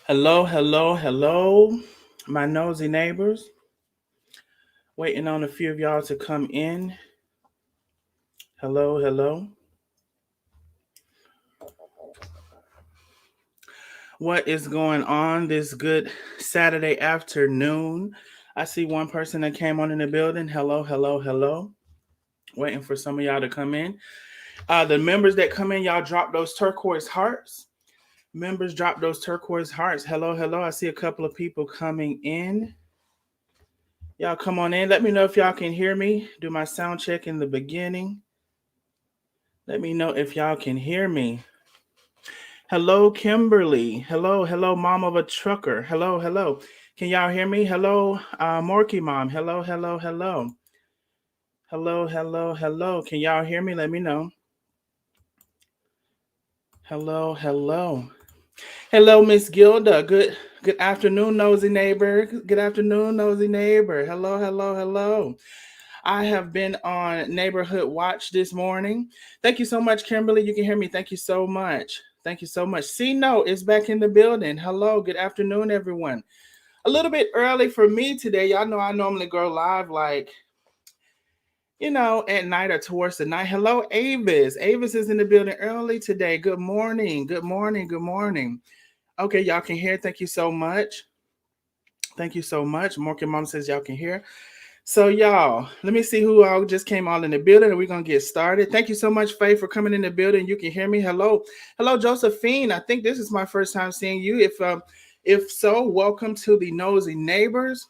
Hello, hello, hello, my nosy neighbors. Waiting on a few of y'all to come in. Hello, hello. What is going on this good Saturday afternoon? I see one person that came on in the building. Hello, hello, hello. Waiting for some of y'all to come in. The members that come in, y'all drop those turquoise hearts. Members drop those turquoise hearts. Hello, hello. I see a couple of people coming in. Y'all come on in. Let me know if y'all can hear me. Do my sound check in the beginning. Let me know if y'all can hear me. Hello, Kimberly. Hello, hello, mom of a trucker. Hello, hello. Can y'all hear me? Hello, Morky mom. Hello, hello, hello. Hello, hello, hello. Can y'all hear me? Let me know. Hello, hello. Hello, Miss Gilda. Good afternoon, nosy neighbor. Good afternoon, nosy neighbor. Hello, hello, hello. I have been on Neighborhood Watch this morning. Thank you so much, Kimberly. You can hear me. Thank you so much. Thank you so much. C Note is back in the building. Hello. Good afternoon, everyone. A little bit early for me today. Y'all know I normally go live at night or towards the night. Hello, Avis. Avis is in the building early today. Good morning. Good morning. Good morning. Okay, y'all can hear. Thank you so much. Thank you so much. Morky Mom says y'all can hear. So, y'all, let me see who all just came on in the building, and we're gonna get started. Thank you so much, Faye, for coming in the building. You can hear me. Hello, hello, Josephine. I think this is my first time seeing you. If so, welcome to the Nosy Neighbors.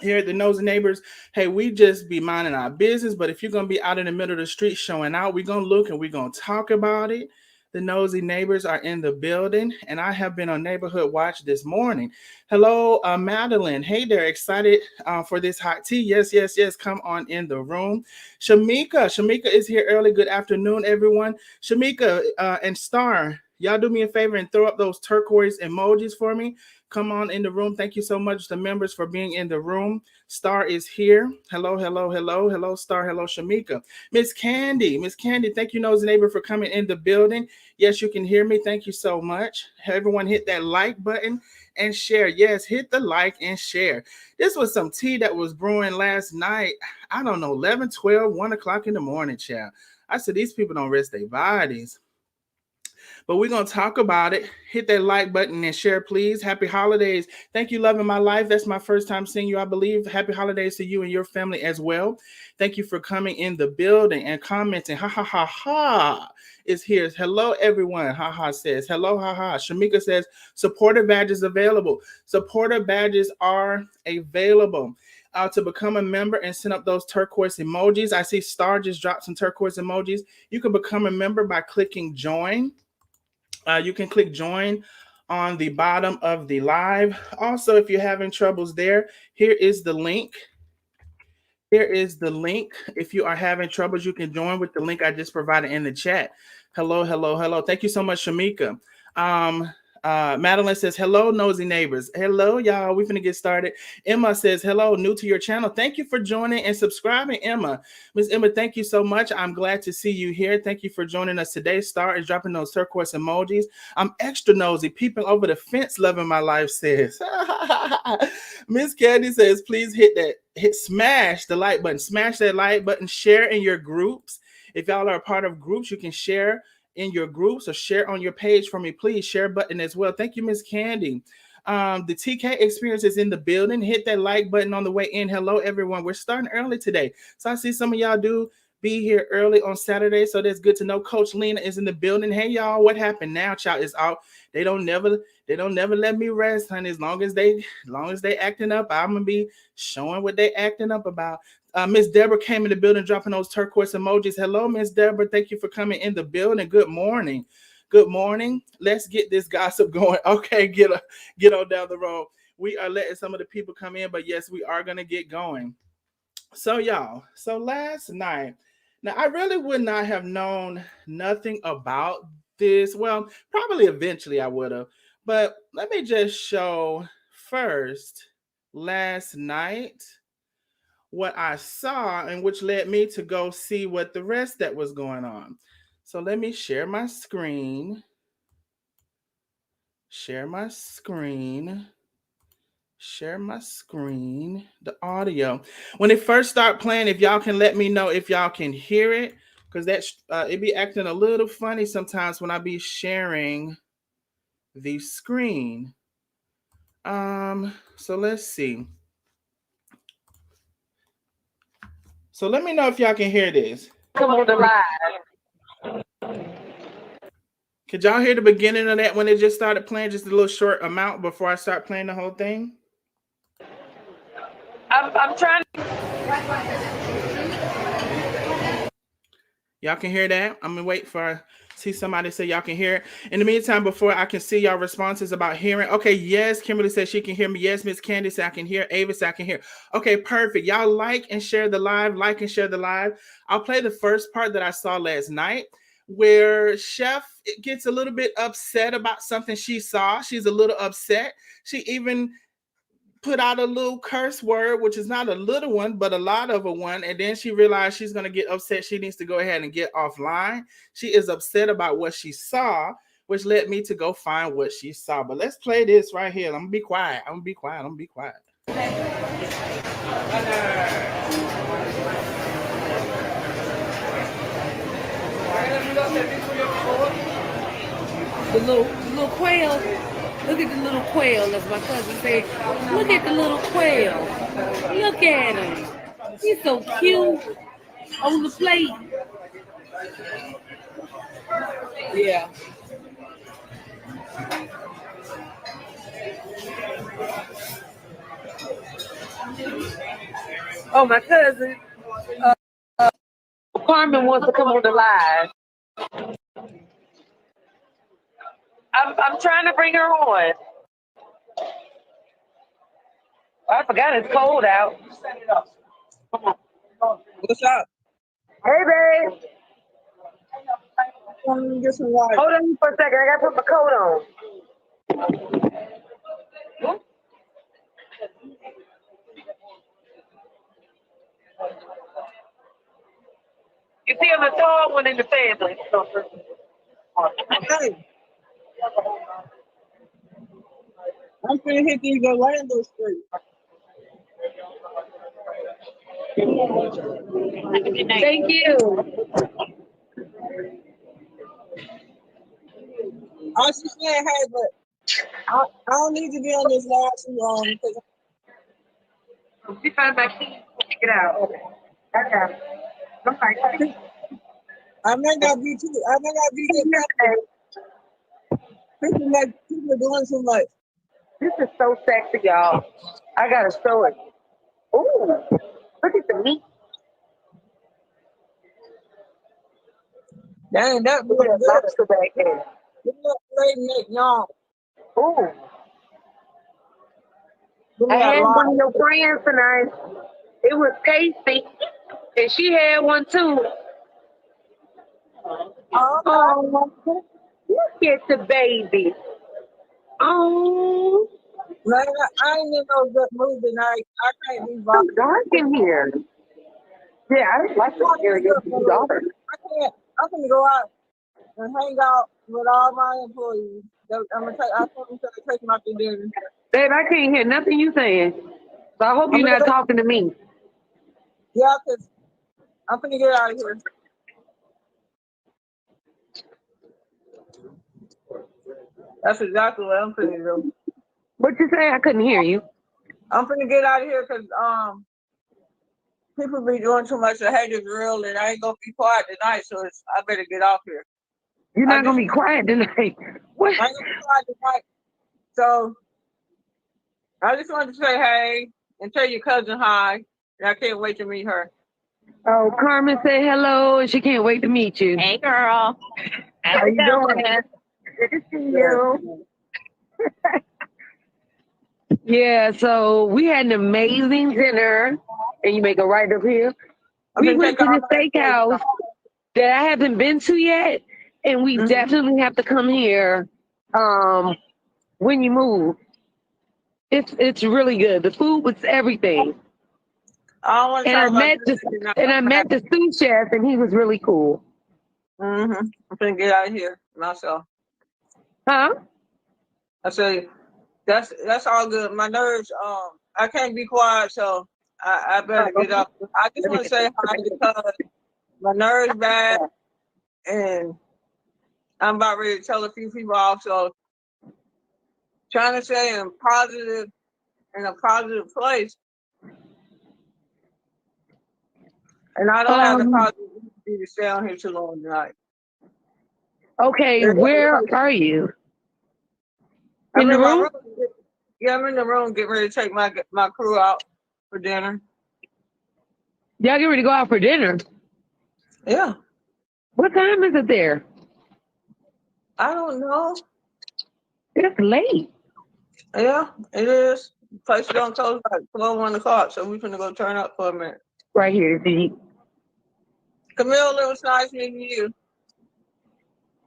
Here at the Nosy Neighbors, hey, we just be minding our business. But if you're gonna be out in the middle of the street showing out, we're gonna look and we're gonna talk about it. The Nosy Neighbors are in the building, and I have been on Neighborhood Watch this morning. Hello, Madeline. Hey there, excited for this hot tea? Yes, yes, yes. Come on in the room. Shamika is here early. Good afternoon, everyone. Shamika and Star, y'all do me a favor and throw up those turquoise emojis for me. Come on in the room. Thank you so much, the members, for being in the room. Star is here. Hello, hello, hello, hello, Star. Hello, Shamika. Miss Candy, thank you, Nosy Neighbor, for coming in the building. Yes, you can hear me. Thank you so much. Everyone hit that like button and share. Yes, hit the like and share. This was some tea that was brewing last night. I don't know, 11, 12, 1 o'clock in the morning, child. I said, these people don't rest their bodies. But we're going to talk about it. Hit that like button and share, please. Happy holidays. Thank you, Loving My Life. That's my first time seeing you, I believe. Happy holidays to you and your family as well. Thank you for coming in the building and commenting. Ha, ha, ha, ha is here. Hello, everyone. Ha, ha says. Hello, ha, ha. Shamika says, supporter badges available. Supporter badges are available. To become a member and send up those turquoise emojis. I see Star just dropped some turquoise emojis. You can become a member by clicking join. You can click join on the bottom of the live. Also, if you're having troubles there, here is the link. Here is the link. If you are having troubles, you can join with the link I just provided in the chat. Hello, hello, hello. Thank you so much, Shamika. Um, Madeline says, hello, nosy neighbors. Hello, y'all. We're going to get started. Emma says, hello, new to your channel. Thank you for joining and subscribing, Emma. Miss Emma, thank you so much. I'm glad to see you here. Thank you for joining us today. Star is dropping those turquoise emojis. I'm extra nosy, peeping over the fence, Loving My Life says. Miss Candy says, please smash the like button. Smash that like button. Share in your groups. If y'all are a part of groups, you can share in your groups or share on your page for me, please. Share button as well. Thank you, Miss Candy. The TK experience is in the building. Hit that like button on the way in. Hello, everyone. We're starting early today. So I see some of y'all do be here early on Saturday. So that's good to know. Coach Lena is in the building. Hey, y'all, what happened now? Child is out. They don't never let me rest, honey. As long as they acting up, I'm gonna be showing what they acting up about. Miss Deborah came in the building dropping those turquoise emojis. Hello, Miss Deborah. Thank you for coming in the building. Good morning. Good morning. Let's get this gossip going. Okay, get on down the road. We are letting some of the people come in, but yes, we are gonna get going. So, y'all, last night, now I really would not have known nothing about this. Well, probably eventually I would have, but let me just show first last night what I saw, and which led me to go see what the rest that was going on. So let me share my screen. Share my screen. Share my screen. The audio. When it first start playing, if y'all can let me know if y'all can hear it, because that's it be acting a little funny sometimes when I be sharing the screen. So let's see. So let me know if y'all can hear this. Come on the live. Could y'all hear the beginning of that when it just started playing, just a little short amount before I start playing the whole thing? I'm trying to. Y'all can hear that? I'm gonna wait for see somebody say y'all can hear it. In the meantime, before I can see y'all responses about hearing. Okay, yes, Kimberly says she can hear me. Yes, Miss Candy said I can hear. Ava said I can hear. Okay, perfect. Y'all like and share the live. Like and share the live. I'll play the first part that I saw last night, where Chef gets a little bit upset about something she saw. She's a little upset. She even put out a little curse word, which is not a little one, but a lot of a one. And then she realized she's going to get upset. She needs to go ahead and get offline. She is upset about what she saw, which led me to go find what she saw. But let's play this right here. I'm going to be quiet. I'm going to be quiet. I'm going to be quiet. The little quail. Look at the little quail, as my cousin said. Look at the little quail. Look at him. He's so cute on the plate. Yeah. Oh, my cousin. Carmen wants to come on the live. I'm trying to bring her on. I forgot it's cold out. Come on. What's up? Hey, babe. Get some water. Hold on for a second. I got to put my coat on. You see, I'm a tall one in the family. Hey, I'm finna hit these Orlando Street. Thank you. I was just saying, hey, but I don't need to be on this live too long because She found my keys. Check it out. Okay. I may not be too. I may not be getting people are doing too much. This is so sexy, y'all. I gotta show it. Ooh, look at the meat. Dang, that Look at looks that good. lobster back there. Look at that lady neck, y'all. Ooh. Look I at that had one lot. of your friends tonight. It was tasty. And she had one too. Oh, look at the baby. Oh, Man, I ain't in no good mood tonight. I can't be so bothered. dark in here. Yeah, I didn't like I'm the not in area. a good It's mood. dark. I can't. I'm gonna go out and hang out with all my employees. I'm gonna take. I told them to take them out to dinner. Babe, I can't hear nothing you saying. So I hope I'm you're gonna not go. talking to me. Yeah, cause I'm gonna get out of here. That's exactly what I'm finna do. What you say? I couldn't hear you. I'm finna get out of here because people be doing too much of hate real and I ain't gonna be quiet tonight, so I better get off here. You're I not just gonna be quiet tonight. What? I ain't gonna be quiet tonight. So I just wanted to say hey and tell your cousin hi. And I can't wait to meet her. Oh, Carmen said hello, and she can't wait to meet you. Hey, girl. How you doing? Good to see you. Yeah, so we had an amazing dinner, and you make a right up here. I'm We gonna went take to all this my steakhouse that I haven't been to yet, and we definitely have to come here when you move. It's really good. The food was everything. I don't want to And talk I about met this tonight. the sous chef, and he was really cool. I'm gonna get out of here myself. Huh? I say that's all good. My nerves, I can't be quiet, so I better get up. I just want to say hi because my nerves bad, and I'm about ready to tell a few people off. So trying to stay in a positive place, and I don't have the positivity to stay on here too long tonight. Okay, where are you? I'm In the in my room? room. Yeah, I'm in the room getting ready to take my crew out for dinner. Y'all get ready to go out for dinner. Yeah. What time is it there? I don't know. It's late. Yeah, it is. Place don't close like 12, 1 o'clock, so we're gonna go turn up for a minute. Right here, see. Camille, it was nice meeting you.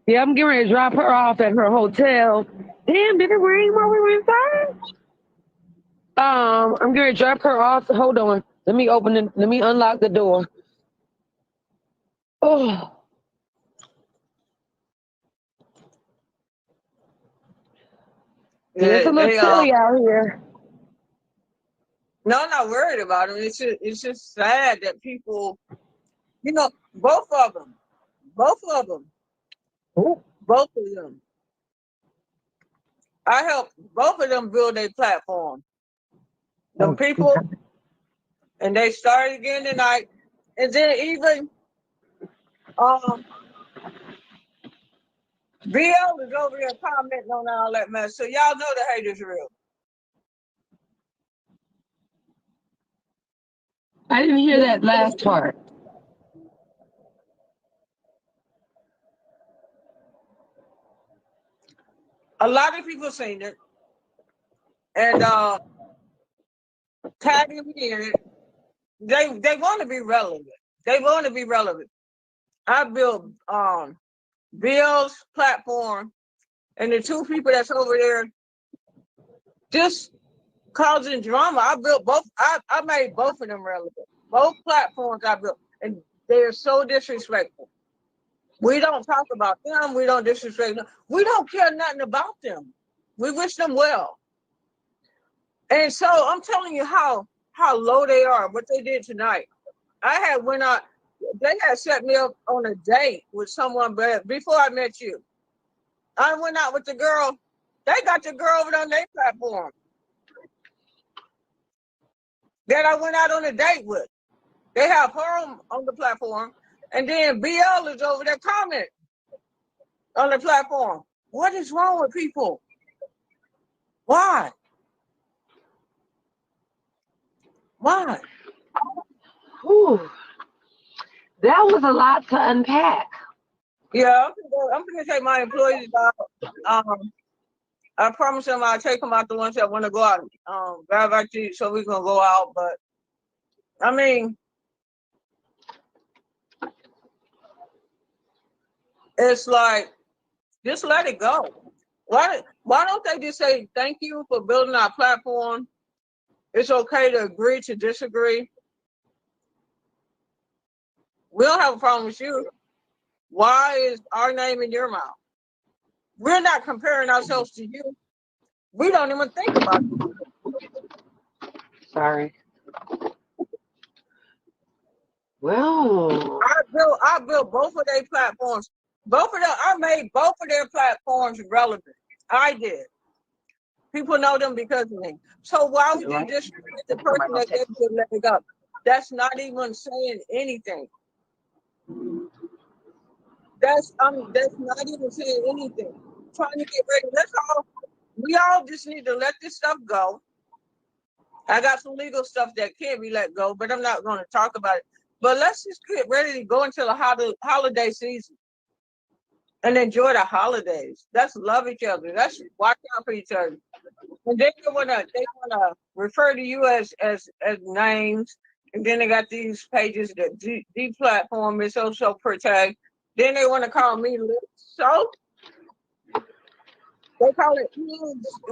Yeah, I'm getting ready to drop her off at her hotel. Damn, did it rain while we were inside? I'm going to drop her off. Hold on. Let me unlock the door. Oh. Yeah, it's a little chilly out here. No, I'm not worried about them. It's just sad that people, both of them, Ooh. both of them. I helped both of them build a platform. Them people, and they started again tonight. And then even BL is over there commenting on all that mess. So y'all know the hate is real. I didn't hear that last part. A lot of people seen it and tagging me in it. They want to be relevant. They want to be relevant. I built Bill's platform, and the two people that's over there just causing drama. I built both. I made both of them relevant. Both platforms I built, and they're so disrespectful. We don't talk about them. We don't disrespect them. We don't care nothing about them. We wish them well. And so I'm telling you how low they are, what they did tonight. I had went out, they had set me up on a date with someone, but before I met you. I went out with the girl. They got the girl over on their platform that I went out on a date with. They have her on the platform, and then BL is over there commenting on the platform. What is wrong with people? Why? Why? Whew. That was a lot to unpack. Yeah, I'm gonna take my employees out. I promise them I'll take them out, the ones that want to go out. Grab our tea so we can go out. But I mean, it's like, just let it go. Why don't they just say thank you for building our platform? It's okay to agree to disagree. We don't have a problem with you. Why is our name in your mouth? We're not comparing ourselves to you. We don't even think about it. Sorry. Well, I built both of their platforms. Both of them, I made both of their platforms relevant. I did. People know them because of me. So why would you disrespect the person that gave you a leg up? That's not even saying anything. That's not even saying anything. Trying to get ready. That's all. We all just need to let this stuff go. I got some legal stuff that can't be let go, but I'm not going to talk about it. But let's just get ready to go into the holiday season and enjoy the holidays. Let's love each other. Let's watch out for each other. And they wanna refer to you as names. And then they got these pages that deplatform is so protect. Then they want to call me so. They call it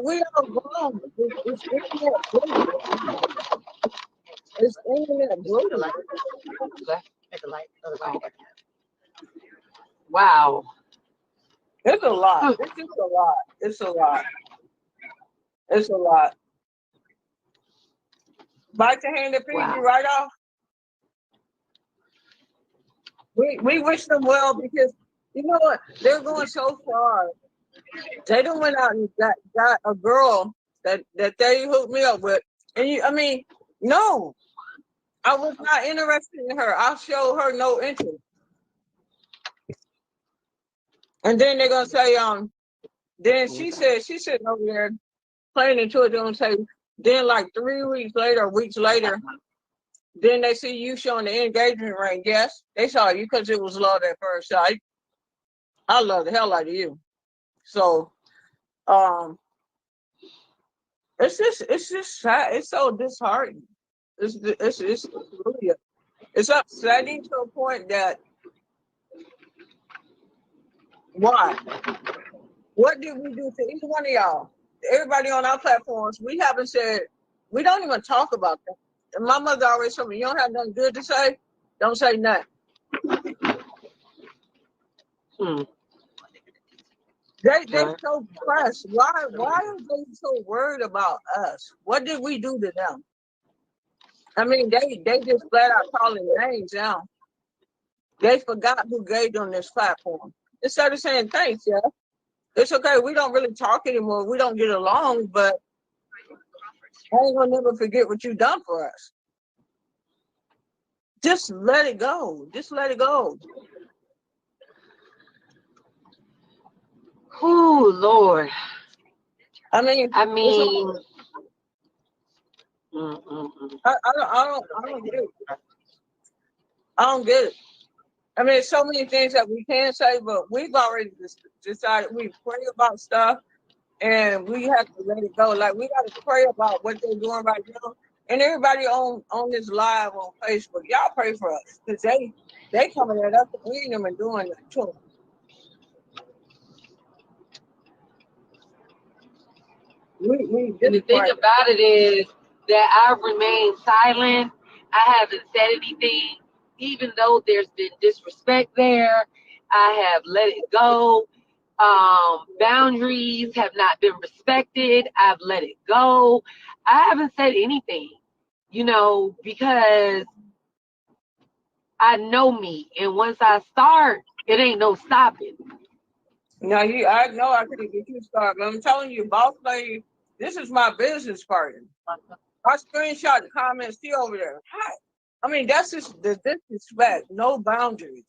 we are grown. It's internet bullying. It's internet bullying. at the light. Wow. It's a lot. It's just a lot. It's a lot. It's a lot. Bite the hand that feeds Wow. you right off. We wish them well because you know what? They're going so far. They done went out and got a girl that they hooked me up with. And I mean, no, I was not interested in her. I showed her no interest. And then they're gonna say, then she said she's sitting over there playing into it, don't say, then like 3 weeks later, weeks later, then they see you showing the engagement ring. Yes, they saw you because it was love at first sight. I love the hell out of you. So it's just sad. It's so disheartening. It's really it's upsetting to a point that why? What did we do to each one of y'all? Everybody on our platforms, we haven't said we don't even talk about that. And my mother always told me, you don't have nothing good to say, don't say nothing. They so pressed. Why are they so worried about us? What did we do to them? I mean, they just flat out calling names now. They forgot who gave them this platform. Instead of saying thanks, yeah. It's okay. We don't really talk anymore. We don't get along, but I ain't gonna never forget what you done for us. Just let it go. Just let it go. Oh Lord. I mean, I don't get it. I don't get it. I mean, so many things that we can say, but we've already decided we pray about stuff and we have to let it go. Like we got to pray about what they're doing right now. And everybody on this live on Facebook, y'all pray for us because they coming at us and we ain't even doing that too. And the thing about it is that I've remained silent. I haven't said anything, even though there's been disrespect there. I have let it go. Boundaries have not been respected. I've let it go. I haven't said anything, because I know me. And once I start, it ain't no stopping. Now I know I couldn't get you started, but I'm telling you, boss lady, this is my business partner. I screenshot the comments still over there. Hi. I mean, that's just the disrespect, no boundaries.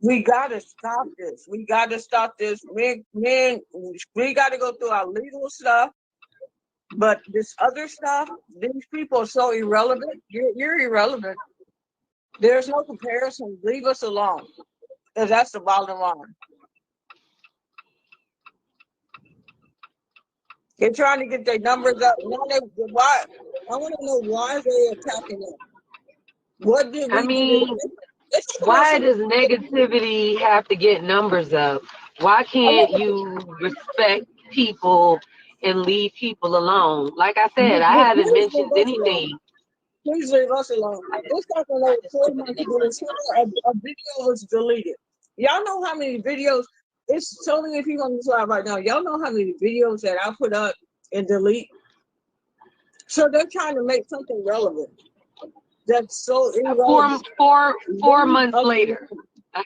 We gotta stop this. We gotta stop this. Men, we gotta go through our legal stuff. But this other stuff, these people are so irrelevant. You're irrelevant. There's no comparison. Leave us alone. Because that's the bottom line. They're trying to get their numbers up. Why? I want to know why they're attacking us. What did we do? Why does negativity have to get numbers up? Why can't you respect people and leave people alone? Like I said, I haven't mentioned anything. Please leave us alone. This happened like 4 months ago. A video was deleted. Y'all know how many videos? It's so many people on this live right now. Y'all know how many videos that I put up and delete? So they're trying to make something relevant. That's so irrelevant. Four months later. Huh?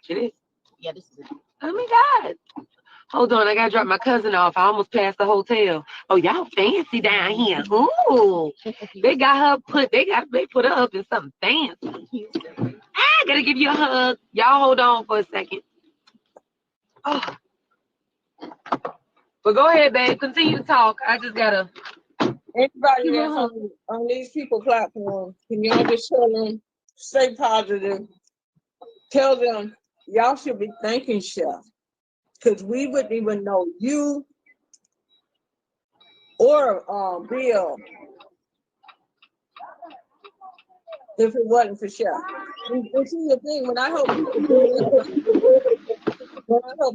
It is. Yeah, this is it. Oh my God. Hold on, I gotta drop my cousin off. I almost passed the hotel. Oh, y'all fancy down here. Ooh. They put her up in something fancy. I gotta give you a hug. Y'all hold on for a second. Oh. But go ahead, babe. Continue to talk. I just gotta. Anybody that's on these people platforms, can y'all just tell them, stay positive. Tell them y'all should be thanking Chef. Because we wouldn't even know you or Bill if it wasn't for Chef. And see the thing, when I help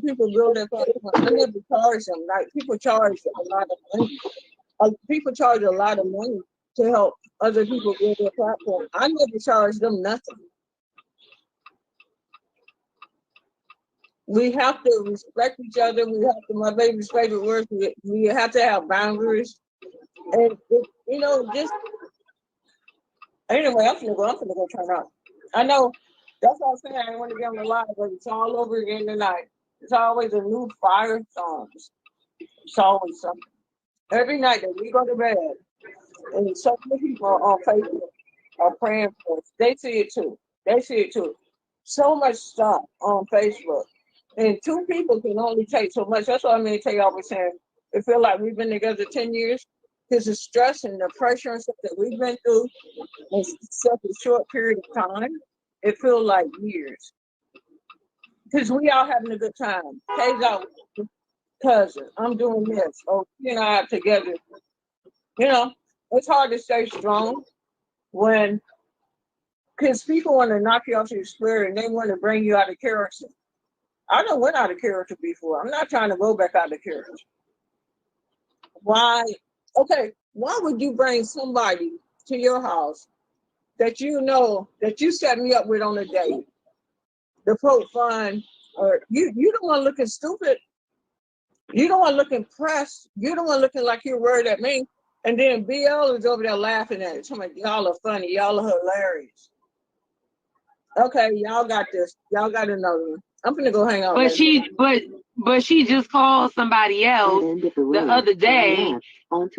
people build their platform, I never charge them. Like people charge a lot of money. People charge a lot of money to help other people build their platform. I never charge them nothing. We have to respect each other. We have to, my baby's favorite words, we have to have boundaries. And, just, anyway, I'm finna go turn up. I know, that's what I'm saying, I didn't want to get on the live, but it's all over again tonight. It's always a new fire song. It's always something. Every night that we go to bed, and so many people on Facebook are praying for us. They see it too. They see it too. So much stuff on Facebook. And two people can only take so much. That's what I mean. Tay always saying, it feel like we've been together 10 years because the stress and the pressure and stuff that we've been through in such a short period of time, it feels like years. Because we all having a good time. Tay's out with cousin. I'm doing this. Oh, you and I are together. It's hard to stay strong when, because people want to knock you off your square and they want to bring you out of character. I done went out of character before. I'm not trying to go back out of character. Why? Okay, why would you bring somebody to your house that you know that you set me up with on a date to poke fun, or you don't want looking stupid, you don't want looking pressed, you don't want looking like you're worried at me, and then BL is over there laughing at it. Like, y'all are funny, y'all are hilarious. Okay, y'all got this. Y'all got another one. I'm gonna go hang out. But she just called somebody else the other day and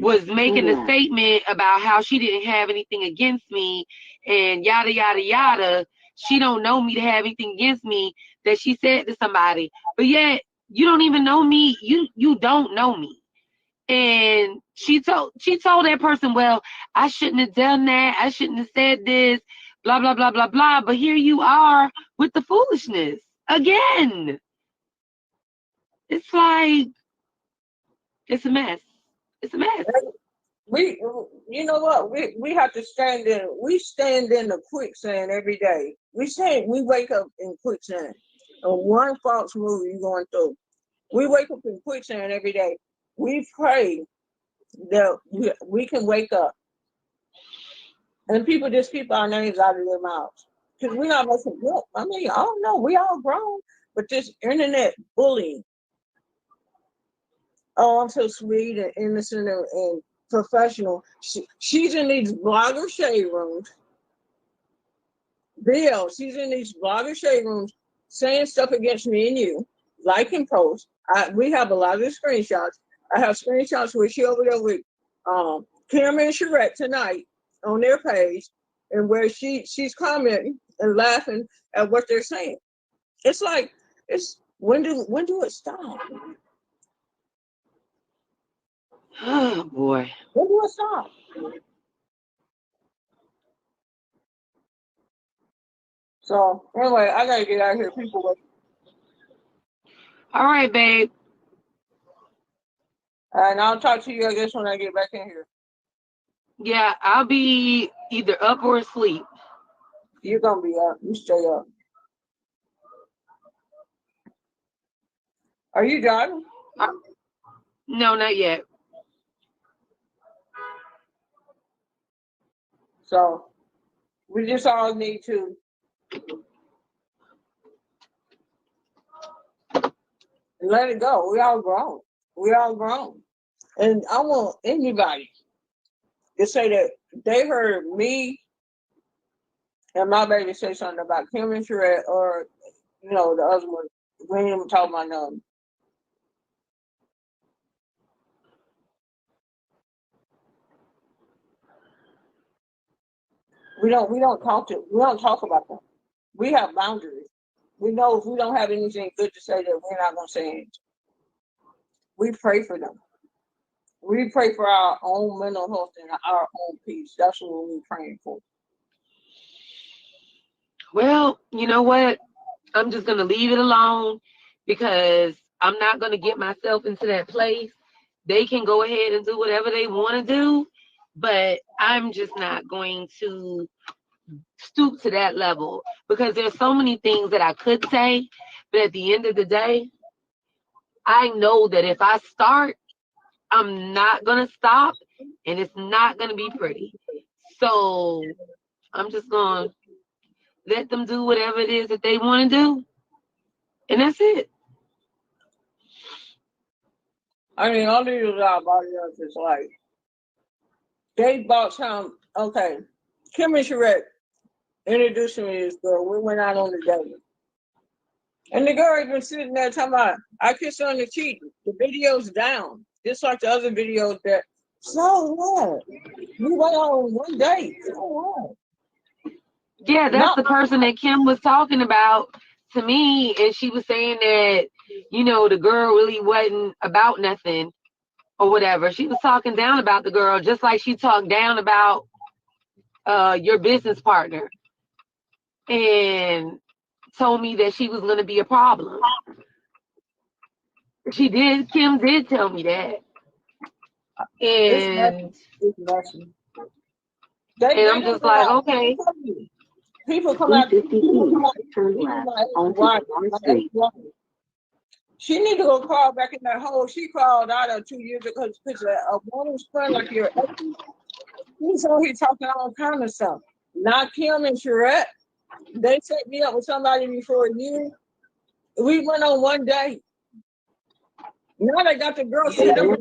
was making a statement about how she didn't have anything against me and yada yada yada. She don't know me to have anything against me that she said to somebody. But yet you don't even know me. You don't know me. And she told that person, well, I shouldn't have done that. I shouldn't have said this, blah, blah, blah, blah, blah. But here you are with the foolishness again. It's like, it's a mess. It's a mess. You know what? We have to stand in. We stand in the quicksand every day. We wake up in quicksand. And one false move you're going through. We wake up in quicksand every day. We pray that we can wake up. And people just keep our names out of their mouths. Because we're not making look. I mean, I don't know. We all grown. But this internet bullying. Oh, I'm so sweet and innocent and professional. She's in these blogger shade rooms. Bill, she's in these blogger shade rooms saying stuff against me and you, liking posts. We have a lot of screenshots. I have screenshots where she over there with Carmen and Charette tonight on their page, and where she's commenting and laughing at what they're saying. It's like, when do it stop? Oh boy. When do it stop? So anyway, I gotta get out of here. People wait. All right, babe. And I'll talk to you, I guess, when I get back in here. Yeah, I'll be either up or asleep. You're gonna be up. You stay up. Are you driving? No, not yet. So we just all need to let it go. We all grown. We all grown. And I want anybody to say that they heard me and my baby say something about Kim and Charette, or the other one. We ain't even talking about none. We don't talk about them. We have boundaries. We know if we don't have anything good to say, that we're not gonna say anything. We pray for them. We pray for our own mental health and our own peace. That's what we're praying for. Well, you know what? I'm just going to leave it alone because I'm not going to get myself into that place. They can go ahead and do whatever they want to do, but I'm just not going to stoop to that level because there's so many things that I could say, but at the end of the day, I know that if I start, I'm not going to stop and it's not going to be pretty. So I'm just going to let them do whatever it is that they want to do, and that's it. I mean, all these body else is like they bought some. Okay, Kim and Shrek introduced me to this girl. We went out on a date. And the girl had been sitting there talking about, I kissed her on the cheek. The video's down. Just like the other videos that, so what? We went on one date. So what? Yeah, that's Not the person that Kim was talking about to me, and she was saying that, the girl really wasn't about nothing or whatever. She was talking down about the girl, just like she talked down about your business partner, and told me that she was going to be a problem. She did. Kim did tell me that, and it's messy. I'm just like, okay. People come out. She need to go crawl back in that hole she crawled out of 2 years ago because a woman's friend like your ex, he's on here talking all kind of stuff. Not Kim and Shrek. They set me up with somebody before you. We went on one date. Now they got the girl sitting up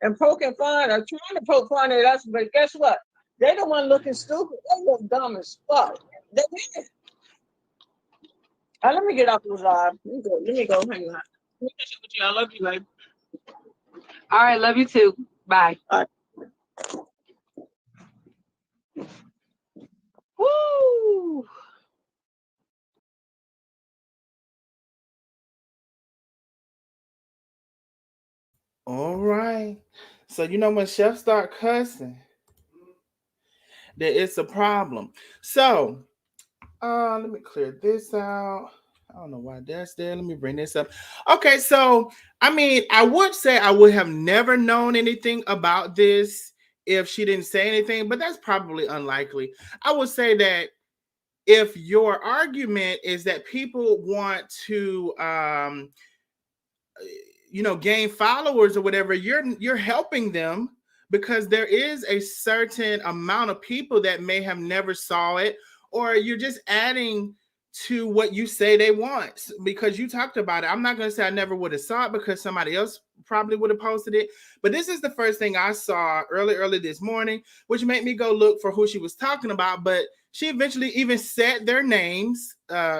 and poking fun or trying to poke fun at us, but guess what? They the one looking stupid. They look dumb as fuck. They did. Let me get off this live. Let me go hang out. Let me catch up with you. I love you, babe. All right, love you too. Bye. All right. Woo! All right. So when chefs start cussing, that it's a problem. So let me clear this out. I don't know why that's there. Let me bring this up. Okay, so I would say I would have never known anything about this if she didn't say anything, but that's probably unlikely. I would say that if your argument is that people want to gain followers or whatever, you're helping them, because there is a certain amount of people that may have never saw it, or you're just adding to what you say they want because you talked about it. I'm not going to say I never would have saw it because somebody else probably would have posted it, but this is the first thing I saw early this morning, which made me go look for who she was talking about. But she eventually even said their names,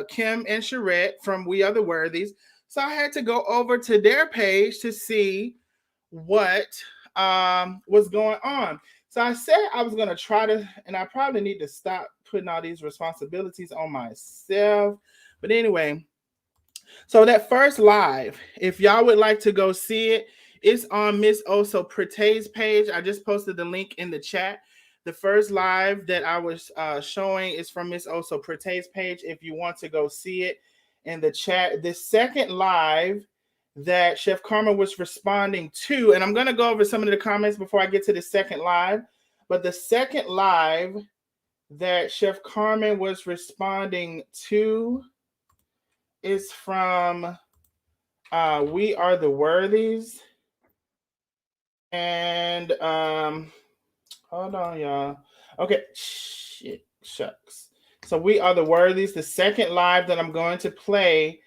Kim and Charette from We Are the Worthies. So I had to go over to their page to see what was going on. So I said I was going to try to, and I probably need to stop putting all these responsibilities on myself. But anyway, so that first live, if y'all would like to go see it, it's on Miss Oso Prete's page. I just posted the link in the chat. The first live that I was showing is from Miss Oso Prete's page if you want to go see it in the chat. The second live that Chef Carmen was responding to, and I'm going to go over some of the comments before I get to the second live, but the second live that Chef Carmen was responding to is from We Are the Worthies. And hold on, y'all. Okay, shucks. So We Are the Worthies. The second live that I'm going to play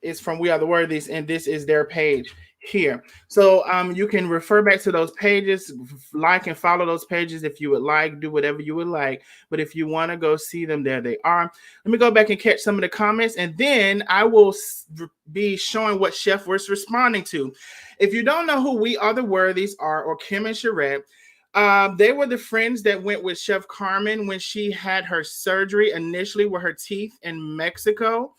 is from We Are the Worthies, and this is their page here. So you can refer back to those pages, like and follow those pages if you would like, do whatever you would like. But if you want to go see them, there they are. Let me go back and catch some of the comments, and then I will be showing what Chef was responding to. If you don't know who We Are the Worthies are, or Kim and Charette, they were the friends that went with Chef Carmen when she had her surgery initially with her teeth in Mexico.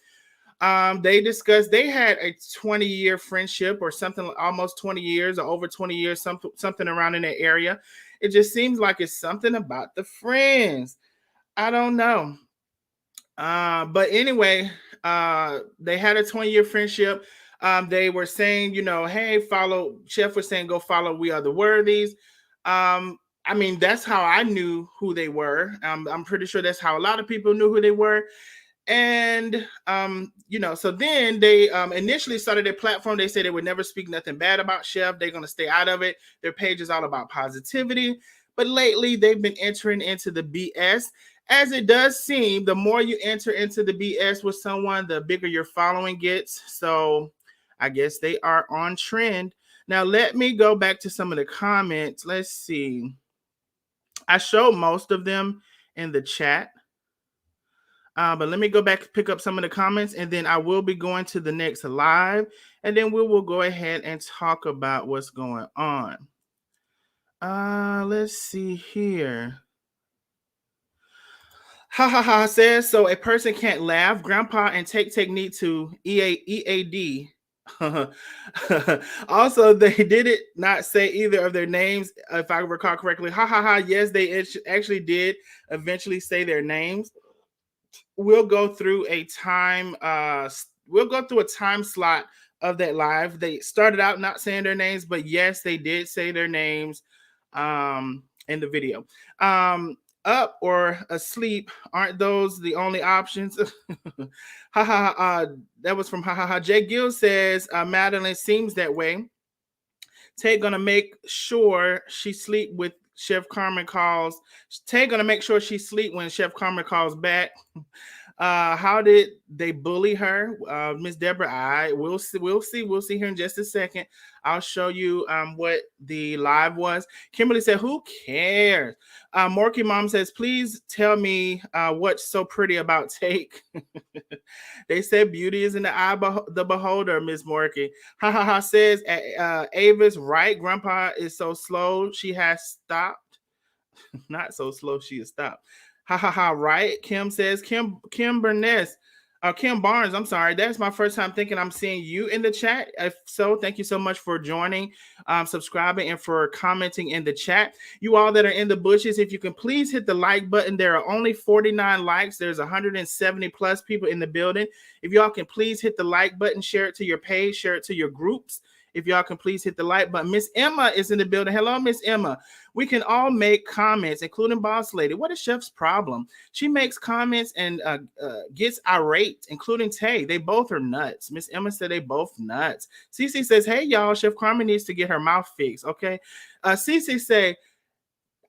They discussed they had a 20-year friendship or something, almost 20 years or over 20 years, something around in that area. It just seems like it's something about the friends. I don't know. But anyway, they had a 20-year friendship. They were saying, hey, follow. Chef was saying, go follow We Are the Worthies. That's how I knew who they were. I'm pretty sure that's how a lot of people knew who they were. And, so then they initially started their platform. They said they would never speak nothing bad about Chef. They're going to stay out of it. Their page is all about positivity. But lately, they've been entering into the BS. as it does seem, the more you enter into the BS with someone, the bigger your following gets. So I guess they are on trend. Now, let me go back to some of the comments. Let's see. I showed most of them in the chat. But let me go back, pick up some of the comments, and then I will be going to the next live, and then we will go ahead and talk about what's going on. Let's see here. Ha ha ha says, so a person can't laugh, grandpa, and take technique to EAD. Also, they did it not say either of their names, if I recall correctly. Ha ha ha. Yes, they actually did eventually say their names. We'll go through a time. We'll go through a time slot of that live. They started out not saying their names, but yes, they did say their names in the video. Up or asleep, aren't those the only options? Ha ha ha. That was from ha ha ha. Jay Gill says Madeline seems that way. Tay gonna make sure she sleep with Chef Carmen calls. Tay gonna make sure she sleep when Chef Carmen calls back. How did they bully her, Miss Deborah? We'll see here in just a second. I'll show you what the live was. Kimberly said, "Who cares?" Morky Mom says, "Please tell me what's so pretty about Take." They said beauty is in the eye of the beholder, Miss Morky. Ha ha ha says, Ava's right. Grandpa is so slow she has stopped. Not so slow she has stopped. Ha ha ha, right? Kim says, Kim Barnes, I'm sorry. That's my first time thinking I'm seeing you in the chat. If so, thank you so much for joining, subscribing, and for commenting in the chat. You all that are in the bushes, if you can please hit the like button. There are only 49 likes. There's 170 plus people in the building. If y'all can please hit the like button, share it to your page, share it to your groups. If y'all can please hit the like button. Miss Emma is in the building. Hello, Miss Emma. We can all make comments, including Boss Lady. What is Chef's problem? She makes comments and gets irate, including Tay. They both are nuts. Miss Emma said they both nuts. Cece says, hey, y'all, Chef Carmen needs to get her mouth fixed, okay? Cece say,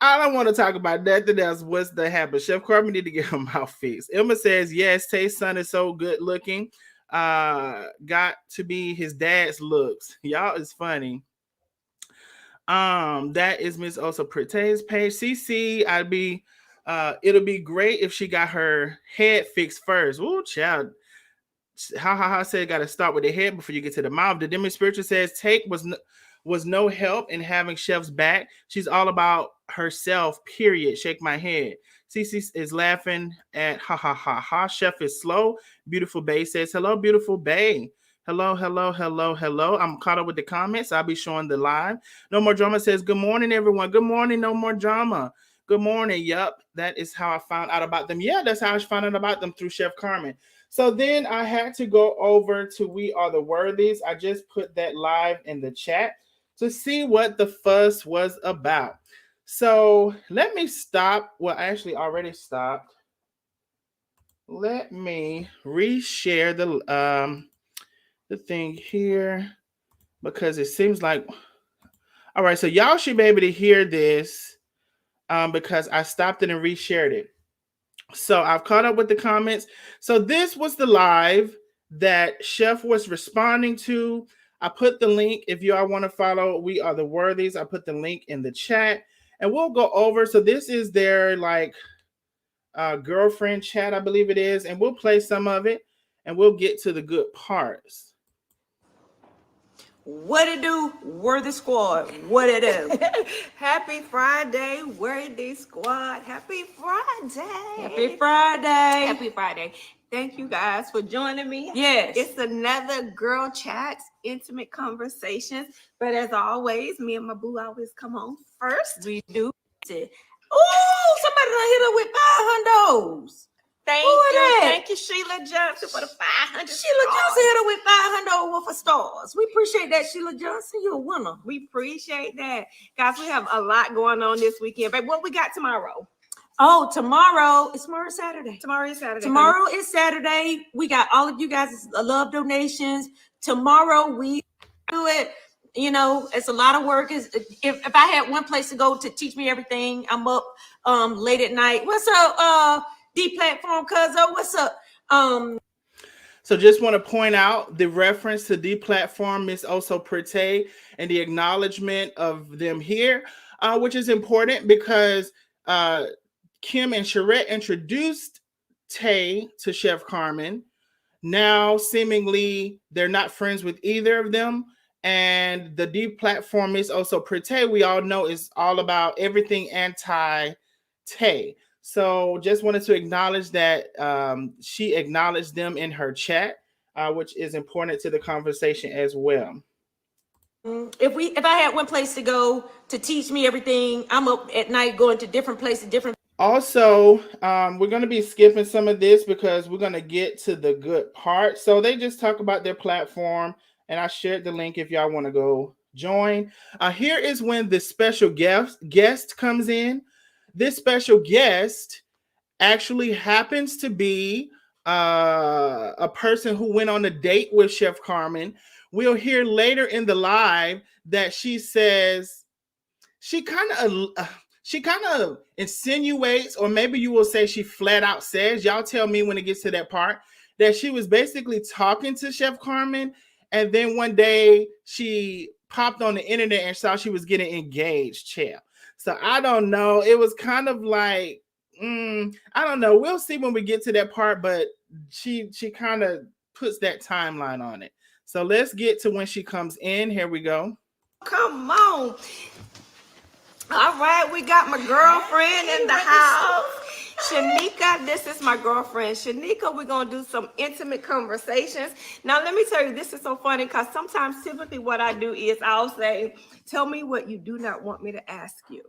I don't want to talk about nothing else. What's the habit? Chef Carmen need to get her mouth fixed. Emma says, yes, Tay's son is so good looking. Got to be his dad's looks. Y'all is funny. That is Miss Osa Pretty's page. CC, it'll be great if she got her head fixed first. Ooh, child. Ha said got to start with the head before you get to the mouth. The Demi Spiritual says Take was no help in having Chef's back. She's all about herself, period. Shake my head. Cece is laughing at ha ha ha ha. Chef is slow. Beautiful Bay says, hello, beautiful Bay. Hello. I'm caught up with the comments. I'll be showing the live. No More Drama says, good morning, everyone. Good morning, No More Drama. Good morning. Yup, that is how I found out about them. Yeah, that's how I found out about them, through Chef Carmen. So then I had to go over to We Are the Worthies. I just put that live in the chat to see what the fuss was about. So let me stop. Well, I actually already stopped. Let me reshare the thing here, because it seems like, all right, so y'all should be able to hear this because I stopped it and reshared it. So I've caught up with the comments. So this was the live that Chef was responding to. I put the link if you all want to follow We Are the Worthies. I put the link in the chat and we'll go over. So this is their girlfriend chat, I believe it is. And we'll play some of it and we'll get to the good parts. What it do, Worthy Squad? What it do? Happy Friday, Worthy Squad. Happy Friday. Happy Friday. Happy Friday. Thank you guys for joining me. Yes. It's another Girl Chats, intimate conversations. But as always, me and my boo always come on first. We do. Oh, somebody done hit her with 500. Thank you, Sheila Johnson, for the 500. Sheila Johnson hit her with 500 for stars. We appreciate that, Sheila Johnson. You're a winner. We appreciate that. Guys, we have a lot going on this weekend. But what we got tomorrow? Oh, tomorrow is Saturday. Tomorrow is Saturday. We got all of you guys' love donations. Tomorrow we do it. You know, it's a lot of work. If I had one place to go to teach me everything, I'm up late at night. What's up, D-Platform Cuzzo? What's up? So just want to point out the reference to the platform is also pretty and the acknowledgement of them here, which is important because Kim and Charette introduced Tay to Chef Carmen. Now, seemingly, they're not friends with either of them. And the deep platform is also pretty. We all know is all about everything anti-Tay. So just wanted to acknowledge that she acknowledged them in her chat, which is important to the conversation as well. If I had one place to go to teach me everything, I'm up at night going to different places, different. Also, we're going to be skipping some of this because we're going to get to the good part. So they just talk about their platform, and I shared the link if y'all want to go join. Here is when the special guest comes in. This special guest actually happens to be a person who went on a date with Chef Carmen. We'll hear later in the live that she says she kind of insinuates, or maybe you will say she flat out says, y'all tell me when it gets to that part, that she was basically talking to Chef Carmen, and then one day she popped on the internet and saw she was getting engaged, Chef. So I don't know. It was kind of like, I don't know. We'll see when we get to that part, but she kind of puts that timeline on it. So let's get to when she comes in. Here we go. Come on. All right, we got my girlfriend in the house. Shanika, this is my girlfriend. Shanika, we're going to do some intimate conversations. Now, let me tell you, this is so funny because sometimes typically what I do is I'll say, tell me what you do not want me to ask you.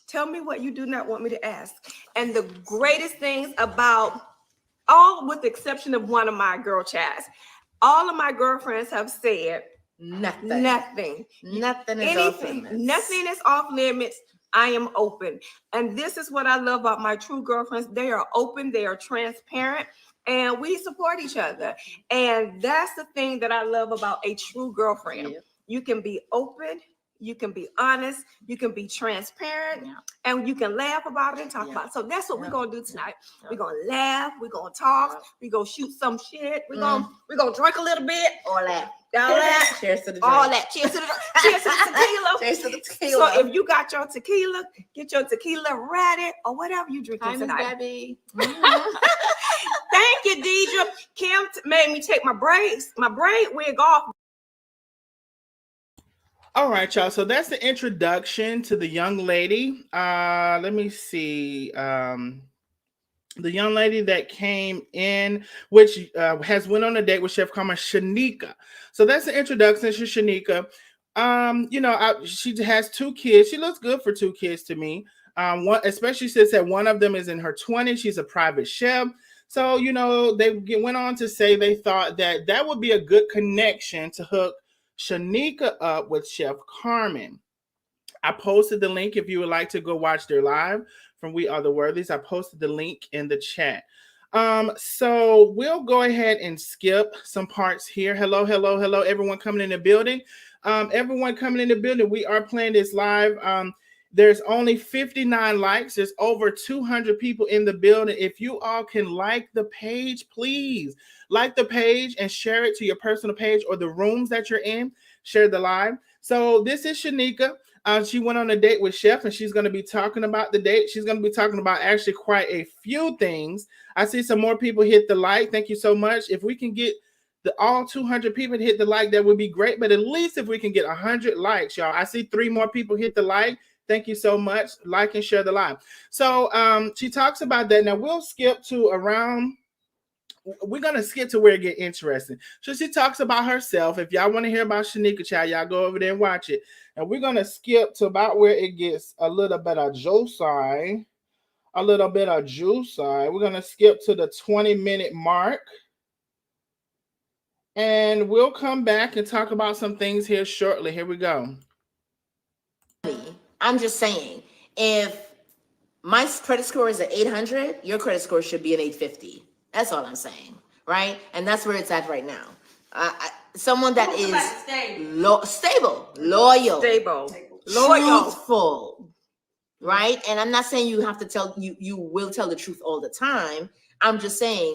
Tell me what you do not want me to ask. And the greatest things about all, with the exception of one of my girl chats, all of my girlfriends have said, Nothing is off limits. Nothing is off limits. I am open. And this is what I love about my true girlfriends. They are open, they are transparent, and we support each other. And that's the thing that I love about a true girlfriend. Yep. You can be open, you can be honest, you can be transparent, and you can laugh about it and talk about it. So that's what we're gonna do tonight. We're gonna laugh, we're gonna talk, we're gonna shoot some shit, we're gonna drink a little bit, all that. All that. Cheers to the drink. All that. Cheers to the cheers to the tequila. Cheers to the tequila. So if you got your tequila, get your tequila ready or whatever you drinking tonight. Baby. Thank you, Deidre. Kim made me take my braid wig off. All right, y'all. So that's the introduction to the young lady. Let me see. The young lady that came in, which has went on a date with Chef Carmen, Shanika. So that's the introduction to Shanika. She has 2 kids. She looks good for 2 kids to me. One, especially since that one of them is in her 20s. She's a private chef. So, they went on to say they thought that would be a good connection to hook Shanika up with Chef Carmen. I posted the link if you would like to go watch their live from We Are the Worthies. I posted the link in the chat. So we'll go ahead and skip some parts here. Hello, everyone coming in the building. Everyone coming in the building, we are playing this live. There's only 59 likes. There's over 200 people in the building. If you all can like the page, please like the page and share it to your personal page or the rooms that you're in. Share the live. So this is Shanika. She went on a date with Chef, and she's going to be talking about the date. She's going to be talking about actually quite a few things. I see some more people hit the like. Thank you so much. If we can get all 200 people to hit the like, that would be great. But at least if we can get 100 likes, y'all. I see 3 more people hit the like. Thank you so much. Like and share the live. So she talks about that. Now we'll skip to around. We're going to skip to where it gets interesting. So she talks about herself. If y'all want to hear about Shanika Child, y'all go over there and watch it. And we're going to skip to about where it gets a little bit of juicy. We're going to skip to the 20-minute mark. And we'll come back and talk about some things here shortly. Here we go. I'm just saying, if my credit score is at 800, your credit score should be an 850. That's all I'm saying, right? And that's where it's at right now. Someone that is stable, loyal, truthful, right? And I'm not saying you have to tell you will tell the truth all the time. I'm just saying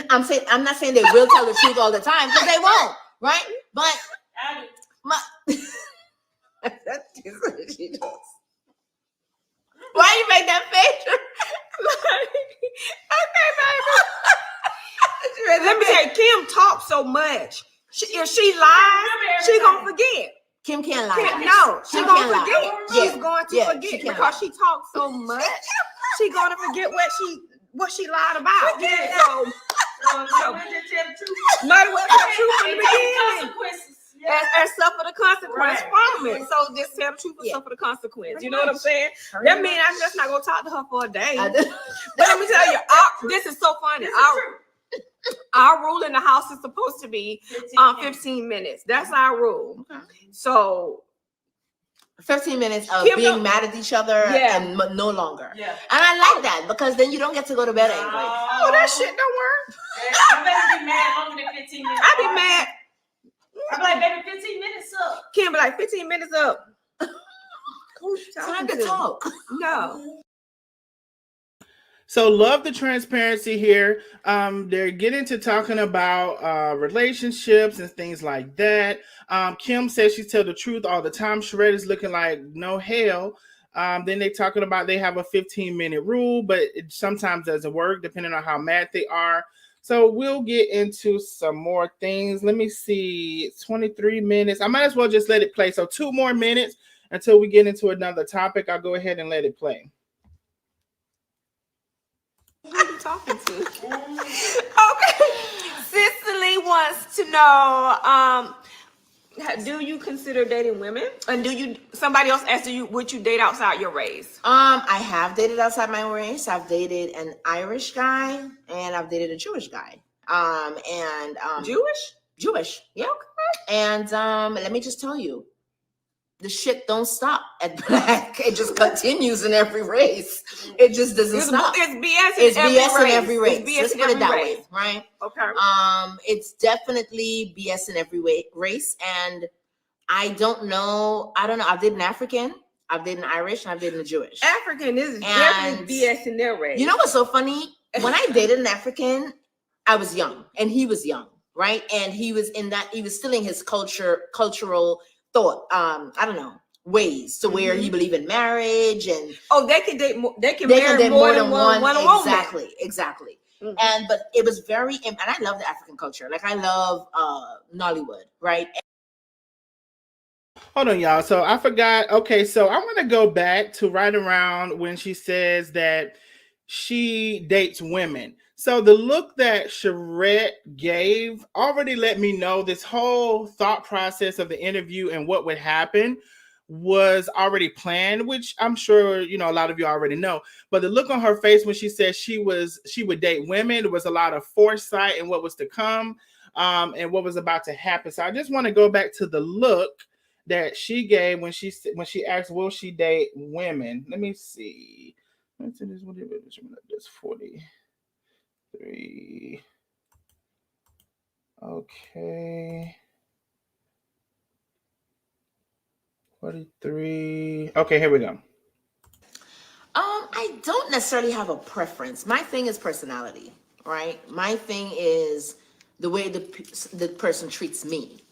I'm not saying they will tell the truth all the time, because they won't, right? But that's just what she does. Why you make that face? Okay, baby. Let me tell you, Kim talks so much. If she lies, she gonna forget. Kim can't lie. No, she Kim gonna can't forget. lie. She's going to Yeah, forget she can't because lie. she talks so much. She gonna forget what she lied about. So, might as well tell the truth from the beginning. And suffer the consequence from it. So just tell the truth and suffer the consequence. You know what I'm saying? That means I'm just not gonna talk to her for a day. But let me tell you, this is so funny. Our rule in the house is supposed to be 15 minutes. That's our rule. Okay. So 15 minutes of Kim being mad at each other and no longer. Yeah. And I like that, because then you don't get to go to bed angry. Oh, that shit don't work. I better be mad longer than 15 minutes. I be mad. I'm like, baby, 15 minutes up. Kim be like, 15 minutes up. Time to talk. No. So love the transparency here. They're getting to talking about relationships and things like that. Kim says she tells the truth all the time. Sherette is looking like no hell. Then they talking about they have a 15-minute rule, but it sometimes doesn't work depending on how mad they are. So we'll get into some more things. Let me see. It's 23 minutes. I might as well just let it play. So 2 more minutes until we get into another topic. I'll go ahead and let it play. Who are you talking to? Okay. Cicely wants to know, do you consider dating women? And somebody else asked you, would you date outside your race? I have dated outside my race. I've dated an Irish guy and I've dated a Jewish guy. Jewish. Yeah. Okay. And let me just tell you, the shit don't stop at Black. It just continues in every race. It just doesn't stop. It's BS in every race. Let's put it that way, right? Okay. It's definitely BS in every race. And I don't know. I've dated an African, I've dated an Irish, and I've dated a Jewish. African is definitely BS in their race. You know what's so funny? When I dated an African, I was young and he was young, right? And he was still in his cultural thought, I don't know, ways to where he believe in marriage and they can date more. They can marry more than one woman. Exactly. Mm-hmm. But it was very, and I love the African culture. Like I love Nollywood, right? Hold on, y'all. So I forgot. Okay, so I want to go back to right around when she says that she dates women. So the look that Sherette gave already let me know this whole thought process of the interview and what would happen was already planned, which I'm sure, a lot of you already know. But the look on her face when she said she would date women, there was a lot of foresight in what was to come and what was about to happen. So I just want to go back to the look that she gave when she asked, will she date women? Let me see. This 43. Okay. 43. Okay, here we go. I don't necessarily have a preference. My thing is personality, right? My thing is the way the person treats me,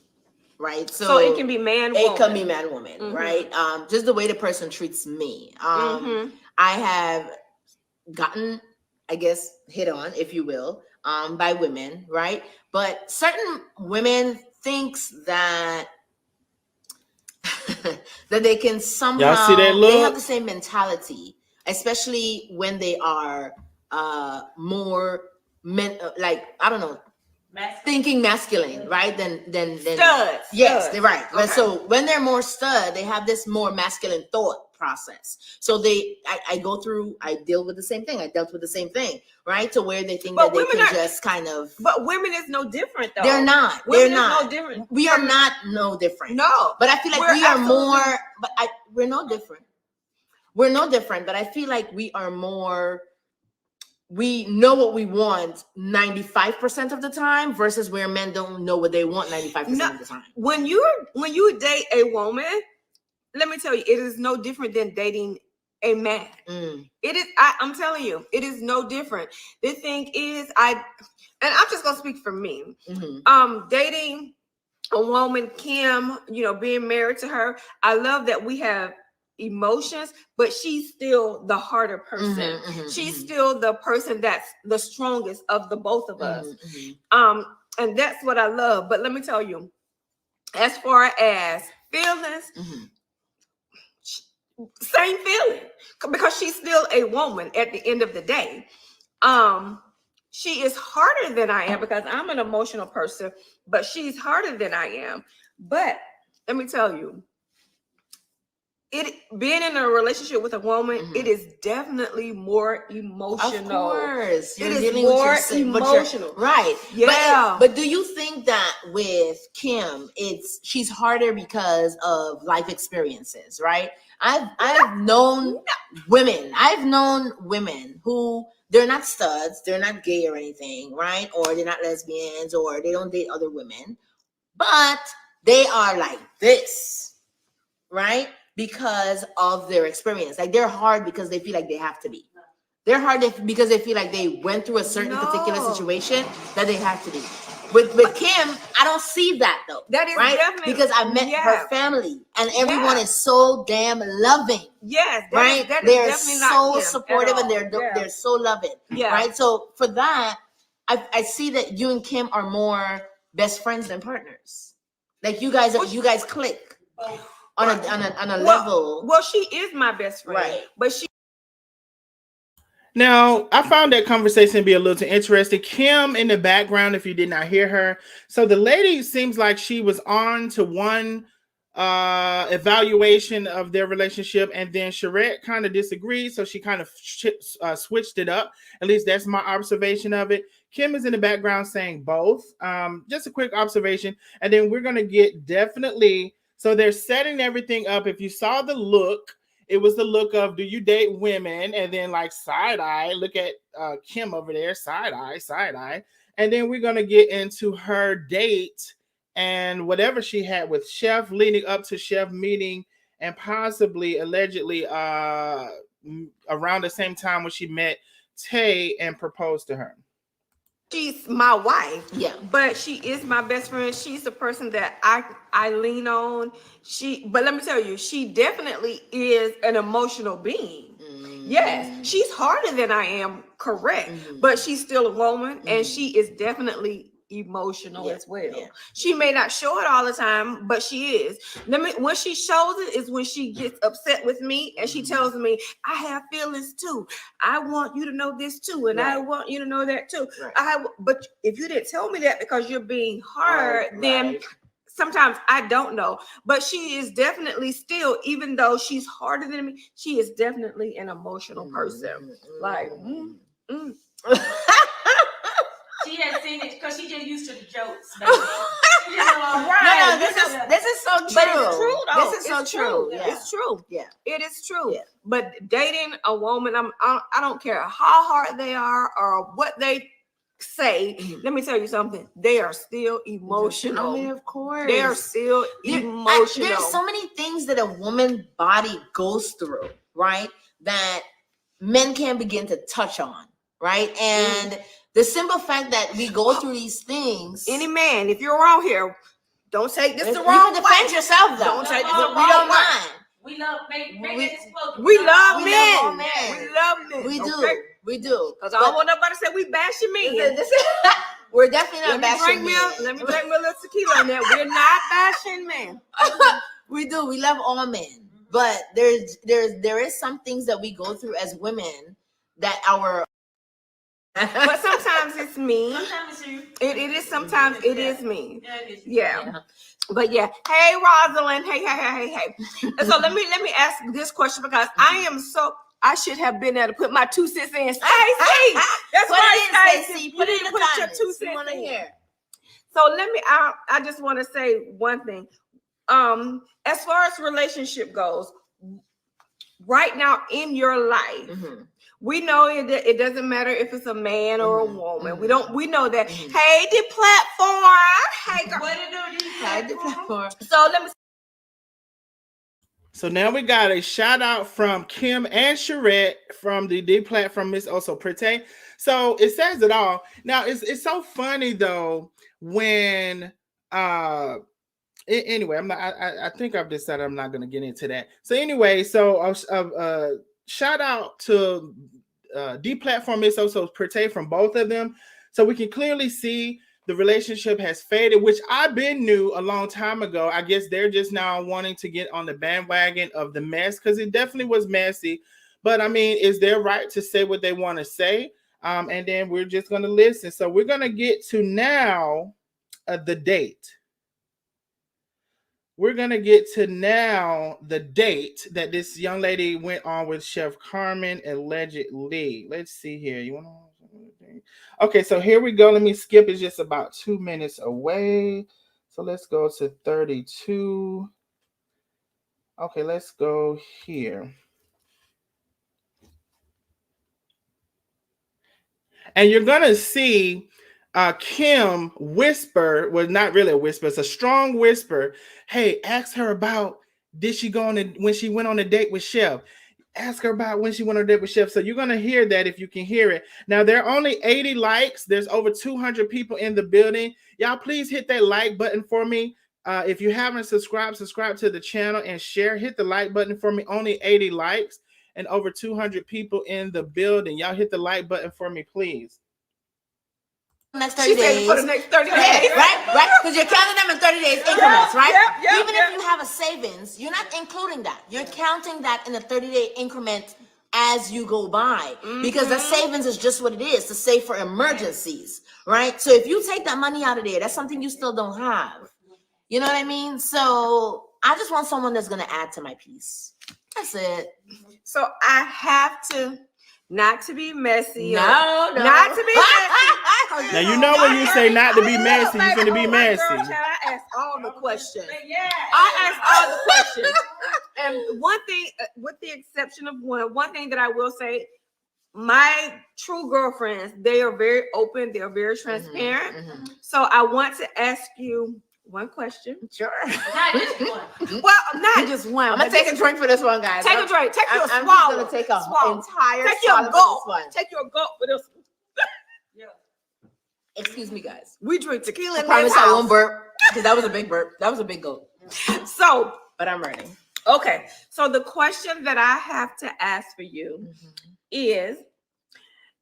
right? So it can be man, woman. It can be man, woman, mm-hmm. right? Just the way the person treats me. I have gotten, I guess, hit on, if you will, by women, right? But certain women thinks that that they can somehow, y'all see that look? They have the same mentality, especially when they are more like, I don't know, thinking masculine, right? Than studs. Yes, they're right. Okay. So when they're more stud, they have this more masculine thought process. So I deal with the same thing. I dealt with the same thing, right? To where they think that they can just kind of. But women is no different, though. They're not. Women they're not. No different. We are not no different. No. But I feel like we are more. But we're no different. We're no different. But I feel like we are more. We know what we want 95% of the time versus where men don't know what they want 95% of the time. When you date a woman, let me tell you, it is no different than dating a man. It is. I'm telling you, it is no different. The thing is, and I'm just gonna speak for me. Dating a woman, Kim, being married to her, I love that we have emotions, but she's still the harder person. She's still the person that's the strongest of the both of us. And that's what I love. But let me tell you, as far as feelings, same feeling, because she's still a woman at the end of the day. She is harder than I am because I'm an emotional person, but she's harder than I am. But let me tell you, being in a relationship with a woman, it is definitely more emotional. Of course, it is more emotional, right? Yeah. But do you think that with Kim, she's harder because of life experiences, right? I've known women. I've known women who they're not studs, they're not gay or anything, right? Or they're not lesbians, or they don't date other women, but they are like this, right? Because of their experience. Like they're hard because they feel like they have to be. They're hard because they feel like they went through a certain particular situation that they have to be. With Kim, I don't see that though. That is right? definitely Because I met her family and everyone is so damn loving. Yes, right? They're so supportive and they're so loving. Yeah. Right. So for that, I see that you and Kim are more best friends than partners. Like you guys click on a level. Well, she is my best friend. Right. But she. Now, I found that conversation to be a little interesting. Kim in the background, if you did not hear her. So the lady seems like she was on to one evaluation of their relationship, and then Charette kind of disagreed, so she kind of switched it up. At least that's my observation of it. Kim is in the background saying both. Just a quick observation, and then we're going to get definitely... So they're setting everything up. If you saw the look, it was the look of, do you date women? And then like side eye, look at Kim over there, side eye. And then we're going to get into her date and whatever she had with Chef, leading up to Chef meeting, and possibly allegedly around the same time when she met Tay and proposed to her. She's my wife, yeah, but she is my best friend. She's the person that I lean on. But let me tell you, she definitely is an emotional being. Yes, she's harder than I am, correct, but she's still a woman, and she is definitely emotional as well. Yeah. She may not show it all the time, but she is. When she shows it is when she gets upset with me and she tells me, I have feelings too. I want you to know this too, and I want you to know that too. But if you didn't tell me that because you're being hard, then sometimes I don't know. But she is definitely still, even though she's harder than me, she is definitely an emotional person. Like, She has seen it because she just used to the jokes. Right. No, this is so true. But it's true, though. This is so true. Yeah. It's true. Yeah. It is true. Yeah. But dating a woman, I don't care how hard they are or what they say. Let me tell you something. They are still emotional. I mean, of course. They are still emotional. There's so many things that a woman's body goes through, right? That men can't begin to touch on, right? And the simple fact that we go through these things. Any man, if you're around here, don't take this the wrong way. Defend yourself, though. Don't take this the wrong way. We don't mind. We love men. We love men. We do. We do. Because I don't want nobody to say we bashing men. We're definitely not bashing men. Let me drink me a little tequila on that. We're not bashing men. We do. We love all men. But there is some things that we go through as women that our... But sometimes it's me. Sometimes it's you. It is. Sometimes it is me. Yeah, it is. Yeah. But yeah. Hey, Rosalind. Hey. And so let me ask this question because I should have been there to put my 2 cents in. Stacey. That's right, Stacey. Put it in the comments. Your 2 cents want to hear. So I just want to say one thing. As far as relationship goes, right now in your life, we know it doesn't matter if it's a man or a woman. We know that. Hey, the platform. Hey, girl. What to do? Hey, the platform. So let me. So now we got a shout out from Kim and Charette from the D platform Miss Also Pretty. So it says it all. Now it's so funny though when anyway, I think I've decided I'm not going to get into that. So anyway, so shout out to D platform Miss Also Pretty from both of them. So we can clearly see the relationship has faded, which I've been knew a long time ago. I guess they're just now wanting to get on the bandwagon of the mess because it definitely was messy. But I mean, it's their right to say what they want to say. And then we're just going to listen. So we're going to get to now the date. We're going to get to now the date that this young lady went on with Chef Carmen allegedly. Let's see here. You want to... Okay, so here we go. Let me skip. It's just about 2 minutes away. So let's go to 32. Okay, let's go here. And you're going to see Kim whisper, well, not really a whisper, it's a strong whisper. Hey, ask her about did she go on when she went on a date with Chef. Ask her about when she went on a date with Chef. So you're going to hear that if you can hear it. Now, there are only 80 likes. There's over 200 people in the building. Y'all, please hit that like button for me. If you haven't subscribed to the channel and share. Hit the like button for me. Only 80 likes and over 200 people in the building. Y'all hit the like button for me, please. Next 30 days. For the next 30 days. Right? Because you're counting them in 30 days increments, right? Even if you have a savings, you're not including that. You're counting that in a 30-day increment as you go by. Because the savings is just what it is, to save for emergencies, right? So if you take that money out of there, that's something you still don't have. You know what I mean? So I just want someone that's going to add to my piece. That's it. So I have to, not to be messy. No. Not to be messy. Now, you know when you say not to be messy, you're going to be messy. I asked all the questions. Yeah. I asked all the questions. And one thing, with the exception of one thing that I will say, my true girlfriends, they are very open. They are very transparent. So I want to ask you one question. Sure. Not just one. Well, not just one. I'm going to take a drink for this one, guys. Take a drink. Take your I'm swallow. just going to take a swallow. entire Take your swallow gulp. for this one. Take your gulp for this one. Excuse me, guys. We drink tequila I in promise this I house. won't burp because that was a big burp. That was a big gulp. So, But I'm ready. okay. So the question that I have to ask for you is,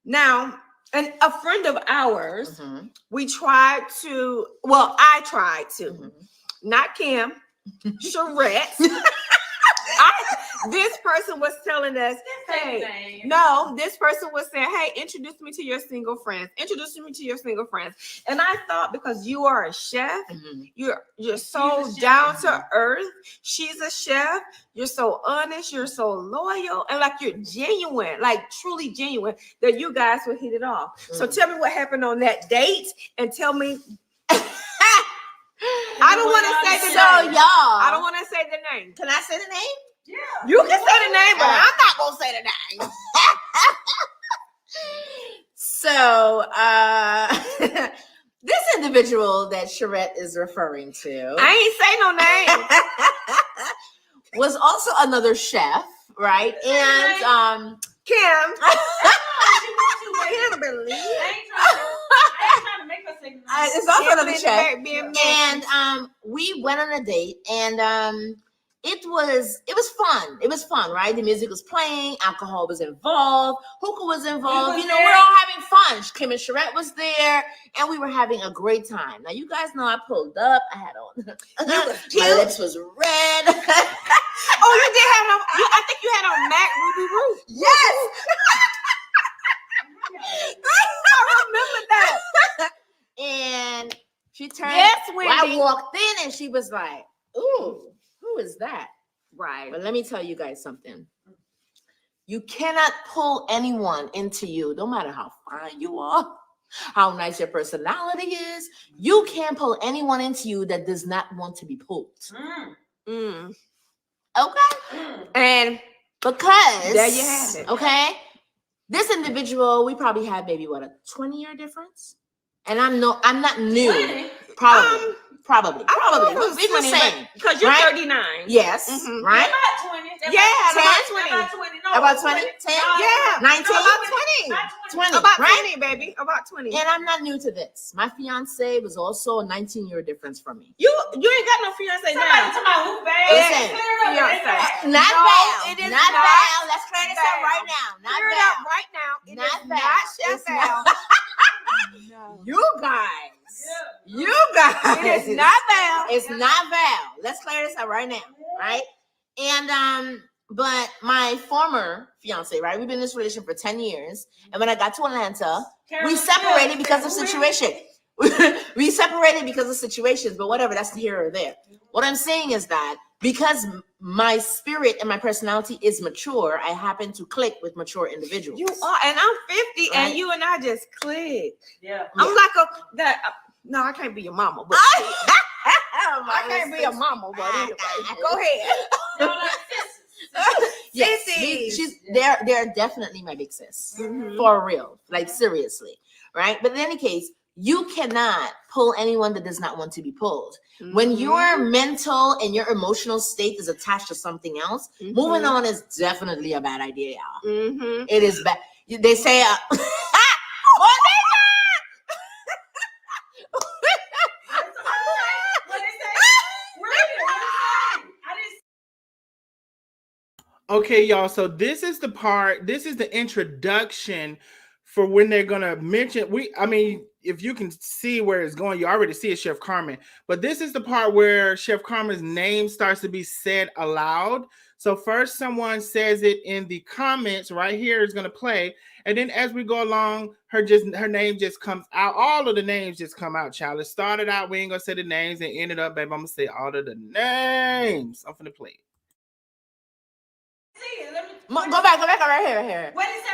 now, and a friend of ours, I tried to, not Kim, Charette. This person was telling us, hey, no, this person was saying, hey, introduce me to your single friends. Introduce me to your single friends. And I thought, because you are a chef, you're so down to earth. She's a chef. You're so honest. You're so loyal. And like you're genuine, like truly genuine, that you guys will hit it off. So tell me what happened on that date and tell me. I don't want to say the name. Y'all. I don't want to say the name. Can I say the name? Yeah. You can say the name, but I'm not going to say the name. So, this individual that Charette is referring to I ain't say no name. was also another chef, right? And Kim. I Can't believe. ain't trying to make her say no. it's also another Kim chef. being messy. And we went on a date, and it was fun. It was fun, right? The music was playing, alcohol was involved, hookah was involved. You know, we're all having fun. Kim and Charette was there, and we were having a great time. Now, you guys know I pulled up. I had on my lips was red. Oh, you did have on. I think you had on Mac Ruby Roof. Yes. I remember that. And she turned. Yes, well, I Wendy. walked in, and she was like, "Ooh, who is that?" Right. But let me tell you guys something. You cannot pull anyone into you, no matter how fine you are, how nice your personality is. You can't pull anyone into you that does not want to be pulled. Okay? And Because there you have it. Okay? This individual, we probably had maybe what, a 20-year difference? And I'm not new. 20? Probably. I don't know if it was We were 20, saying. because you're right? 39. Yes. Mhm. Right? About Yeah, 10? about 20. About 20? 10? Yeah, 19? about 20. 20, About right? 20, baby. About 20. And I'm not new to this. My fiance was also a 19-year difference from me. You ain't got no fiance Somebody now. talking about who bad. Listen, fiance. Not No, Val. it is Not not Val. Let's clear this up Val. right now. Not Clear it Val. up right now. It Not is Val. not Chef It's Val. not- No. You guys. You It guys. is not Val. It's not Val. Let's clear this up right now, right? And but my former fiance, right? We've been in this relationship for 10 years. And when I got to Atlanta, we separated because of situation. We separated because of situations, but whatever, that's here or there. What I'm saying is that because my spirit and my personality is mature, I happen to click with mature individuals. You are, and I'm 50, Right. and you and I just clicked. Yeah. I'm like no, I can't be your mama, but I can't be a mama, but anyway, go ahead. No, like sisters. Yes, Sissies. they're definitely my big sis. For real. Like seriously. Right? But in any case, you cannot pull anyone that does not want to be pulled. When your mental and your emotional state is attached to something else, moving on is definitely a bad idea, y'all. It is bad. They say What they say? Really? What they say? I didn't. Okay, y'all. So this is the part. This is the introduction for when they're gonna mention. I mean, if you can see where it's going, you already see it, Chef Carmen. But this is the part where Chef Carmen's name starts to be said aloud. So first, someone says it in the comments. Right here is gonna play, and then as we go along, her name just comes out. All of the names just come out, child. It started out, we ain't gonna say the names, and ended up, babe, I'm gonna say all of the names. I'm finna play it. See it. Let me. Go back right here. What did it say?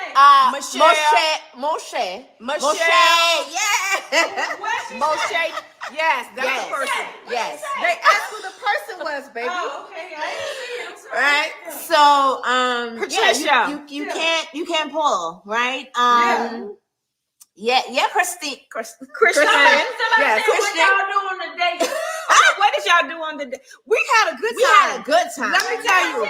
Moshe. Yeah. Moshe. Yes, that's Yes. the person. Yes. They asked who the person was, baby. Oh, okay. I didn't see it. I'm sorry. Right. So Patricia. you can't pull, right? Yeah, Christine. Christian. Somebody Yeah, said, Christian. what y'all doing today? What did y'all do on the day? We had a good time. We had a good time. Let me tell you.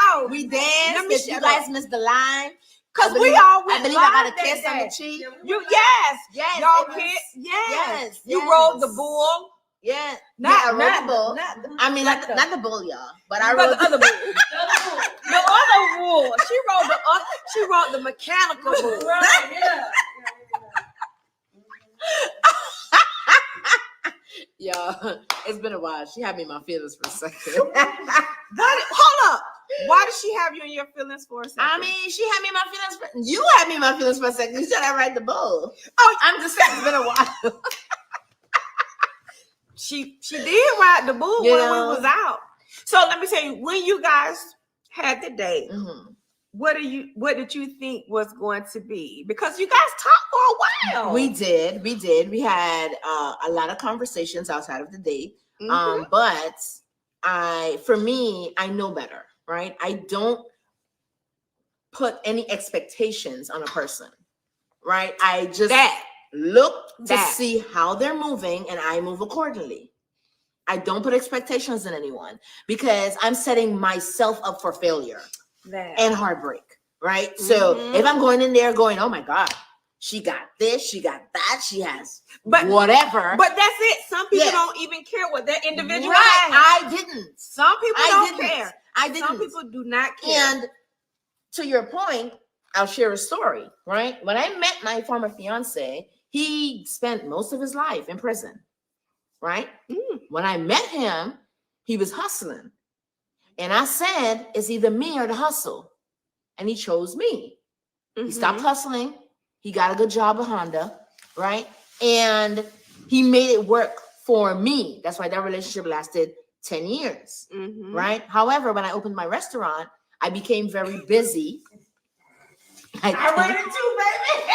Oh, We let danced. me If you shut guys up. missed the line, Cause I we believe- all I went believe live I got a that kiss on day. the cheek. You Yes, y'all it was- kid. Yes, You yes. rode the bull. Yeah, Not I rode the bull. I mean, not not the bull, y'all, but I but rode the other bull. The The other bull. She rode the mechanical bull. Right, yeah. Y'all, it's been a while. She had me in my feelings for a second. Hold up. Why did she have you in your feelings for a second? I mean, she had me in my feelings. You had me in my feelings for a second. You said I ride the bull. Oh, I'm just saying it's been a while. she did ride the bull You when know? we was out. So let me tell you, when you guys had the date, what did you think was going to be? Because you guys talked for a while. We did. We had a lot of conversations outside of the date. But for me, I know better, right? I don't put any expectations on a person, right? I just look to see how they're moving and I move accordingly. I don't put expectations in anyone because I'm setting myself up for failure and heartbreak, right? So if I'm going in there going, oh my God, she got this, she got that, she has whatever. But that's it. Some people don't even care what their individual I didn't. Some people don't care. I didn't. Some people do not care. And to your point, I'll share a story, right? When I met my former fiance, he spent most of his life in prison, right? When I met him, he was hustling. And I said, it's either me or the hustle. And he chose me. He stopped hustling. He got a good job at Honda, right? And he made it work for me. That's why that relationship lasted 10 years, right? However, when I opened my restaurant, I became very busy. I read it too, baby.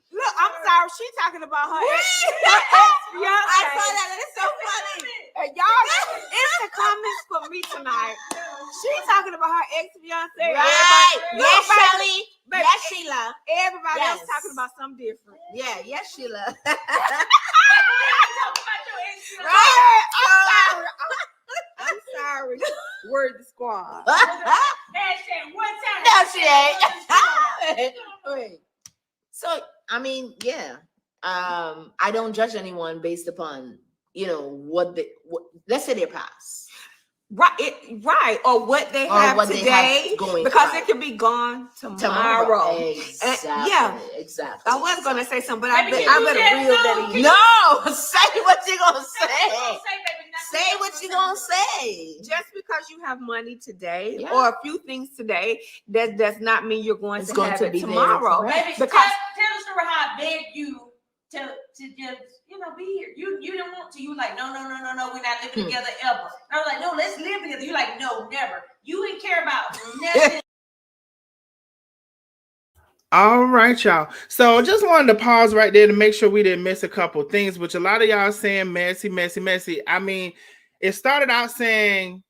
Look, I'm sorry. She's talking about her ex-fiance. I saw that. It's so funny. And y'all, it's the comments for me tonight. She's talking about her ex-fiance. Right. Yes, Shelly. Yes, Sheila. Everybody else talking about something different. Yeah, yes, Sheila. Right. I'm Worthy Squad. Hashtag one time. No, she ain't. Wait. So I mean, yeah. I don't judge anyone based upon what let's say their past. Right, or what they have what today, they have going, because right. it could be gone tomorrow. Exactly. Exactly. I was gonna say something, but I Baby, better you reel just that in. No, say what you gonna say. baby, Say what you gonna say. Just because you have money today Yeah. or a few things today, that does not mean you're going to have it be tomorrow. There, Baby, because tell the story how I begged you to just be here. You didn't want to. You like no, we're not living together ever. And I was like, no, let's live together. You like no, never. You didn't care about nothing. All right, y'all. So just wanted to pause right there to make sure we didn't miss a couple things, which a lot of y'all saying messy, messy, messy. I mean, it started out saying,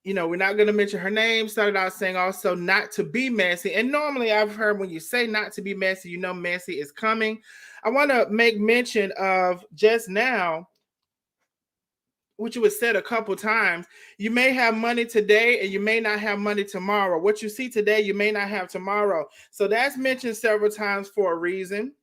we're not going to mention her name. Started out saying also not to be messy. And normally I've heard when you say not to be messy, messy is coming. I want to make mention of just now, which was said a couple times. You may have money today and you may not have money tomorrow. What you see today, you may not have tomorrow. So that's mentioned several times for a reason.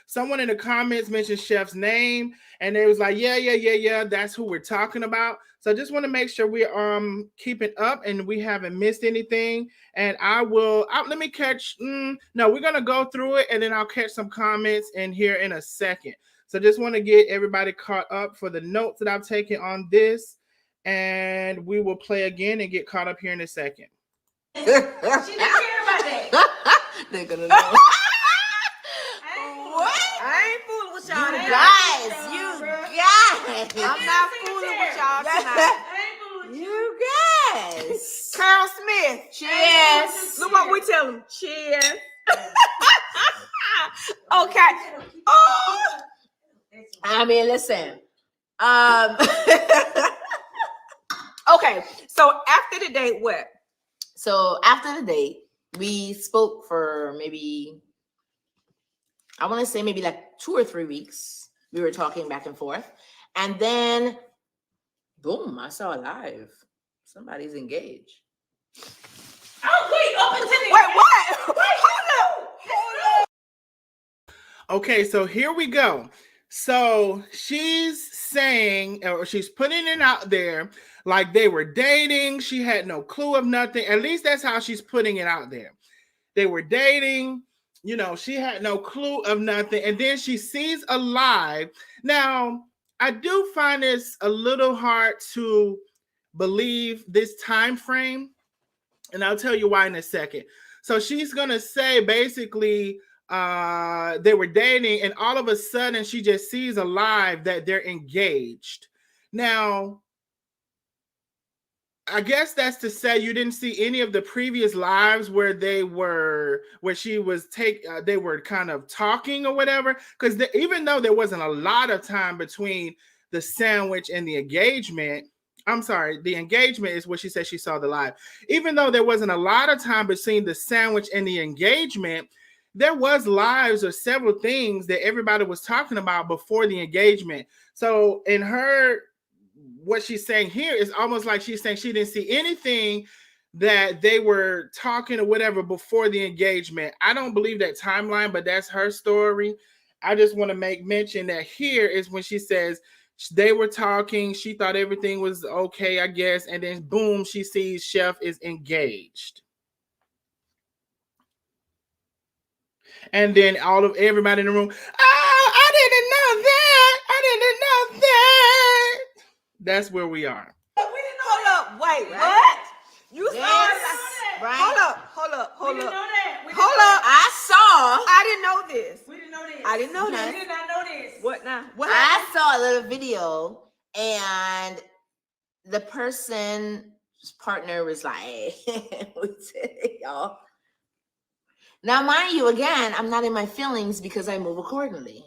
Someone in the comments mentioned Chef's name, and they was like, yeah, that's who we're talking about. So I just want to make sure we're keeping up and we haven't missed anything. And let me catch. No, we're gonna go through it and then I'll catch some comments in here in a second. So just want to get everybody caught up for the notes that I've taken on this, and we will play again and get caught up here in a second. She didn't care about that. They're gonna know. what? I ain't fooling with y'all. You guys. I'm not fooling with y'all tonight. You guys. Carl Smith. Cheers. Look what we tell him. Cheers. Okay. Oh. I mean, listen. Okay. So after the date, what? So after the date, we spoke for maybe, I want to say maybe like 2 or 3 weeks. We were talking back and forth. And then, boom, I saw live. Somebody's engaged. Oh, wait, up until the Wait, what? Hold up. Okay, so here we go. So she's saying, or she's putting it out there like they were dating. She had no clue of nothing. At least that's how she's putting it out there. They were dating. She had no clue of nothing. And then she sees a live. Now, I do find this a little hard to believe this time frame. And I'll tell you why in a second. So she's going to say basically they were dating, and all of a sudden she just sees a live that they're engaged. Now, I guess that's to say you didn't see any of the previous lives where they were kind of talking or whatever, because even though there wasn't a lot of time between the sandwich and the engagement, I'm sorry, the engagement is what she said she saw the live. Even though there wasn't a lot of time between the sandwich and the engagement, there was lives or several things that everybody was talking about before the engagement. So in what she's saying here is almost like she's saying she didn't see anything that they were talking or whatever before the engagement. I don't believe that timeline, but that's her story. I just want to make mention that here is when she says they were talking. She thought everything was okay, I guess. And then boom, she sees Chef is engaged. And then everybody in the room, oh, I didn't know that. I didn't know that. That's where we are. Hold up. Wait, what? You saw it? Right. Hold up. We didn't know that. Hold up. I didn't know this. We didn't know this. I didn't know this. We did not know this. What now? What I happened? saw a little video, and the person's partner was like, y'all. Now, mind you, again, I'm not in my feelings because I move accordingly.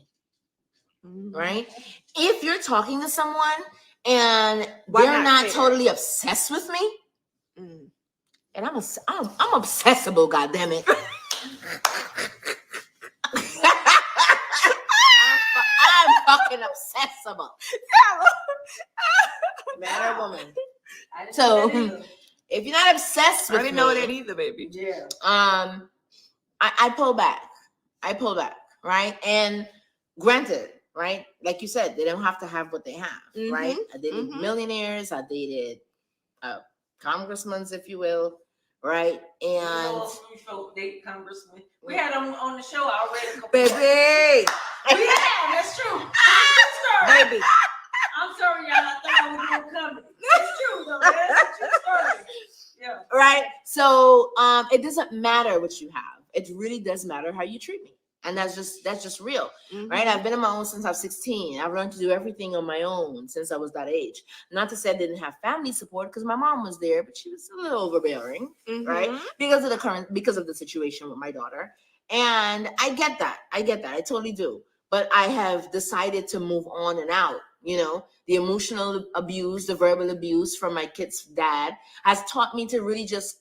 Right? If you're talking to someone and they're not totally obsessed with me, and I'm obsessible, goddammit. I'm fucking obsessible. Man or woman. So if you're not obsessed with I didn't know that either, baby. Yeah. I pull back. Right? And granted, right? Like you said, they don't have to have what they have, right? I dated millionaires, I dated congressmen, if you will, right? And Date congressmen. We had them on the show already. Baby. Yeah, that's true. Baby. I'm sorry, y'all. I thought I was gonna come. It's true, though. That's a true story. Yeah. Right. So it doesn't matter what you have. It really does matter how you treat me. And that's just real. Right. I've been on my own since I was 16. I've learned to do everything on my own since I was that age. Not to say I didn't have family support, because my mom was there, but she was a little overbearing, right? Because of the situation with my daughter. And I get that. I totally do. But I have decided to move on and out. You know, the emotional abuse, the verbal abuse from my kid's dad has taught me to really just,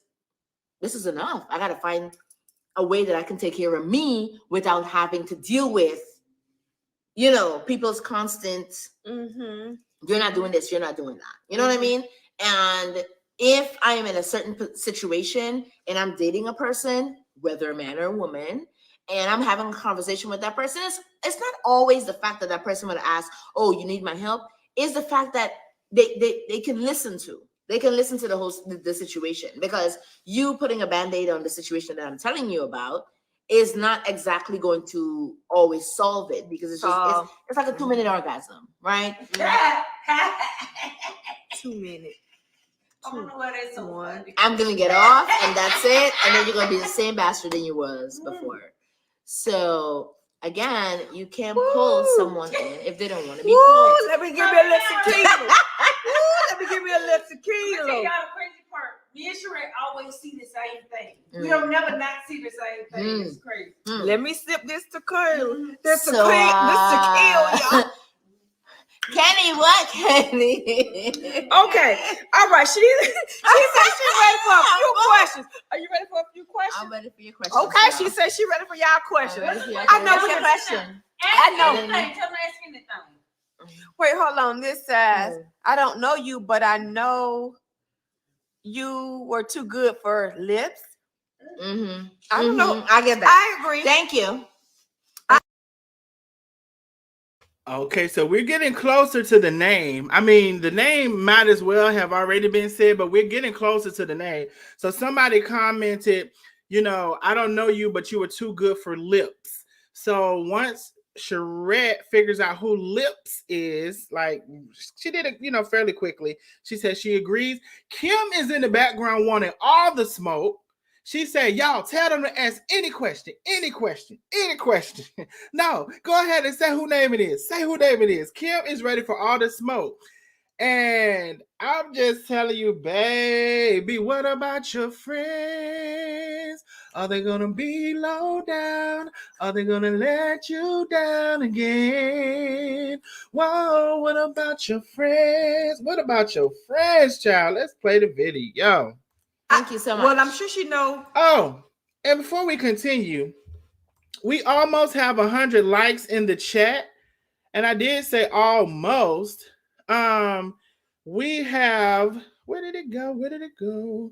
this is enough. I got to find a way that I can take care of me without having to deal with, you know, people's constant, you're not doing this, you're not doing that. You know what I mean? And if I am in a certain situation and I'm dating a person, whether a man or a woman, and I'm having a conversation with that person, it's not always the fact that person would ask, oh, you need my help. It's the fact that they can listen to. They can listen to the situation, because you putting a Band-Aid on the situation that I'm telling you about is not exactly going to always solve it, because it's just it's like a 2-minute orgasm, right? 2 minutes. I don't know what it's so funny. I'm gonna get off, and that's it, and then you're gonna be the same bastard than you was before. So again, you can't pull someone in if they don't want to be pulled. Let me give you a little tequila. Let me give you a little tequila. Y'all, the crazy part, me and Sheree always see the same thing. We don't never not see the same thing. It's crazy. Let me sip this tequila. This So, tequila, y'all. Kenny, what, Kenny? Okay, all right. She said she's ready for a few questions. Are you ready for a few questions? I'm ready for your questions. Okay, she said she's ready for y'all questions. I know what your question. I know. Tell me, ask anything. Wait, hold on. This says, I don't know you, but I know you were too good for lips. I don't know. I get that. I agree. Thank you. Okay, so we're getting closer to the name. I mean, the name might as well have already been said, but we're getting closer to the name. So somebody commented, you know, I don't know you, but you were too good for lips. So once Charette figures out who Lips is, like, she did it, you know, fairly quickly. She said she agrees. Kim is in the background wanting all the smoke. She said, y'all tell them to ask any question. No, go ahead and say who name it is. Say who name it is. Kim is ready for all the smoke. And I'm just telling you, baby, what about your friends? Are they going to be low down? Are they going to let you down again? Whoa, what about your friends? What about your friends, child? Let's play the video. Thank you so much. Well, I'm sure she know. Oh, and before we continue, we almost have 100 likes in the chat. And I did say almost. We have, where did it go?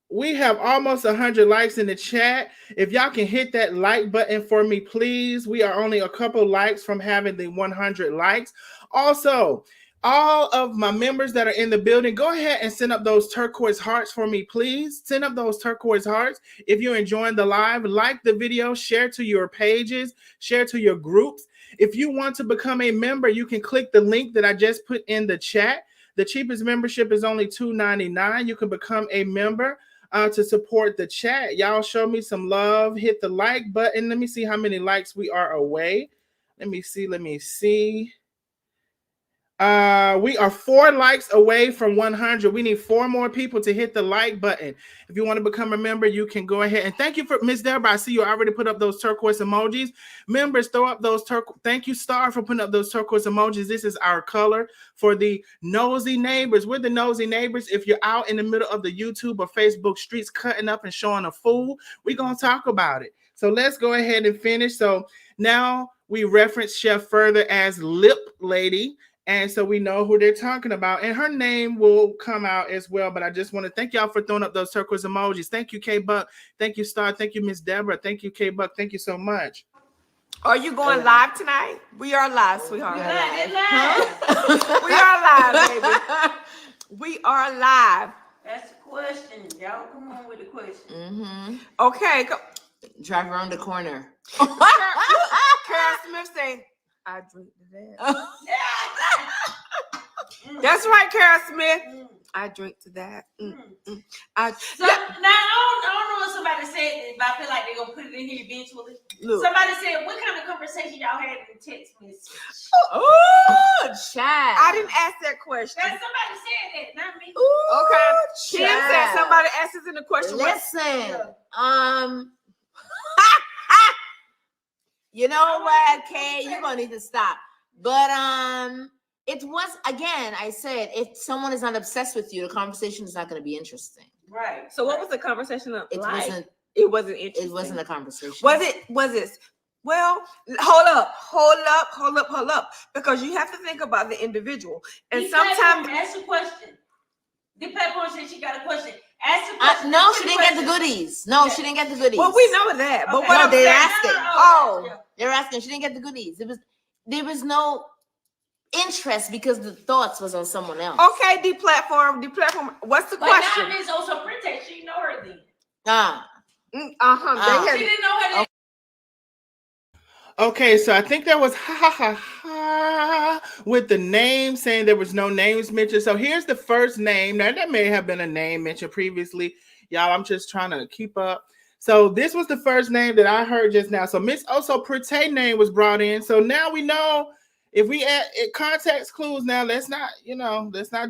We have almost 100 likes in the chat. If y'all can hit that like button for me, please. We are only a couple likes from having the 100 likes. Also, all of my members that are in the building, go ahead and send up those turquoise hearts for me, please. Send up those turquoise hearts. If you're enjoying the live, like the video, share to your pages, share to your groups. If you want to become a member, you can click the link that I just put in the chat. The cheapest membership is only $2.99. You can become a member to support the chat. Y'all show me some love. Hit the like button. Let me see how many likes we are away. Let me see. We are 4 likes away from 100. We need 4 more people to hit the like button. If you want to become a member, you can go ahead. And thank you for Miss Deborah. I see you already put up those turquoise emojis. Members, throw up those turquoise. Thank you, Star, for putting up those turquoise emojis. This is our color for the nosy neighbors. We're the nosy neighbors. If you're out in the middle of the YouTube or Facebook streets cutting up and showing a fool, we're going to talk about it. So let's go ahead and finish. So now we reference Chef further as Lip Lady. And so we know who they're talking about. And her name will come out as well. But I just want to thank y'all for throwing up those turquoise emojis. Thank you, K Buck. Thank you, Star. Thank you, Miss Deborah. Thank you, K Buck. Thank you so much. Are you going live tonight? We are live, sweetheart. We live. We are live, baby. We are live. That's the question. Y'all come on with the question. Mm-hmm. Okay. Drive around the corner. Karen Smith saying, I drink to that. That's right, Karen Smith. I drink to that. So now I don't know what somebody said, but I feel like they're gonna put it in here eventually. Look. Somebody said, "What kind of conversation y'all had in the text message?" Oh, child. I didn't ask that question. That somebody said that, not me. Ooh, Okay. Kim child. said somebody asked us in the question. Listen, you know what, Kay, you're gonna need to stop. But it was, again, I said, if someone is not obsessed with you, the conversation is not going to be interesting. Right. So what was the conversation like? It wasn't interesting. It wasn't a conversation. Was it? Well, hold up. Because you have to think about the individual. And sometimes ask a question. The platform said she got a question. Ask a question. No, she didn't get the goodies. No, she didn't get the goodies. Well, we know that. But Okay. what No, I'm they're saying, asking. They're asking. She didn't get the goodies. There was no interest because the thoughts was on someone else. okay, the platform. What's the question? But now Miss also pretend she know her then. They had She didn't know her then. Okay, so I think that was ha with the name saying there was no names mentioned. So here's the first name. Now, that may have been a name mentioned previously. Y'all, I'm just trying to keep up. So this was the first name that I heard just now. So Miss Oso Pretty name was brought in. So now we know if we add context clues now, let's not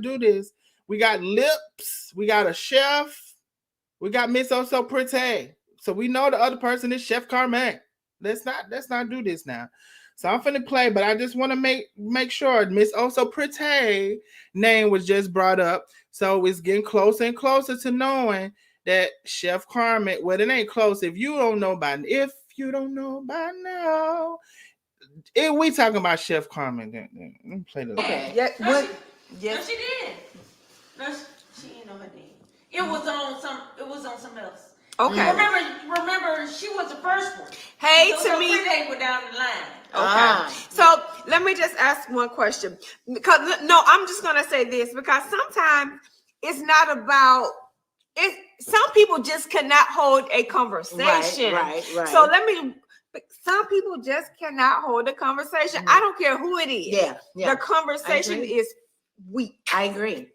do this. We got lips. We got a chef. We got Miss Oso Pretty. So we know the other person is Chef Carmen. Let's not do this now. So I'm finna play, but I just want to make sure Miss Oso Pretty name was just brought up. So it's getting closer and closer to knowing that Chef Carmen. Well, it ain't close if you don't know by now. We talking about Chef Carmen. Let me play this. Okay. Yeah, No, yes. she did. No, she didn't know her name. It was on some else. Okay. Remember, she was the first one. Hey, So to me. They were down the line. Okay. So let me just ask one question. Because I'm just gonna say this because sometimes it's not about it. Some people just cannot hold a conversation. Right. So some people just cannot hold a conversation. I don't care who it is. Yeah. The conversation is weak. I agree.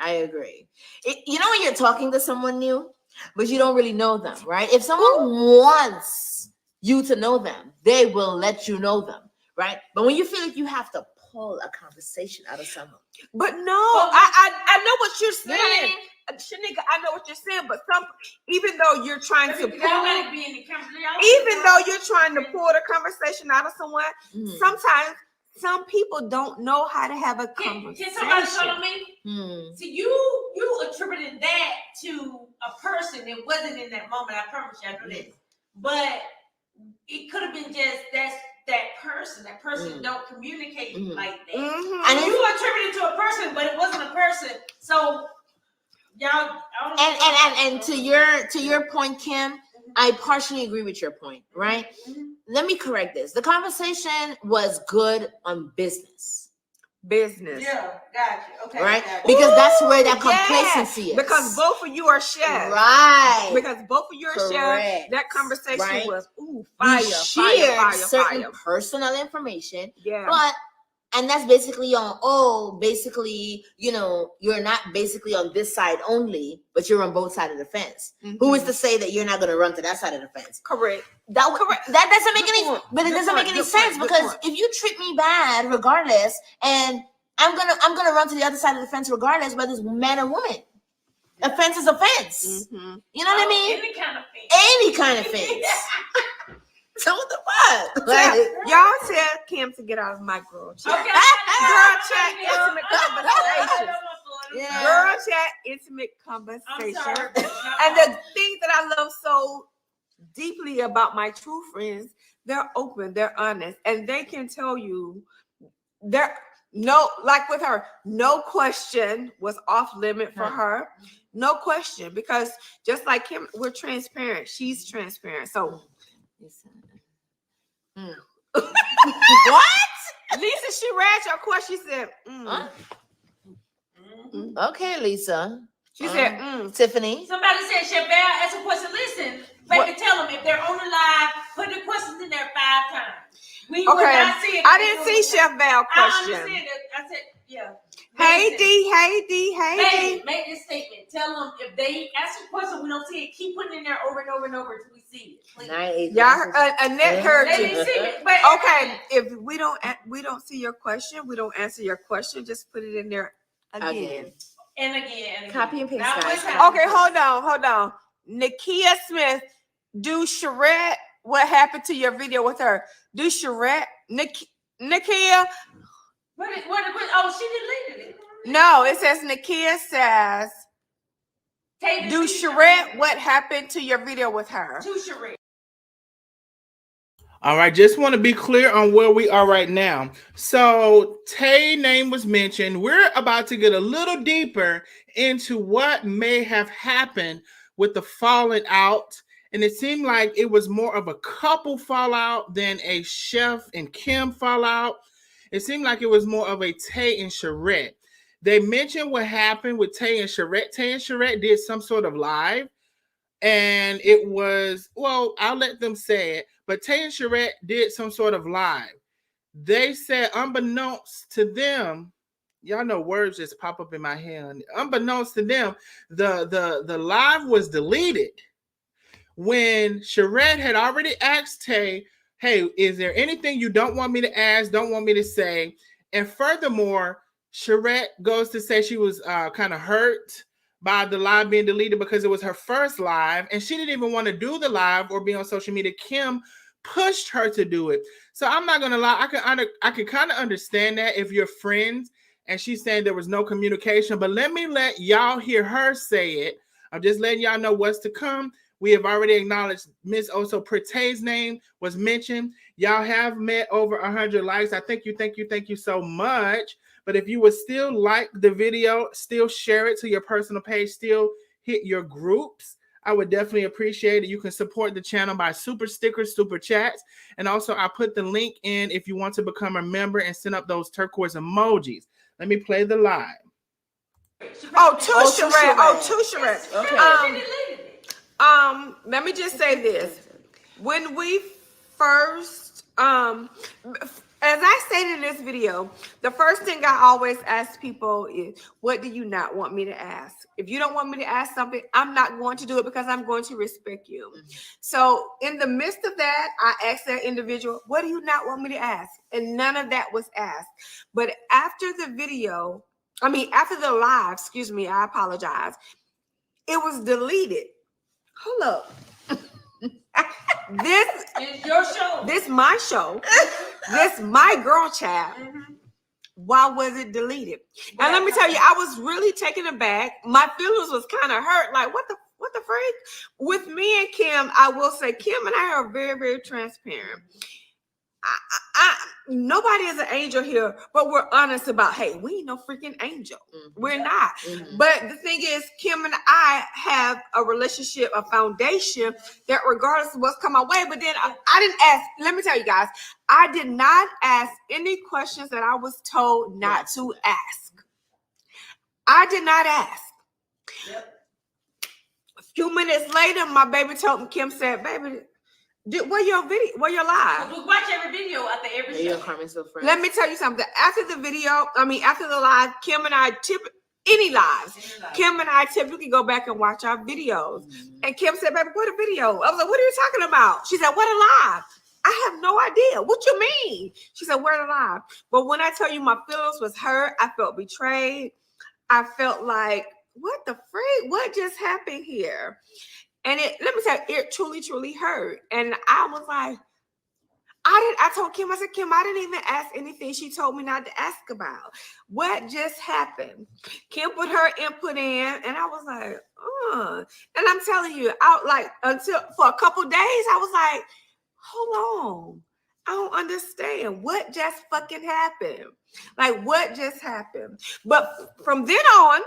You know when you're talking to someone new, but you don't really know them, right? If someone wants you to know them, they will let you know them, right? But when you feel like you have to pull a conversation out of someone. But no, I know what you're saying. Shanika, I know what you're saying, but even though you're trying to pull the conversation out of someone, sometimes some people don't know how to have a conversation. Can somebody follow me? See, you attributed that to a person that wasn't in that moment. I promise you, I know this. But it could have been just that person. That person don't communicate like that. And you attributed to a person, but it wasn't a person. So y'all, and to your point, Kim, I partially agree with your point, right? Let me correct this. The conversation was good on business. Yeah, gotcha. Okay. Right? Because that's where that complacency is. Because both of you are chefs. Right. Because both of you are chefs. That conversation was fire. Certain personal information. Yeah. And that's basically basically, you're not basically on this side only, but you're on both sides of the fence. Who is to say that you're not going to run to that side of the fence? Correct. That doesn't make any, it doesn't make any sense because if you treat me bad, regardless, and I'm gonna run to the other side of the fence regardless, whether it's man or woman. A fence is a fence. You know what I mean? Any kind of fence. So what the fuck? Y'all tell Kim to get out of my girl chat. Okay. Girl chat, intimate conversation. Yeah. Girl chat, intimate conversation. And the thing that I love so deeply about my true friends, they're open, they're honest, and they can tell you like with her, no question was off limit for her. No question, because just like Kim, we're transparent. She's transparent. So what? Lisa, she read your question. She said, Okay, Lisa. She said, Tiffany. Somebody said, Chevelle, ask a question. Listen, baby, tell them if they're on the live, put the questions in there 5 times. We will not see it. I didn't see Chef Val question. I understand it. I said, yeah. Hey D, hey D. Make this statement. Tell them if they ask a question, we don't see it. Keep putting it in there over and over and over until we see it. Please. Y'all, Annette heard Let you. me see it. But Okay, if we don't see your question, we don't answer your question. Just put it in there again. And again. Copy and paste. Okay, hold on. Nakia Smith, do Sherette, what happened to your video with her? Do Sherette, Nakia? Oh, she deleted it. No, it says Nakia says, do Sherette, what happened to your video with her? To Sherette. All right, just want to be clear on where we are right now. So Tay's name was mentioned. We're about to get a little deeper into what may have happened with the falling out. And it seemed like it was more of a couple fallout than a Chef and Kim fallout. It seemed like it was more of a Tay and Sherette. They mentioned what happened with Tay and Sherette. Tay and Sherette did some sort of live. And it was, well, I'll let them say it, but Tay and Sherette did some sort of live. They said, unbeknownst to them, y'all know words just pop up in my head. Unbeknownst to them, the live was deleted when Sherette had already asked Tay, hey, is there anything you don't want me to ask, don't want me to say? And furthermore, Sherette goes to say she was kind of hurt by the live being deleted because it was her first live and she didn't even want to do the live or be on social media. Kim pushed her to do it. So I'm not gonna lie, I can kind of understand that if you're friends and she's saying there was no communication, but let y'all hear her say it. I'm just letting y'all know what's to come. We have already acknowledged Miss Oso Pretay's name was mentioned. Y'all have met over 100 likes. I thank you so much. But if you would still like the video, still share it to your personal page, still hit your groups, I would definitely appreciate it. You can support the channel by super stickers, super chats. And also I put the link in if you want to become a member and send up those turquoise emojis. Let me play the live. To Sherette. Okay. Let me just say this. When we first, as I stated in this video, the first thing I always ask people is, what do you not want me to ask? If you don't want me to ask something, I'm not going to do it because I'm going to respect you. So in the midst of that, I asked that individual, what do you not want me to ask? And none of that was asked. But after the live, I apologize, it was deleted. Hold up. This is your show. This is my show. This my girl chat. Why was it deleted? And let me tell you, I was really taken aback. My feelings was kind of hurt. Like, what the freak? With me and Kim, I will say Kim and I are very, very transparent. Nobody is an angel here, but we're honest about, hey, we ain't no freaking angel. We're not. But the thing is, Kim and I have a relationship, a foundation that regardless of what's come my way, but then I didn't ask, let me tell you guys, I did not ask any questions that I was told not to ask. I did not ask. A few minutes later, my baby told me, Kim said, baby, where your live? We watch every video after every show. Carmen, so friends. Let me tell you something. After the live, Kim and I Kim and I typically go back and watch our videos. And Kim said, baby, what a video. I was like, what are you talking about? She said, what a live. I have no idea. What you mean? She said, we're alive. But when I tell you my feelings was hurt, I felt betrayed. I felt like, what the freak? What just happened here? And let me tell you, it truly, truly hurt. And I was like, I told Kim, I said, Kim, I didn't even ask anything she told me not to ask about. What just happened? Kim put her input in, and I was like, And I'm telling you, for a couple days, I was like, hold on. I don't understand what just fucking happened. Like, what just happened? But from then on,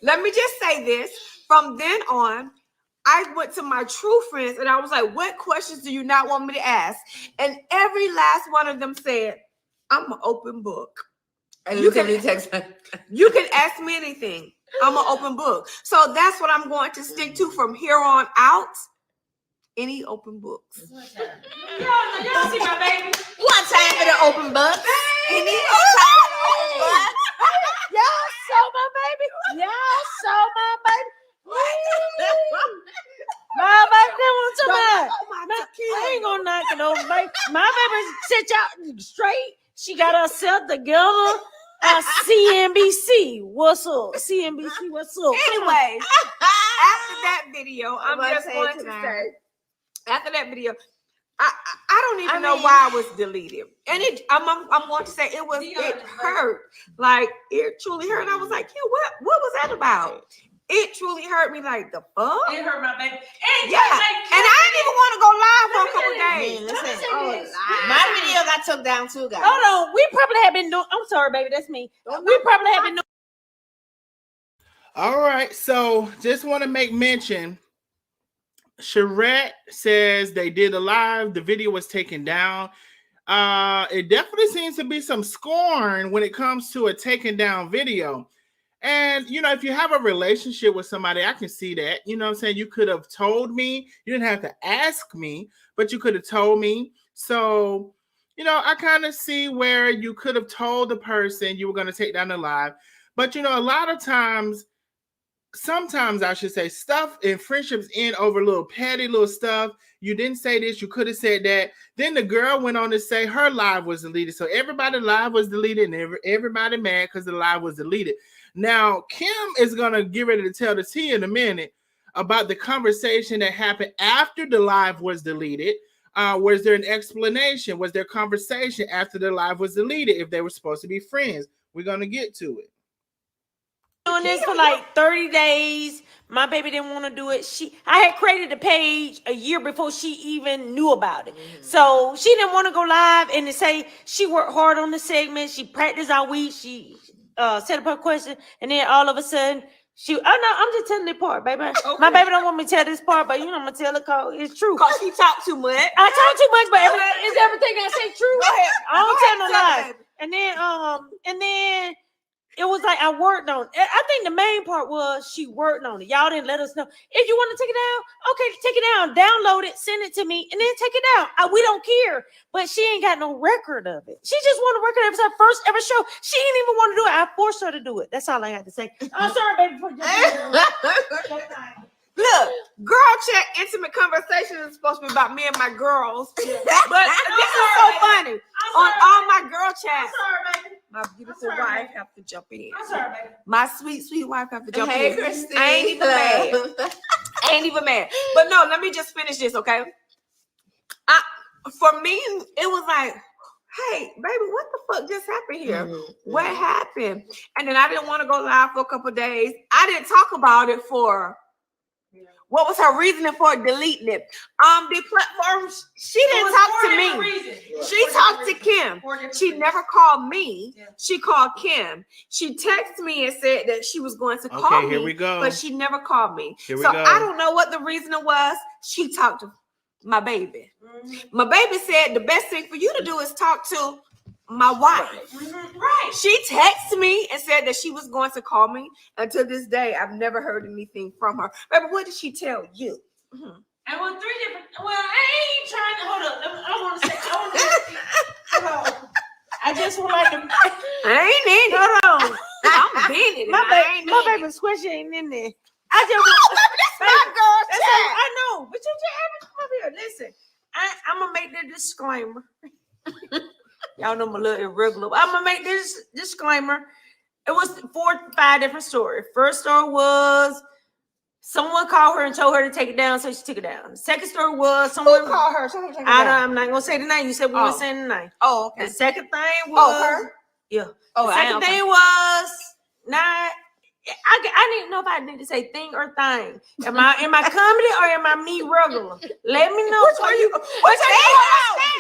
let me just say this. From then on, I went to my true friends and I was like, what questions do you not want me to ask? And every last one of them said, I'm an open book. And you can ask me anything. I'm an open book. So that's what I'm going to stick to from here on out. Any open books. Y'all see my baby? One time for the open book. Any time for the open book. Y'all saw my baby. Y'all saw my baby. My baby didn't want to I ain't gonna knock it over, baby. My baby sit y'all straight. She got herself together. CNBC, what's up? CNBC, what's up? Anyway, after that video, I'm just going to say, after that video, I don't even know why it was deleted. And I'm going to say it hurt. Like, it truly hurt. And I was like, yeah, what was that about? It truly hurt me like the fuck. It hurt my baby. And I didn't even want to go live for a couple days. My video got took down too, guys. Hold on. We probably have been doing, I'm sorry, baby, that's me. We probably have been doing. All right, so just want to make mention. Charette says they did a live. The video was taken down. It definitely seems to be some scorn when it comes to a taken down video. And, you know, if you have a relationship with somebody, I can see that. You know what I'm saying? You could have told me. You didn't have to ask me, but you could have told me. So, you know, I kind of see where you could have told the person you were going to take down the live. But, you know, a lot of times, sometimes I should say, stuff in friendships end over little petty little stuff. You didn't say this, you could have said that. Then the girl went on to say her live was deleted. So everybody's live was deleted and everybody mad because the live was deleted. Now, Kim is going to get ready to tell the tea in a minute about the conversation that happened after the live was deleted. Was there an explanation? Was there conversation after the live was deleted if they were supposed to be friends? We're going to get to it. Doing this for like 30 days. My baby didn't want to do it. I had created the page a year before she even knew about it. So she didn't want to go live and to say she worked hard on the segment. She practiced all week. She set up her question, and then all of a sudden I'm just telling the part, baby. Okay. My baby don't want me to tell this part, but you know I'm gonna tell it because it's true. Because she talked too much. I talk too much, but is everything I say true? Go ahead. I don't tell no lies. And then it was like I worked on it. I think the main part was she worked on it. Y'all didn't let us know. If you want to take it down, okay, take it down, download it, send it to me, and then take it down. We don't care. But she ain't got no record of it. She just wanted a record. It was her first ever show. She didn't even want to do it. I forced her to do it. That's all I had to say. I'm sorry, baby. Look, girl chat intimate conversation is supposed to be about me and my girls. But this is so funny. On all my girl chats, my beautiful wife have to jump in. I'm sorry, baby. My sweet, sweet wife have to jump in. Hey, Christine. I ain't even mad. But no, let me just finish this, okay? For me, it was like, hey, baby, what the fuck just happened here? What happened? And then I didn't want to go live for a couple of days. I didn't talk about it for... What was her reasoning for deleting it? The platform, she didn't talk to me. She talked to Kim. She never called me. She called Kim. She texted me and said that she was going to call me. Here we go. But she never called me. Here we go. go. I don't know what the reasoning was. She talked to my baby. My baby said the best thing for you to do is talk to my wife. Right. She texted me and said that she was going to call me. Until this day, I've never heard anything from her. Baby, what did she tell you? I want 3 different. Well, I ain't trying to hold up. I want to say. Hold on. I just would like to. I ain't in it. Hold on. I'm being in it. My baby squishy ain't in there. I just want. That's my girl chat. I know, but you just come here. Listen, I'm gonna make the disclaimer. Y'all know my little irregular. I'm gonna make this disclaimer. It was 4 or 5 different stories. First story was someone called her and told her to take it down, so she took it down. The second story was someone called her. Someone take it down. I'm not gonna say the name. You said we were saying the name. Oh, okay. The second thing was her. Yeah. Oh, the second thing was not I need to know if I need to say thing or thing. Am I comedy or am I me regular? Let me know. Which one you? Which one you?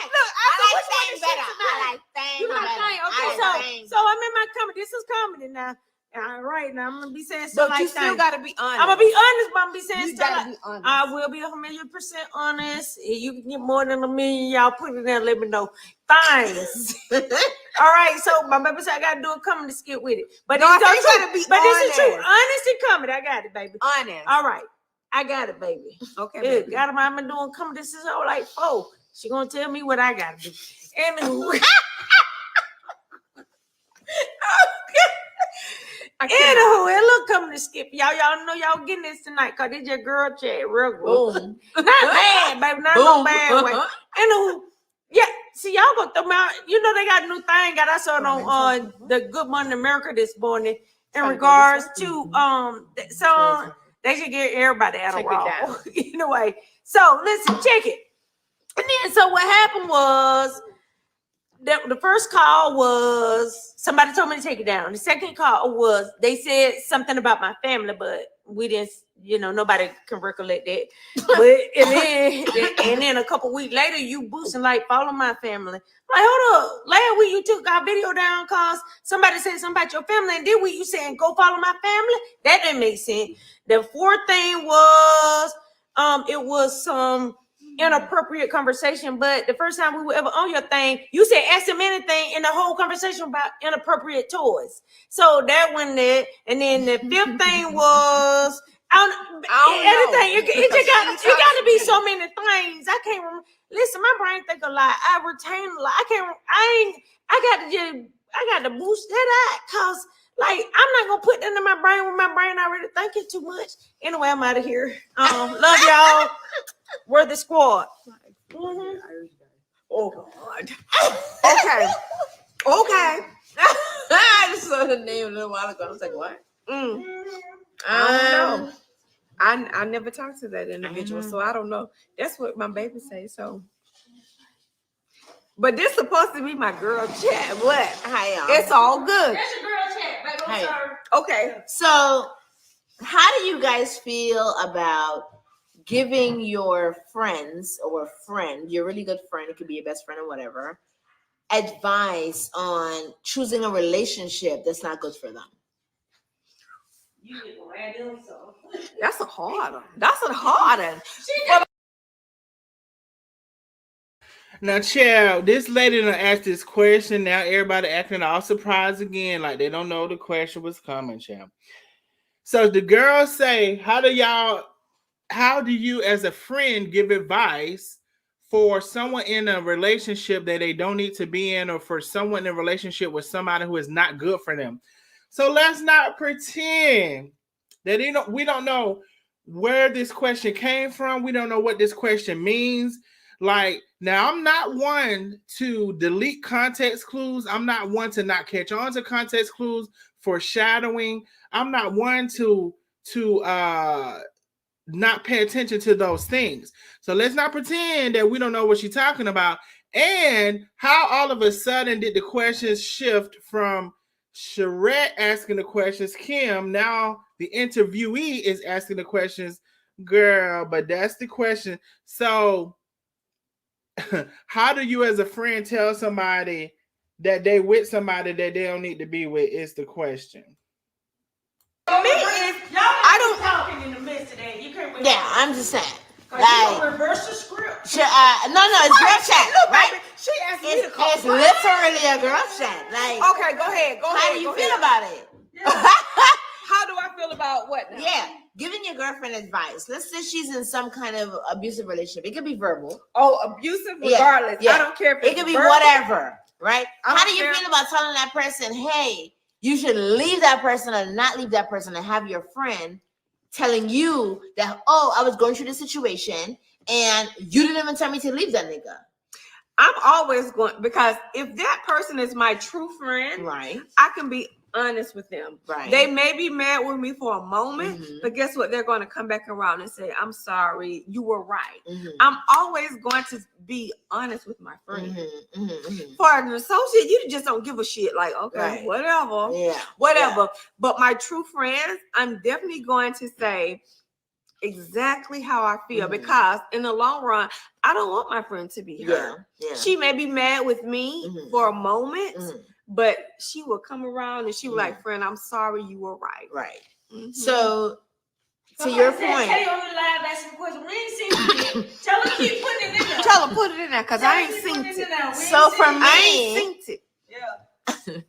Look, I like thing better. I like thing You like better. thing? Okay, so I'm in my comedy. This is comedy now. All right, now I'm gonna be saying stuff But you like still thing. gotta be honest. I'm gonna be honest, but I'm gonna be saying You stuff gotta like be honest. I will be 1,000,000% honest. If you can get more than 1,000,000, y'all put it there. Let me know. Things. All right, so my baby said I gotta do a comedy skit with it. But No, this I is think true. you gotta be But this is true. honest. Honesty comedy. I got it, baby. Honest. All right, I got it, baby. Okay, Yeah, baby. got it. I've been doing comedy since I was like 4. She gonna tell me what I gotta do. Anywho. Anywho, it look coming to skip. Y'all know y'all getting this tonight because it's your girl chat. Real good. Boom. Not bad, baby. Not no bad way. Anywho, yeah. See, y'all gonna throw me out. You know they got a new thing. Got I saw it on the Good Morning America this morning in regards to that song. They should get everybody out of raw. Anyway, so listen, check it. And then so what happened was the first call was somebody told me to take it down. The second call was they said something about my family, but we didn't, nobody can recollect that. But and then a couple weeks later, you boosting like follow my family. I'm like, hold up. Last week you took our video down cause somebody said something about your family, and then week you saying go follow my family. That didn't make sense. The fourth thing was it was some inappropriate conversation, but the first time we were ever on your thing, you said ask him anything in the whole conversation about inappropriate toys. So that one there, and then the fifth thing was everything. It got to be so many things. I can't remember. Listen, my brain think a lot. I retain a lot. I got to boost that out because like I'm not gonna put that in my brain when my brain already thinking too much. Anyway, I'm out of here. Love y'all. We're the squad. Mm-hmm. Oh God. Okay. I just saw the name a little while ago. I was like, what? I don't know. I never talked to that individual, so I don't know. That's what my baby say. So, but this supposed to be my girl chat. What? Hi, y'all. It's all good. That's your girl chat, baby. I'm Hey. sorry. Okay. So, how do you guys feel about giving your friends or your really good friend, it could be your best friend or whatever, advice on choosing a relationship that's not good for them? You get random, so. That's a hard one. Now, child, this lady done asked this question. Now everybody acting all surprised again, like they don't know the question was coming, child. So the girls say, how do you as a friend give advice for someone in a relationship that they don't need to be in, or for someone in a relationship with somebody who is not good for them? So let's not pretend that we don't know where this question came from. We don't know what this question means. Like, now I'm not one to delete context clues. I'm not one to not catch on to context clues, foreshadowing. I'm not one to not pay attention to those things. So let's not pretend that we don't know what she's talking about. And how all of a sudden did the questions shift from Sherette asking the questions, Kim, now the interviewee is asking the questions, girl, but that's the question. So how do you as a friend tell somebody that they with somebody that they don't need to be with is the question. I don't talking in the midst of that. You can't. Yeah, I'm just saying. Like, reverse the script. No, it's girl chat, right? Baby, she asked me to call. It's literally a girl chat. Like, okay, go ahead. How do you feel about it? How do I feel about what now? Yeah, giving your girlfriend advice. Let's say she's in some kind of abusive relationship. It could be verbal. Oh, abusive, regardless. Yeah. I don't care if it could be verbal. whatever, right? How do you care. feel about telling that person, hey, you should leave that person or not leave that person, and have your friend telling you that, oh, I was going through this situation and you didn't even tell me to leave that nigga? I'm always going, because if that person is my true friend, right, I can be honest with them. Right. They may be mad with me for a moment, Mhm. but guess what? They're going to come back around and say, I'm sorry, you were right. Mhm. I'm always going to be honest with my friends. Mhm. Mhm. For an associate, you just don't give a shit. Like, okay, Right. whatever. Yeah. Whatever. But my true friends, I'm definitely going to say exactly how I feel, Mhm. because in the long run, I don't want my friend to be hurt. Yeah. She may be mad with me Mhm. for a moment, Mhm. but she will come around and she will Mhm. like, friend, I'm sorry, you were right. Right. Mhm. So, to Somebody your said, point, Tay on the live asking questions. We ain't seen it yet. Tell her keep putting it in there. Tell her put it in there, because Tell I her ain't keep seen putting it in it. there. We So ain't for seen it. I me- ain't seen it. Yeah.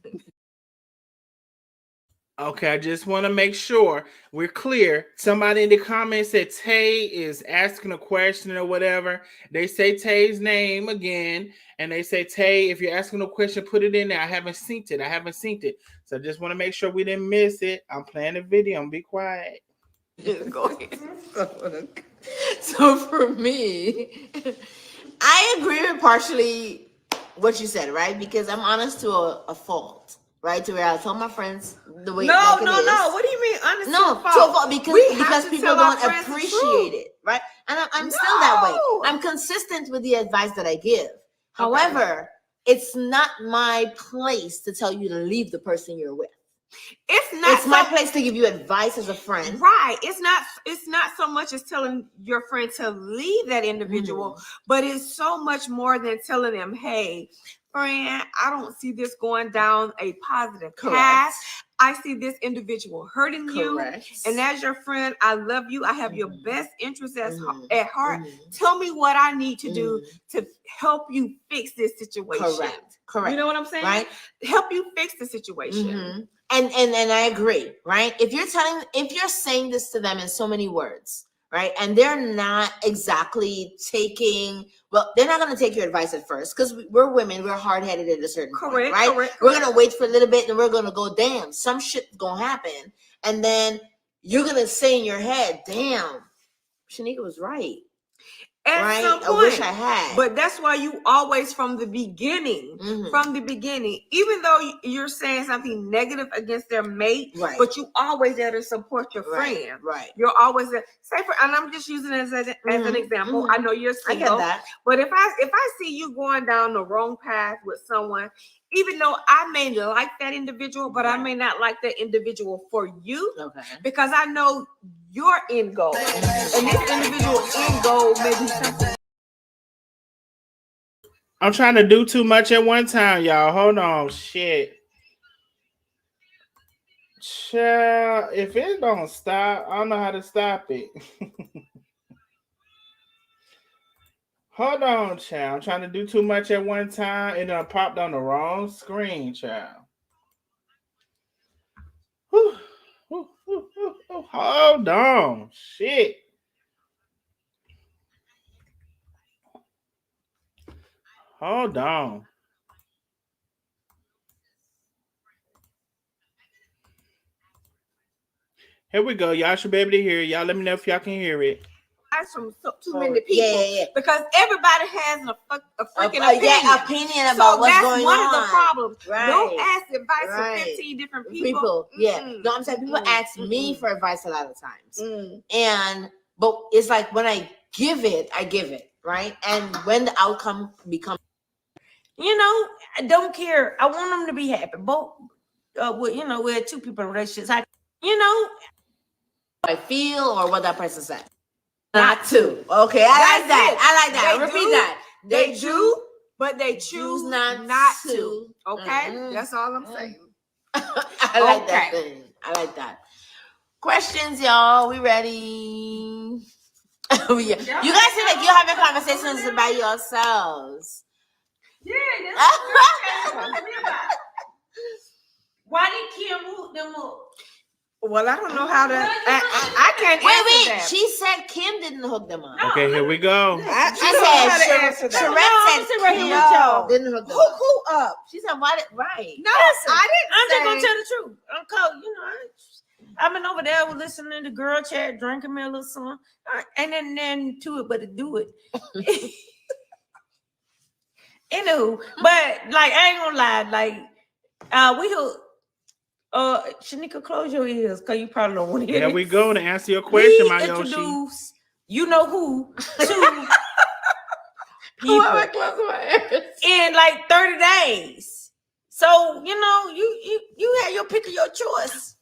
Okay, I just want to make sure we're clear. Somebody in the comments said Tay is asking a question or whatever. They say Tay's name again, and they say, Tay, if you're asking a question, put it in there. I haven't seen it. So I just want to make sure we didn't miss it. I'm playing the video. Be quiet. Go ahead. So for me, I agree with partially what you said, right? Because I'm honest to a fault, right? To where I tell my friends the way No. like it is. What do you mean honest No, to a to a fault? fault We because have to people tell our don't friends the appreciate truth. it, right? And I'm still that way. No. I'm consistent with the advice that I give. However, it's not my place to tell you to leave the person you're with. It's my place to give you advice as a friend. Right. It's not so much as telling your friend to leave that individual, but it's so much more than telling them, hey, friend, I don't see this going down a positive path. I see this individual hurting you. And as your friend, I love you. I have your best interests at heart. Tell me what I need to do to help you fix this situation. Correct. You know what I'm saying? Right. Help you fix the situation. And I agree, right? If you're saying this to them in so many words, right? And they're not exactly they're not going to take your advice at first, because we're women, we're hard-headed at a certain point, right? We're going to wait for a little bit and we're going to go, damn, some shit's going to happen. And then you're going to say in your head, damn, Shanika was right. At some point, I wish I had. But that's why you always from the beginning, even though you're saying something negative against their mate, but you always there to support your friend. Right. You're always there. And I'm just using it as an example. I know you're single. I get that. But if I see you going down the wrong path with someone, even though I may like that individual, but I may not like that individual for you, because I know your end goal, and this individual end goal may be something. I'm trying to do too much at one time, y'all. Hold on. Shit. Child, if it don't stop, I don't know how to stop it. Hold on, child. I'm trying to do too much at one time. It done popped on the wrong screen, child. Whew. Hold on. Shit. Hold on. Here we go. Y'all should be able to hear it. Y'all let me know if y'all can hear it. From too many people, because everybody has a freaking opinion about what's going on. So that's one of the problems. Right. Don't ask advice to 15 different people. No, I'm saying people ask me for advice a lot of times, but it's like when I give it, right? And when the outcome becomes, I don't care. I want them to be happy. Both, we're two people in relationships. I feel or what that person said. Not to. Okay, I like that. Repeat that. They do, but they choose not to. Okay, that's all I'm saying. I like that thing. I like that. Questions, y'all? We ready? You guys seem like you're having conversations about yourselves. Yeah, that's what I'm talking about. Why did Kim hook them up? Well, I don't know how to. I can't answer that. She said Kim didn't hook them up. Okay, here we go. She said Sherette said Kim didn't hook them up. Who up? She said why did right? No, I didn't. I'm just gonna tell the truth. I'm cold. I've been over there listening to girl chat, drinking me a little something, and then to it, but to do it. Anywho, but like I ain't gonna lie, like we hooked. Shanika, close your ears, because you probably don't want to hear There this. we go to answer your question, my Yoshi. Introduce you know who to people in like 30 days. So you had your pick of your choice.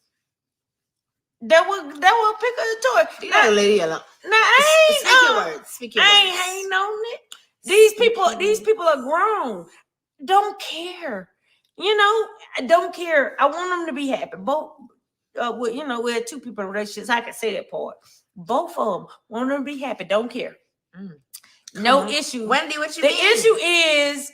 That will pick of your choice. You got a lady alone. Now I ain't speak your words. Speak your words. I ain't on it. These people are grown. Don't care. I don't care. I want them to be happy. Both we had two people in relationships. I can say that part. Both of them want them to be happy. Don't care. No issue. Wendy, what you the mean? issue is,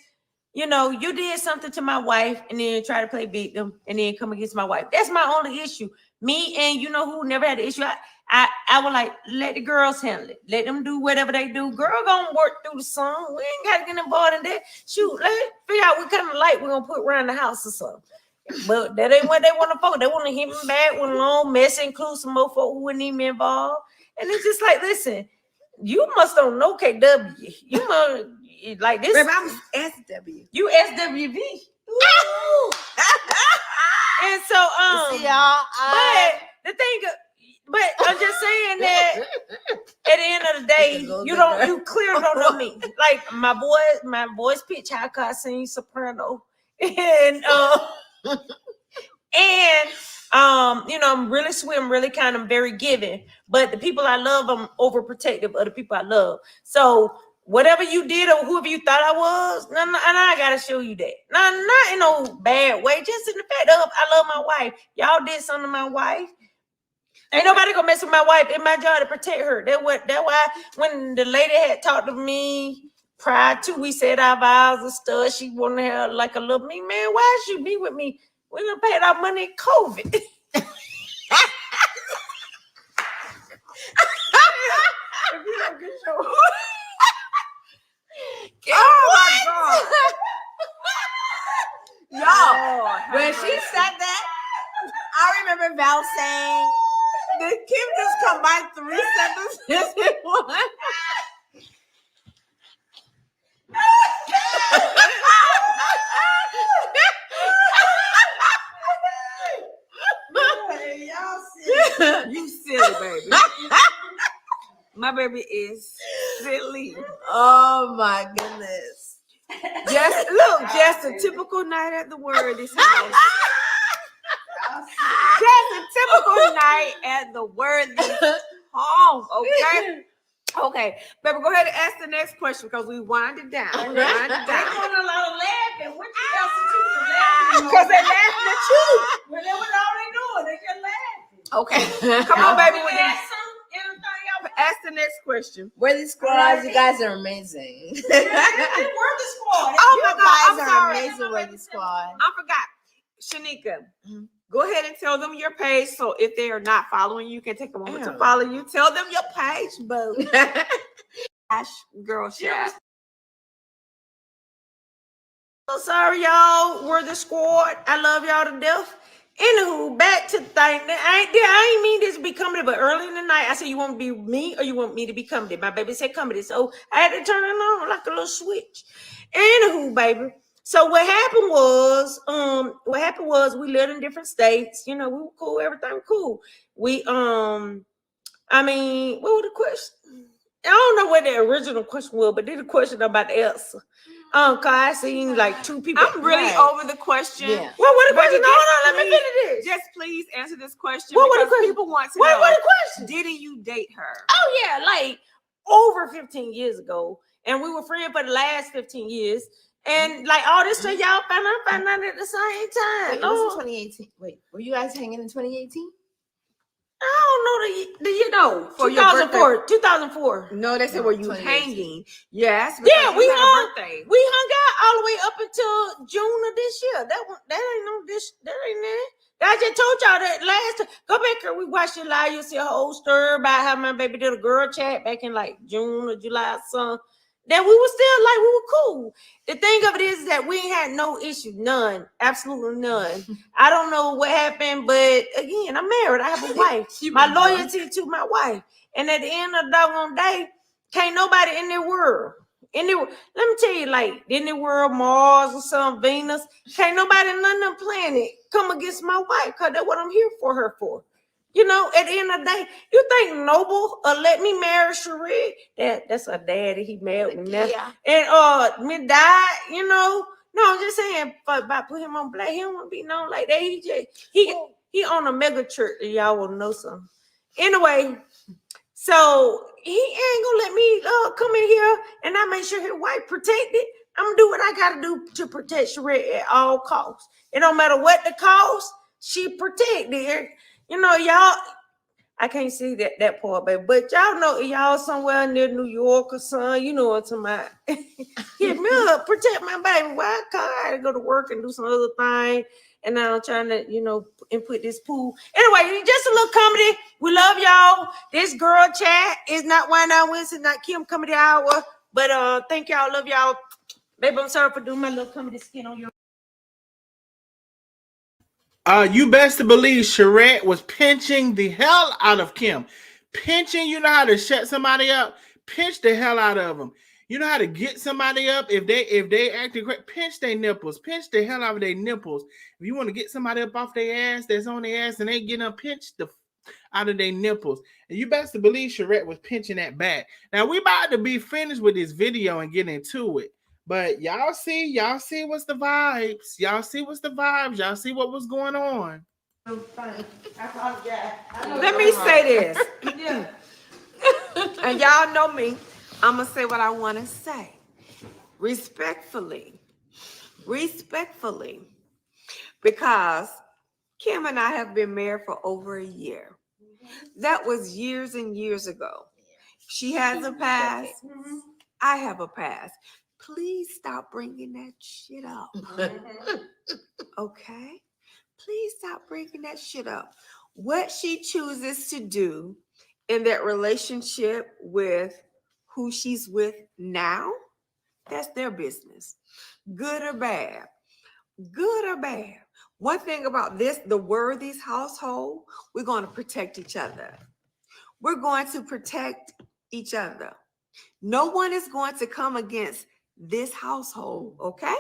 you did something to my wife and then try to play victim and then come against my wife. That's my only issue. Me and who never had an issue. I would like, let the girls handle it. Let them do whatever they do. Girl gonna work through the song. We ain't gotta get involved in that. Shoot, let's figure out what kind of light we're gonna put around the house or something. But that ain't what they want to focus. They want to hit me back with a long mess, include some more folk who wouldn't even be involved. And it's just like, listen, you must don't know KW. You must like this. Baby, I'm SW. You SWV. And so See y'all. but the thing, but I'm just saying that at the end of the day, you clearly don't know me. Like my boys pitch high, I sing soprano, and I'm really sweet, I'm really kind, I'm very giving. But the people I love, I'm overprotective of the people I love. So whatever you did or whoever you thought I was, and I gotta show you that. Not in no bad way, just in the fact of I love my wife. Y'all did something to my wife. Ain't nobody gonna mess with my wife. It's my job to protect her. That's why when the lady had talked to me prior to we said our vows and stuff, she wanted to have like a little me, man. Why should you be with me? We done paid our money in COVID. Oh my God. Y'all, when she said that, I remember Val saying, Did Kim just combine 3 sentences in one? You silly baby. My baby is silly. oh my goodness. Just a typical night at the Worthies house. Just a typical night at the Worthies home. Okay, baby, go ahead and ask the next question because we wind it down. They doing a lot of laughing. What you else to do? Because they laughing at you. Well, that's what all they doing. They just laughing. Okay, come on, baby. With Ask the, some, anything y'all ask the next question. Worthy squads, you guys are amazing. We're the squad. Oh You my God, guys I'm are sorry. amazing, Worthy squad. I forgot. Shanika, go ahead and tell them your page. So if they are not following you, can take a moment to follow you. Tell them your page, boo. Girl chat. So sorry, y'all. We're the squad. I love y'all to death. Anywho, back to the thing. I ain't mean this to be comedy, but early in the night, I said, you want to be me or you want me to be comedy? My baby said comedy. So I had to turn it on like a little switch. Anywho, baby. So what happened was we lived in different states. We were cool, everything was cool. What was the question? I don't know what the original question was, but did the question about the answer. Cause I seen like 2 people. I'm really over the question. Yeah. What the question? Baby, No, just let me finish this. Just please answer this question. What was the because question? people want to What know. was the question? Didn't you date her? Oh yeah, like over 15 years ago, and we were friends for the last 15 years, and like all this stuff y'all found out at the same time. Wait, it was in 2018. Wait, were you guys hanging in 2018? I don't know the year. No, For your 2004. 2004. No, they said, were you 2018. hanging? Yes. Yeah, we had a hung. birthday. We hung out all the way up until June of this year. That ain't no this. That ain't it. I just told y'all that last time. Go back here. We watched it live. You'll see a whole story about how my baby did a girl chat back in like June or July or something. That we were still like, we were cool. The thing of it is that we ain't had no issue. None. Absolutely none. I don't know what happened, but again, I'm married. I have a wife. My loyalty to my wife. And at the end of the doggone day, can't nobody in their world. Let me tell you, like, in the world, Mars or some Venus, can't nobody in none of them planet come against my wife, because that's what I'm here for her for. You know, at the end of the day, you think Noble let me marry Sheree? That's her daddy. He married me now. Yeah. And me died, you know. No, I'm just saying, but by put him on black, he don't want to be known like that. He on a mega church, y'all will know something. Anyway, so he ain't gonna let me come in here and I make sure his wife protected. I'm gonna do what I gotta do to protect Sheree at all costs. It don't matter what the cost, she protected. You know, y'all, I can't see that part, baby. But y'all know, y'all somewhere near New York or something, you know what I'm talking about. Hit me up, protect my baby. Why I gotta go to work and do some other thing. And now I'm trying to, you know, input this pool. Anyway, just a little comedy. We love y'all. This girl chat is not Wine Out Wednesday, not Kim Comedy Hour. But thank y'all, love y'all. Baby, I'm sorry for doing my little comedy skin on your. You best to believe Sherette was pinching the hell out of Kim. Pinching, you know how to shut somebody up? Pinch the hell out of them. You know how to get somebody up if they acting great. Pinch their nipples. Pinch the hell out of their nipples. If you want to get somebody up off their ass that's on their ass and they getting up, pinch the out of their nipples. And you best to believe Sherette was pinching that back. Now we about to be finished with this video and get into it. But y'all see what's the vibes. Y'all see what's the vibes. Y'all see what was going on. Let me say this. And y'all know me. I'm going to say what I want to say. Respectfully. Because Kim and I have been married for over a year. That was years and years ago. She has a past. I have a past. Please stop bringing that shit up. Okay? Please stop bringing that shit up. What she chooses to do in that relationship with who she's with now, that's their business. Good or bad. Good or bad. One thing about this, the Worthies household, we're going to protect each other. We're going to protect each other. No one is going to come against this household, okay?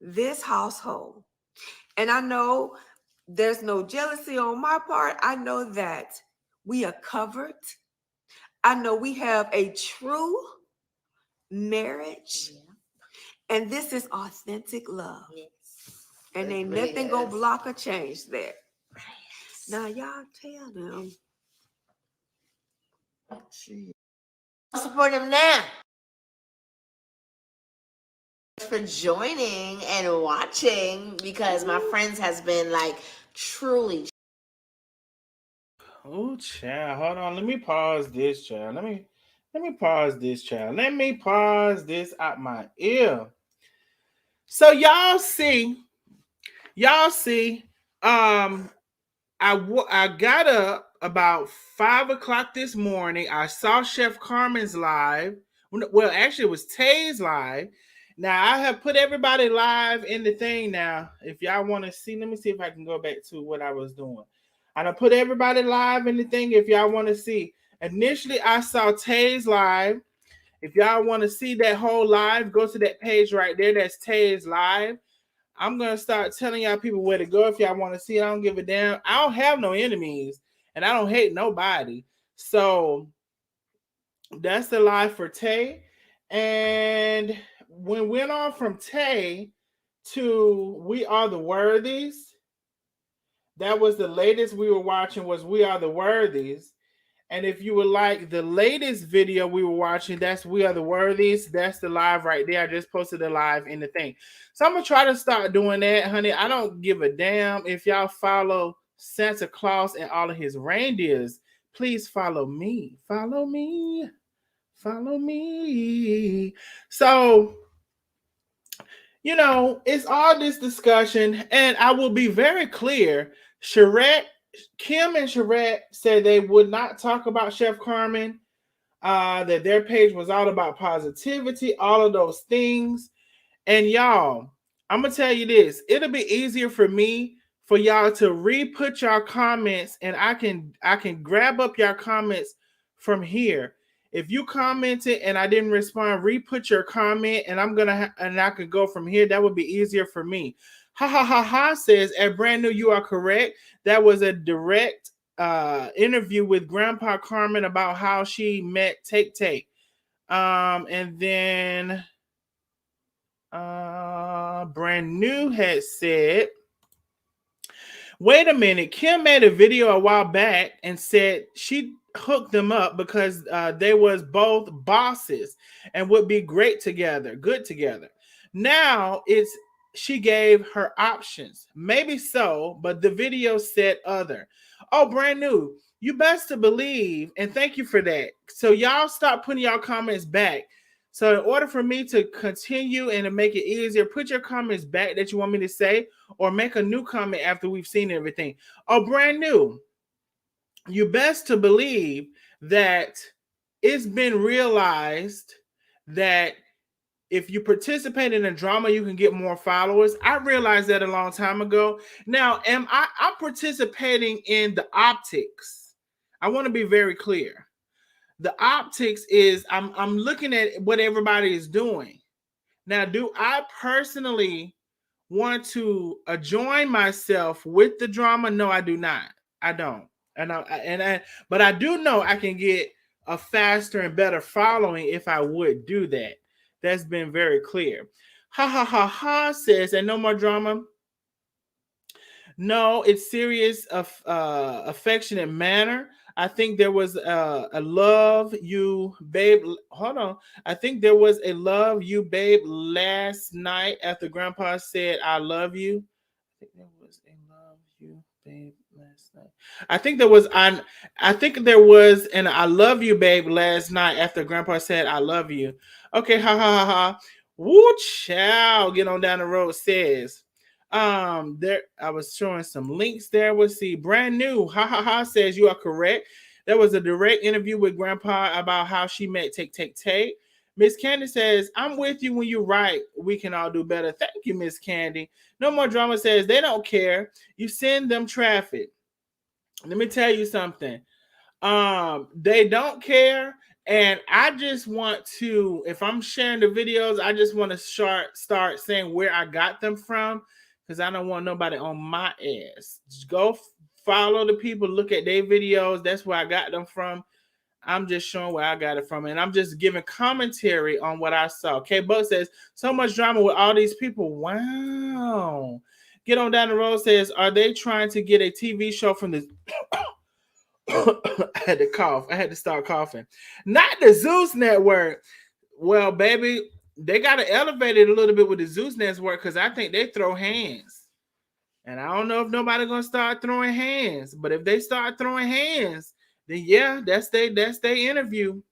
This household. And I know there's no jealousy on my part. I know that we are covered. I know we have a true marriage. And this is authentic love. Yes. And ain't really nothing gonna block or change that. Yes. Now y'all tell them. Support him now. For joining and watching, because my friends has been like truly. Oh, child, hold on. Let me pause this, child. Let me pause this, child. Let me pause this out my ear. So y'all see, I got up about 5 o'clock this morning. I saw Chef Carmen's live. Well, actually, it was Tay's live. Now I have put everybody live in the thing. Now, if y'all want to see, let me see if I can go back to what I was doing. I put everybody live in the thing. If y'all want to see, initially I saw Tay's live. If y'all want to see that whole live, go to that page right there. That's Tay's live. I'm going to start telling y'all people where to go if y'all want to see it. I don't give a damn. I don't have no enemies, and I don't hate nobody. So that's the live for Tay. And when we went on from Tay to We Are the Worthies, that was the latest we were watching was We Are the Worthies. And if you would like the latest video we were watching, that's We Are the Worthies. That's the live right there. I just posted the live in the thing. So I'm going to try to start doing that, honey. I don't give a damn if y'all follow Santa Claus and all of his reindeers. Please follow me. Follow me. Follow me. So, you know, it's all this discussion. And I will be very clear. Kim and Sherette said they would not talk about Chef Carmen, that their page was all about positivity, all of those things. And y'all, I'm going to tell you this. It'll be easier for me for y'all to re-put your comments, and I can grab up your comments from here. If you commented and I didn't respond, re-put your comment, and I can go from here. That would be easier for me. Ha ha ha ha says, at Brand New, you are correct. That was a direct interview with Grandpa Carmen about how she met Take Take. And then Brand New had said, wait a minute, Kim made a video a while back and said she hooked them up because they was both bosses and would be great together, good together. Now it's she gave her options. Maybe so, but the video said other. Oh, Brand New, you best to believe, and thank you for that. So y'all stop putting y'all comments back. So in order for me to continue and to make it easier, put your comments back that you want me to say, or make a new comment after we've seen everything. Oh, Brand New, you best to believe that it's been realized that if you participate in a drama, you can get more followers. I realized that a long time ago. Now, I'm participating in the optics. I want to be very clear. The optics is I'm looking at what everybody is doing. Now, do I personally want to join myself with the drama? No, I do not. I don't. But I do know I can get a faster and better following if I would do that. That's been very clear. Ha ha ha ha says, and no more drama. No, it's serious, affectionate manner. I think there was a love you, babe. Hold on. I think there was a love you, babe, last night after Grandpa said, I love you. I think there was a love you, babe, last night. I think there was an I love you, babe, last night after Grandpa said, I love you. Okay, ha ha ha ha. Woo chow, get on down the road says. There I was showing some links there. We'll see. Brand New, ha ha ha says you are correct. There was a direct interview with Grandpa about how she met Take. Miss Candy says, I'm with you when you write. We can all do better. Thank you, Miss Candy. No More Drama says they don't care. You send them traffic. Let me tell you something. They don't care. And I just want to, if I'm sharing the videos, I just want to start saying where I got them from, because I don't want nobody on my ass. Just go follow the people, look at their videos. That's where I got them from. I'm just showing where I got it from, and I'm just giving commentary on what I saw. K Buck says, so much drama with all these people. Wow. Get on down the road says, are they trying to get a TV show from the I had to cough. I had to start coughing. Not the Zeus Network. Well, baby, they got to elevate it a little bit with the Zeus Network because I think they throw hands. And I don't know if nobody gonna start throwing hands, but if they start throwing hands, then yeah, that's their interview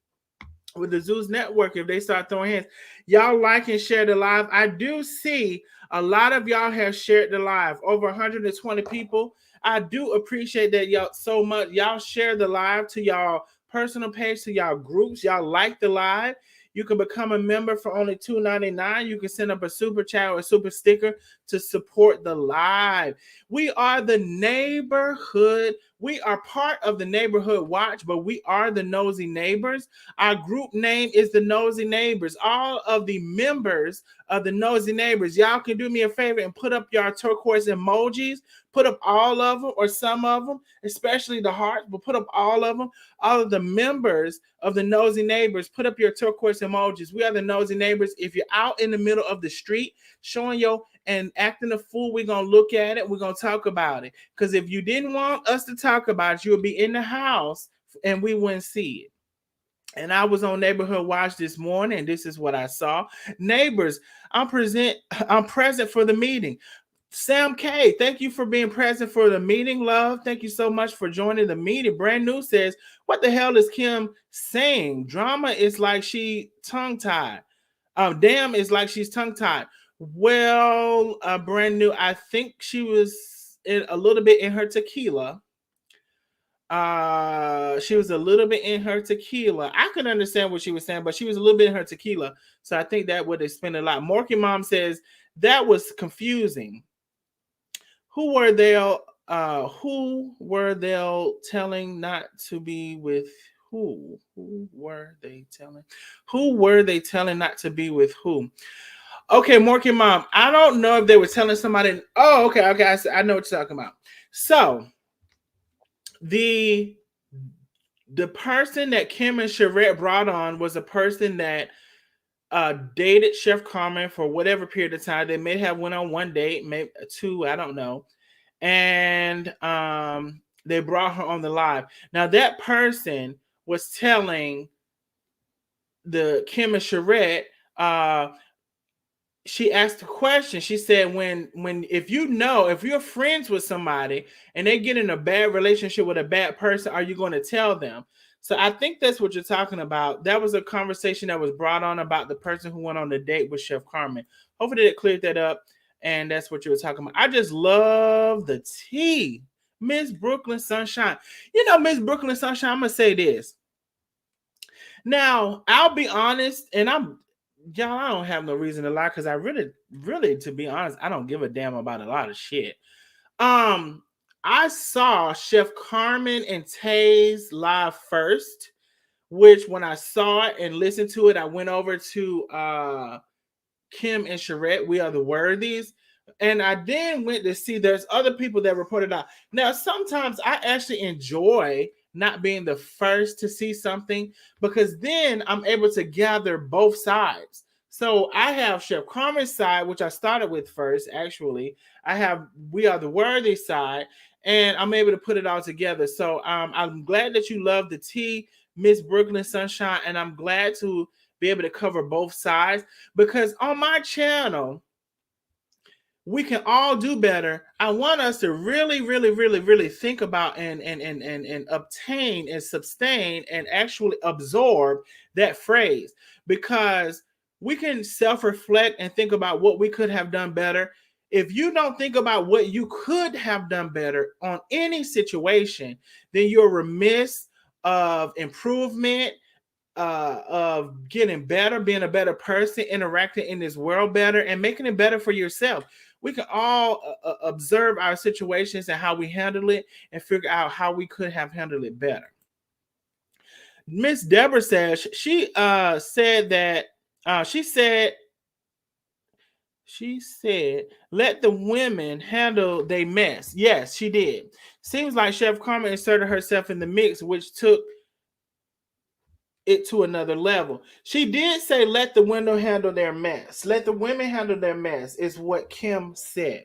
with the Zeus Network. If they start throwing hands, y'all like and share the live. I do see a lot of y'all have shared the live. Over 120 people. I do appreciate that y'all so much. Y'all share the live to y'all personal page, to y'all groups. Y'all like the live. You can become a member for only $2.99. You can send up a super chat or a super sticker to support the live. We are the neighborhood. We are part of the neighborhood watch, but we are the nosy neighbors. Our group name is the Nosy Neighbors. All of the members of the Nosy Neighbors, y'all can do me a favor and put up your turquoise emojis. Put up all of them or some of them, especially the hearts, but put up all of them. All of the members of the Nosy Neighbors, put up your turquoise emojis. We are the Nosy Neighbors. If you're out in the middle of the street showing your and acting a fool, we're going to look at it. We're going to talk about it. Because if you didn't want us to talk about it, you would be in the house and we wouldn't see it. And I was on Neighborhood Watch this morning, and this is what I saw. Neighbors, I'm present for the meeting. Sam K, thank you for being present for the meeting, love. Thank you so much for joining the meeting. Brand New says, what the hell is Kim saying? Drama is like she tongue-tied. Damn is like she's tongue-tied. Well, Brand New, I think she was a little bit in her tequila. She was a little bit in her tequila. I couldn't understand what she was saying, but she was a little bit in her tequila. So I think that would explain a lot. Morky Mom says, that was confusing. Who were they telling not to be with who? Who were they telling not to be with who? Okay, Morky Mom. I don't know if they were telling somebody. Oh, okay. I know what you're talking about. So the person that Kim and Sherette brought on was a person that dated Chef Carmen for whatever period of time. They may have went on one date, maybe two, I don't know. And they brought her on the live. Now that person was telling the Kim and Sherette, she asked a question. She said, when if you're friends with somebody and they get in a bad relationship with a bad person, are you going to tell them? So I think that's what you're talking about. That was a conversation that was brought on about the person who went on the date with Chef Carmen. Hopefully it cleared that up. And that's what you were talking about. I just love the tea. Miss Brooklyn Sunshine. Miss Brooklyn Sunshine, I'm going to say this. Now, I'll be honest, and y'all, I don't have no reason to lie because I really, to be honest, I don't give a damn about a lot of shit. I saw Chef Carmen and Tay's live first, which when I saw it and listened to it, I went over to Kim and Sherette, We Are the Worthies. And I then went to see there's other people that reported out. Now, sometimes I actually enjoy not being the first to see something because then I'm able to gather both sides. So I have Chef Carmen's side, which I started with first, actually. I have We Are the Worthy side, and I'm able to put it all together. So I'm glad that you love the tea, Miss Brooklyn Sunshine, and I'm glad to be able to cover both sides because on my channel, we can all do better. I want us to really, really, really, really think about and obtain and sustain and actually absorb that phrase because we can self-reflect and think about what we could have done better. If you don't think about what you could have done better on any situation, then you're remiss of improvement, of getting better, being a better person, interacting in this world better, and making it better for yourself. We can all observe our situations and how we handle it and figure out how we could have handled it better. Miss Deborah says she said that she said let the women handle their mess. Yes, she did. Seems like Chef Carmen inserted herself in the mix, which took it to another level. She did say let the women handle their mess. Let the women handle their mess is what Kim said.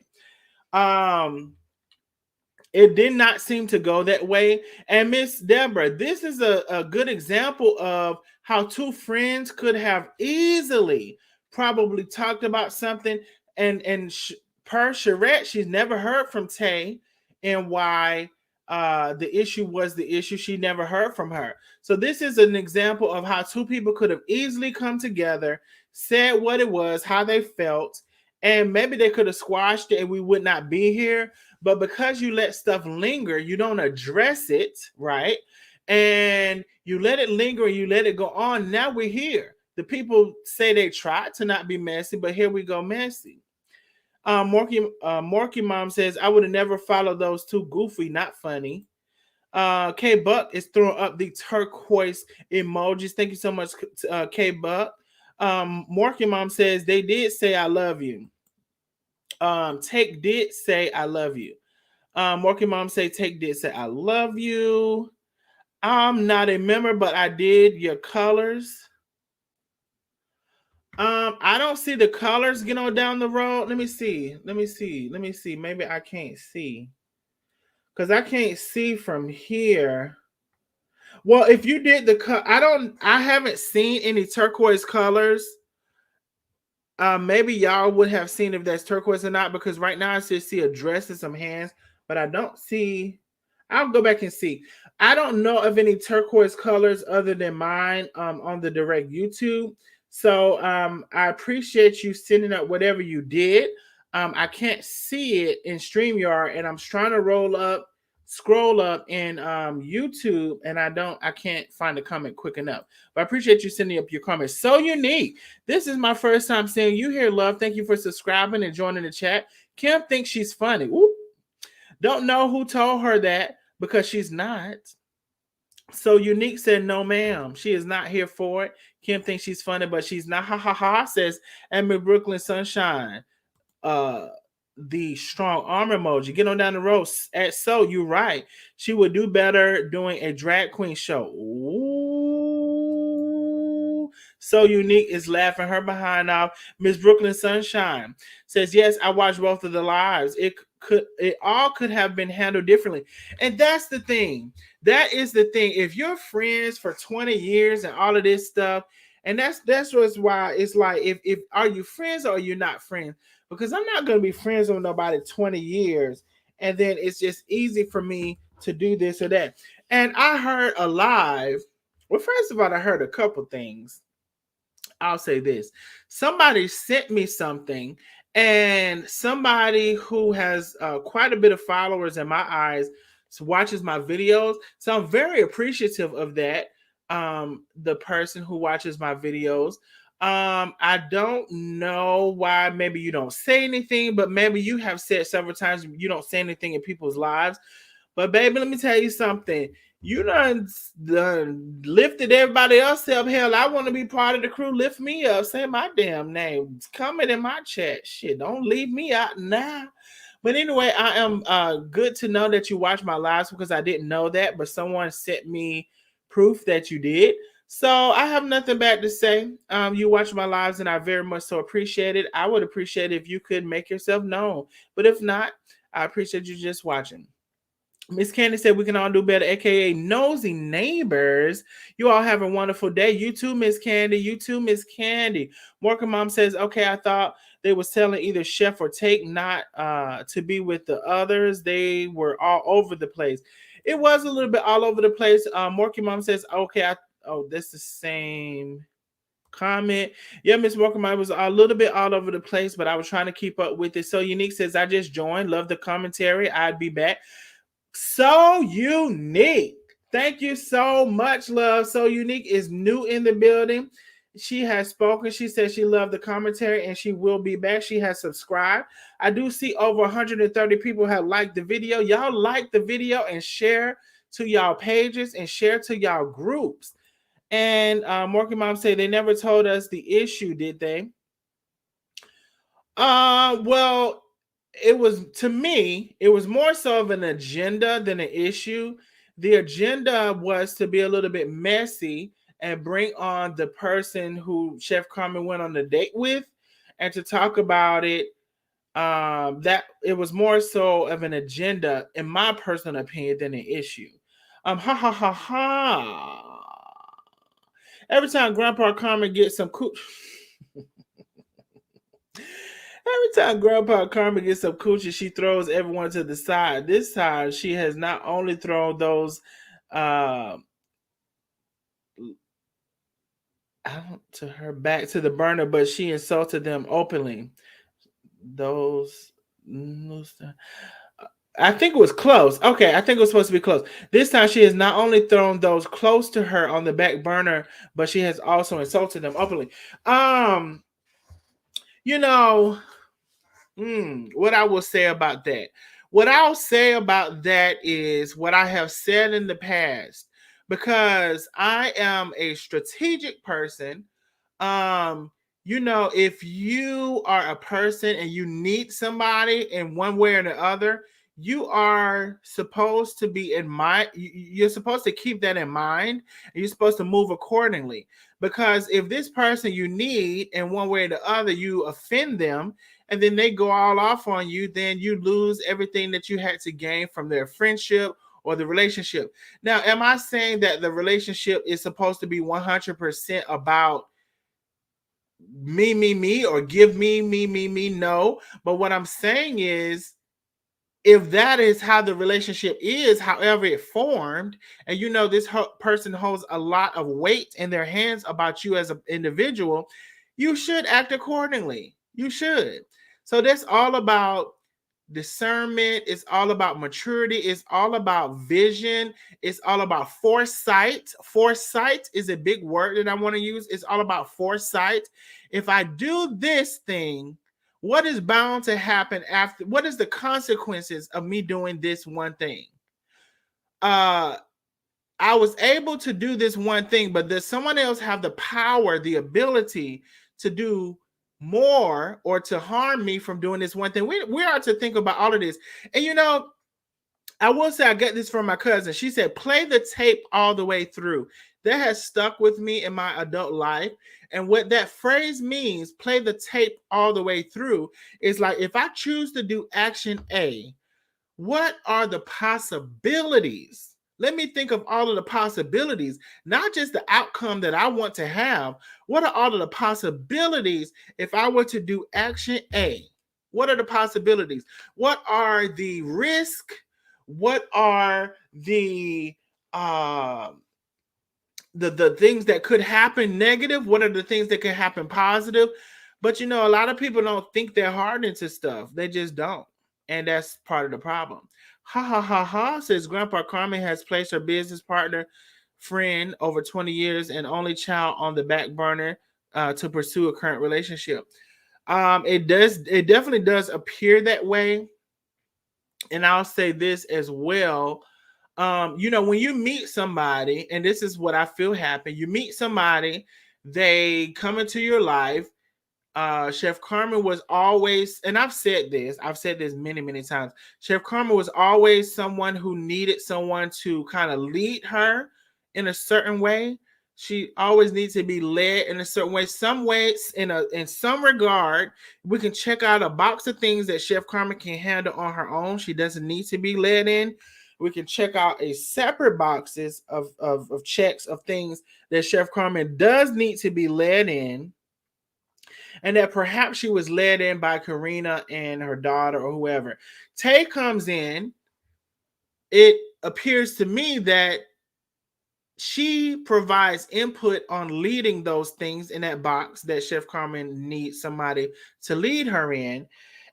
It did not seem to go that way. And Miss Deborah, this is a good example of how two friends could have easily probably talked about something. Per Sherette, she's never heard from Tay and why the issue was the issue. She never heard from her. So this is an example of how two people could have easily come together, said what it was, how they felt, and maybe they could have squashed it and we would not be here. But because you let stuff linger, you don't address it, right? And you let it linger and you let it go on. Now we're here. The people say they tried to not be messy, but here we go messy. Morky Mom says, I would have never followed those two. Goofy, not funny. K Buck is throwing up the turquoise emojis. Thank you so much, K Buck. Morky Mom says, they did say I love you. Take did say I love you. Morky Mom say Take did say I love you. I'm not a member, but I did your colors. I don't see the colors, down the road. Let me see. Maybe I can't see. Because I can't see from here. Well, if you did I haven't seen any turquoise colors. Maybe y'all would have seen if that's turquoise or not, because right now I just see a dress and some hands, but I don't see. I'll go back and see. I don't know of any turquoise colors other than mine on the direct YouTube. So I appreciate you sending up whatever you did. I can't see it in StreamYard, and I'm trying to scroll up in YouTube, and I can't find a comment quick enough. But I appreciate you sending up your comments. So unique. This is my first time seeing you here, love. Thank you for subscribing and joining the chat. Kim thinks she's funny. Ooh. Don't know who told her that because she's not. So Unique said, no, ma'am. She is not here for it. Kim thinks she's funny, but she's not. Ha ha ha, says Emmy Brooklyn Sunshine. Uh, the strong arm emoji. Get on down the road. At so you're right. She would do better doing a drag queen show. Ooh. So Unique is laughing her behind off. Miss Brooklyn Sunshine says, yes, I watched both of the lives. It all could have been handled differently. And that's the thing. That is the thing. If you're friends for 20 years and all of this stuff, and that's what's why it's like, if are you friends or are you not friends? Because I'm not going to be friends with nobody 20 years and then it's just easy for me to do this or that. And I heard a live. Well, first of all, I heard a couple things. I'll say this. Somebody sent me something, and somebody who has quite a bit of followers in my eyes watches my videos. So I'm very appreciative of that. The person who watches my videos. I don't know why maybe you don't say anything, but maybe you have said several times you don't say anything in people's lives. But baby, let me tell you something. You done lifted everybody else up. Hell, I want to be part of the crew. Lift me up. Say my damn name. Comment in my chat. Shit, don't leave me out now. But anyway, I am good to know that you watch my lives because I didn't know that, but someone sent me proof that you did. So I have nothing bad to say. You watch my lives and I very much so appreciate it. I would appreciate it if you could make yourself known. But if not, I appreciate you just watching. Miss Candy said we can all do better, aka nosy neighbors. You all have a wonderful day. You too, Miss Candy. You too, Miss Candy. Morgan Mom says, okay, I thought they was telling either Chef or Take not to be with the others. They were all over the place. It was a little bit all over the place. Morgan Mom says, okay, that's the same comment. Yeah, Miss Walker, mine was a little bit all over the place, but I was trying to keep up with it. So Unique says, I just joined. Love the commentary. I'd be back. So Unique. Thank you so much, love. So Unique is new in the building. She has spoken. She said she loved the commentary and she will be back. She has subscribed. I do see over 130 people have liked the video. Y'all like the video and share to y'all pages and share to y'all groups. And Morky Mom said they never told us the issue, did they? Well, it was, to me, it was more so of an agenda than an issue. The agenda was to be a little bit messy and bring on the person who Chef Carmen went on the date with and to talk about it. That it was more so of an agenda, in my personal opinion, than an issue. Ha ha ha ha. Every time Grandpa Carmen gets some Every time Grandpa Carmen gets some coochie, she throws everyone to the side. This time, she has not only thrown those to her back to the burner, but she insulted them openly. I think it was close. Okay, I think it was supposed to be close. This time, she has not only thrown those close to her on the back burner, but she has also insulted them openly. You know, what I will say about that. What I'll say about that is what I have said in the past, because I am a strategic person. If you are a person and you need somebody in one way or the other, you are supposed to be in mind. You're supposed to keep that in mind, and you're supposed to move accordingly. Because if this person you need in one way or the other, you offend them, and then they go all off on you, then you lose everything that you had to gain from their friendship or the relationship. Now, am I saying that the relationship is supposed to be 100% about me, or give me? No. But what I'm saying is, if that is how the relationship is, however it formed, and this person holds a lot of weight in their hands about you as an individual, you should act accordingly. You should. So that's all about discernment. It's all about maturity. It's all about vision. It's all about foresight. Foresight is a big word that I want to use. It's all about foresight. If I do this thing, what is bound to happen after? What is the consequences of me doing this one thing? I I was able to do this one thing, but does someone else have the power, the ability to do more or to harm me from doing this one thing? We are to think about all of this. And you know, I will say I get this from my cousin. She said, play the tape all the way through. That has stuck with me in my adult life. And what that phrase means, play the tape all the way through, is like if I choose to do action A, what are the possibilities? Let me think of all of the possibilities, not just the outcome that I want to have. What are all of the possibilities if I were to do action A? What are the possibilities? What are the risks? What are uh, the things that could happen negative? What are the things that could happen positive? But you know, a lot of people don't think they're hard into stuff. They just don't. And that's part of the problem. Ha ha ha ha, says Grandpa Carmen has placed her business partner, friend over 20 years and only child on the back burner to pursue a current relationship. It definitely does appear that way. And I'll say this as well. You know, when you meet somebody, and this is what I feel happened, you meet somebody, they come into your life. Chef Carmen was always, and I've said this many, many times. Chef Carmen was always someone who needed someone to kind of lead her in a certain way. She always needs to be led in a certain way. Some ways, in some regard, we can check out a box of things that Chef Carmen can handle on her own. She doesn't need to be led in. We can check out a separate boxes of checks of things that Chef Carmen does need to be led in, and that perhaps she was led in by Corina and her daughter or whoever. Tay comes in. It appears to me that she provides input on leading those things in that box that Chef Carmen needs somebody to lead her in.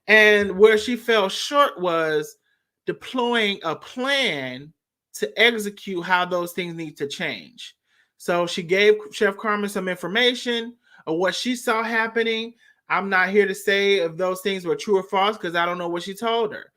And where she fell short was deploying a plan to execute how those things need to change. So she gave Chef Carmen some information of what she saw happening. I'm not here to say if those things were true or false because I don't know what she told her.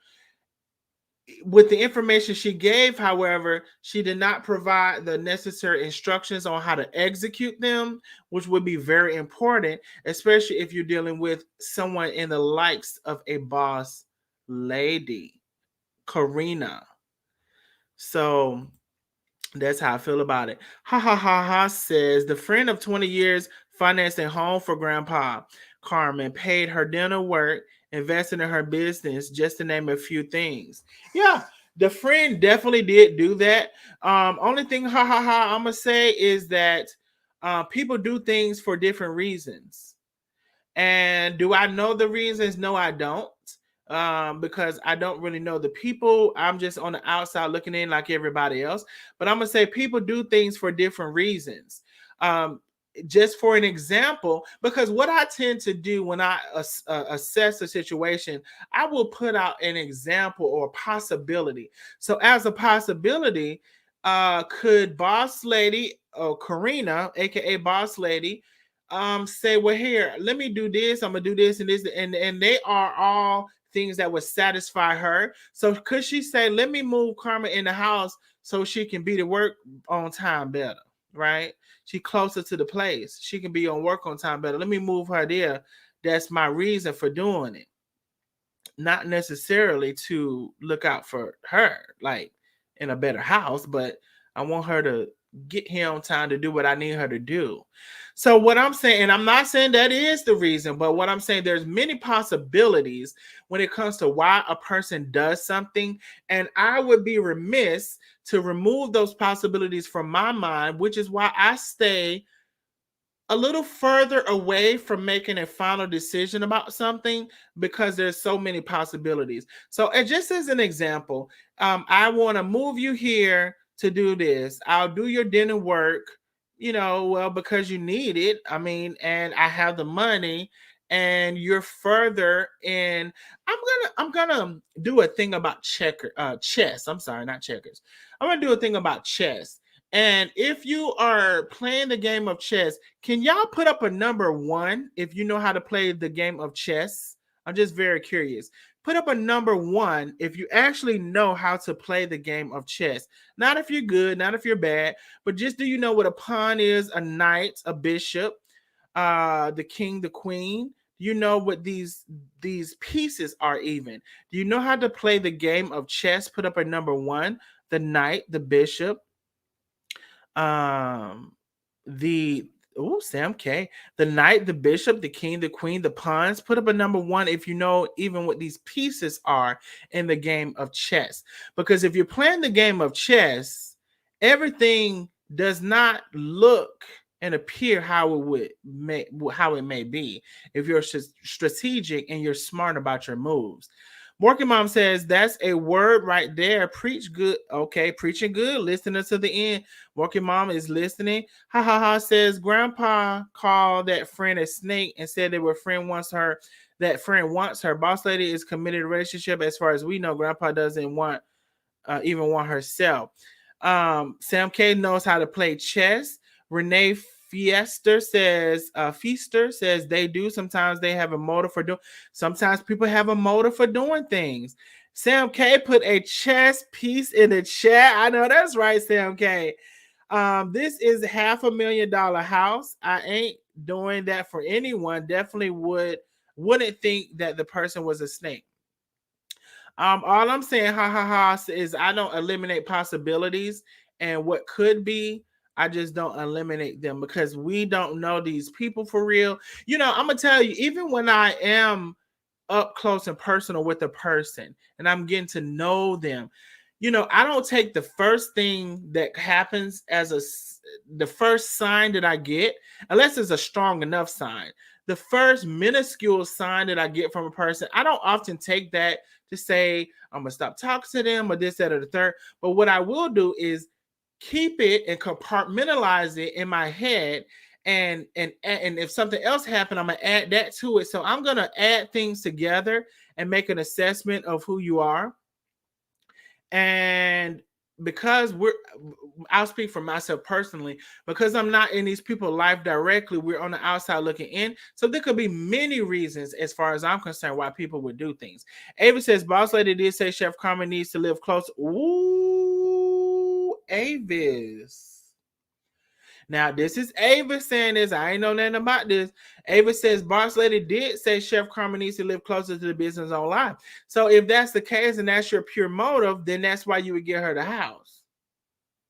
With the information she gave, however, she did not provide the necessary instructions on how to execute them, which would be very important, especially if you're dealing with someone in the likes of a boss lady, Corina. So that's how I feel about it. Ha ha ha ha, says the friend of 20 years financed a home for Grandpa Carmen, paid her dinner work, invested in her business, just to name a few things. Yeah, the friend definitely did do that. Only thing, ha ha ha, I'm gonna say is that people do things for different reasons. And do I know the reasons? No, I don't. Because I don't really know the people. I'm just on the outside looking in like everybody else. But I'm gonna say people do things for different reasons. Just for an example, because what I tend to do when I assess a situation, I will put out an example or a possibility. So as a possibility, could Boss Lady or Corina, aka Boss Lady, say, well, here, let me do this, I'm gonna do this and this, and they are all things that would satisfy her. So could she say, let me move Carmen in the house so she can be to work on time better, right? She closer to the place, she can be on work on time better, let me move her there. That's my reason for doing it, not necessarily to look out for her like in a better house, but I want her to get here on time to do what I need her to do. So what I'm saying, and I'm not saying that is the reason, but what I'm saying, there's many possibilities when it comes to why a person does something, and I would be remiss to remove those possibilities from my mind, which is why I stay a little further away from making a final decision about something, because there's so many possibilities. So, and just as an example, I want to move you here to do this. I'll do your dinner work, well, because you need it. I mean, and I have the money, and you're further in. I'm gonna do a thing about chess. I'm sorry, not checkers. I'm gonna do a thing about chess. And if you are playing the game of chess, can y'all put up a number 1 if you know how to play the game of chess? I'm just very curious. Put up a number 1 if you actually know how to play the game of chess. Not if you're good, not if you're bad, but just do you know what a pawn is, a knight, a bishop, the king, the queen? Do you know what these pieces are even? Do you know how to play the game of chess? Put up a number 1, the knight, the bishop, um the Sam K, the knight, the bishop, the king, the queen, the pawns. Put up a number 1 if you know even what these pieces are in the game of chess. Because if you're playing the game of chess, everything does not look and appear how it may be if you're strategic and you're smart about your moves. Working Mom says that's a word right there. Preach good. Okay, preaching good. Listening to the end. Working Mom is listening. Ha ha ha says Grandpa called that friend a snake and said that friend wants her. That friend wants her. Boss lady is committed to relationship. As far as we know, Grandpa doesn't want even want herself. Sam K knows how to play chess. Renee Feaster says they do. Sometimes they have a motive for doing. Sometimes people have a motive for doing things. Sam K put a chess piece in the chat. I know that's right, Sam K. This is $500,000 house. I ain't doing that for anyone. Definitely wouldn't think that the person was a snake. All I'm saying, ha ha ha, is I don't eliminate possibilities and what could be. I just don't eliminate them because we don't know these people for real. You know, I'm gonna tell you, even when I am up close and personal with a person and I'm getting to know them, you know, I don't take the first thing that happens as the first sign that I get, unless it's a strong enough sign. The first minuscule sign that I get from a person, I don't often take that to say I'm gonna stop talking to them or this, that, or the third. But what I will do is keep it and compartmentalize it in my head. And if something else happened, I'm gonna add that to it. So I'm gonna add things together and make an assessment of who you are. And because I'll speak for myself personally, because I'm not in these people's life directly, we're on the outside looking in. So there could be many reasons, as far as I'm concerned, why people would do things. Ava says, Boss Lady did say Chef Carmen needs to live close. Ooh, Avis. Now, this is Ava saying this. I ain't know nothing about this. Ava says, Boss Lady did say Chef Carmen needs to live closer to the business online. So if that's the case and that's your pure motive, then that's why you would get her the house.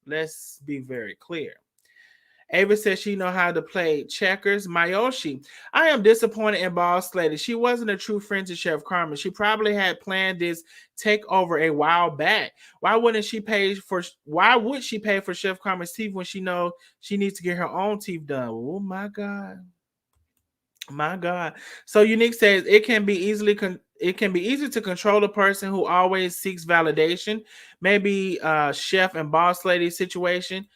Let's be very clear. Ava says she know how to play checkers. Mayoshi, I am disappointed in Boss Lady. She wasn't a true friend to Chef Carmen. She probably had planned this takeover a while back. Why would she pay for Chef Carmen's teeth when she knows she needs to get her own teeth done? Oh my God. My God. So Unique says it can be easy to control a person who always seeks validation. Maybe Chef and Boss Lady situation.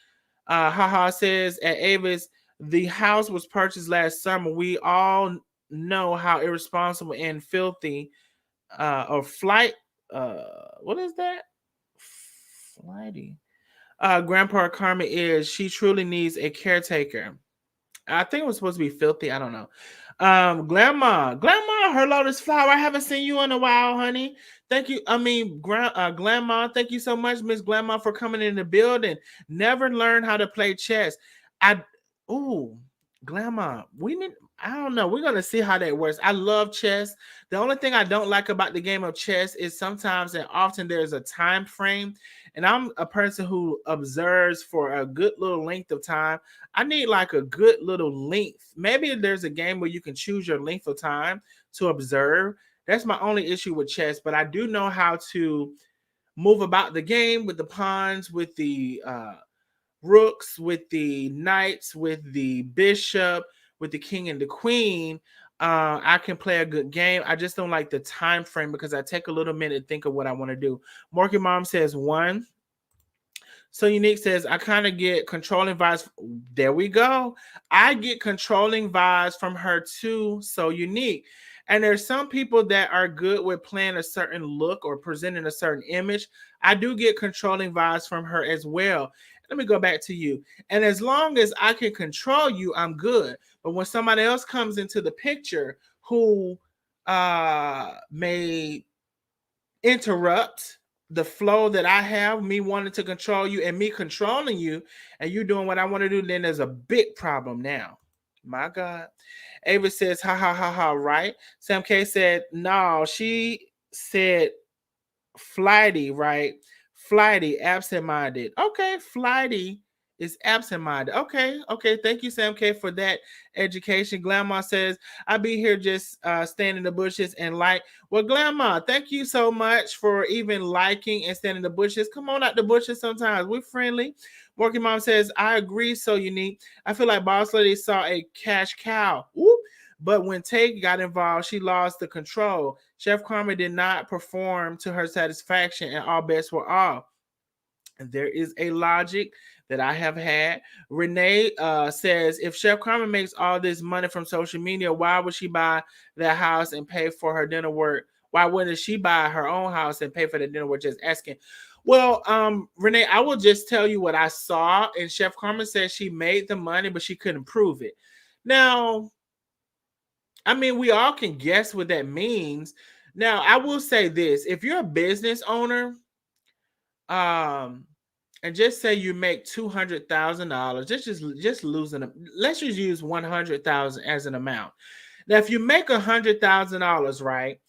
Haha says at Avis, the house was purchased last summer. We all know how irresponsible and filthy or flight. What is that? Flighty. Grandpa Carmen is. She truly needs a caretaker. I think it was supposed to be filthy. I don't know. Grandma, her lotus flower. I haven't seen you in a while, honey. Thank you. I mean, Grandma, thank you so much, Miss Grandma, for coming in the building. Never learned how to play chess. Grandma, I don't know. We're gonna see how that works. I love chess. The only thing I don't like about the game of chess is sometimes and often there's a time frame, and I'm a person who observes for a good little length of time. I need like a good little length. Maybe there's a game where you can choose your length of time to observe. That's my only issue with chess, but I do know how to move about the game with the pawns, with the rooks, with the knights, with the bishop, with the king and the queen. I can play a good game. I just don't like the time frame because I take a little minute to think of what I want to do. Morgan Mom says 1. So Unique says, I kind of get controlling vibes. There we go. I get controlling vibes from her too. So Unique. And there's some people that are good with playing a certain look or presenting a certain image. I do get controlling vibes from her as well. Let me go back to you. And as long as I can control you, I'm good. But when somebody else comes into the picture who may interrupt the flow that I have, me wanting to control you and me controlling you, and you doing what I want to do, then there's a big problem now. My God. Ava says, ha ha ha ha, right? Sam K said, no, she said flighty, right? Flighty, absent-minded. Okay, flighty is absent-minded. Okay. Thank you, Sam K, for that education. Grandma says, I be here just standing in the bushes and like. Well, Grandma, thank you so much for even liking and standing in the bushes. Come on out the bushes sometimes. We're friendly. Working Mom says, I agree, so unique. I feel like Boss Lady saw a cash cow. Whoop. But when Tay got involved, she lost the control. Chef Carmen did not perform to her satisfaction, and all bets were off. And there is a logic that I have had. Renee says, if Chef Carmen makes all this money from social media, why would she buy that house and pay for her dinner work? Why wouldn't she buy her own house and pay for the dinner work? Just asking. Well, Renee, I will just tell you what I saw. And Chef Carmen said she made the money, but she couldn't prove it. Now, I mean, we all can guess what that means. Now, I will say this. If you're a business owner, and just say you make $200,000, just losing, let's just use 100,000 as an amount. Now, if you make $100,000, right,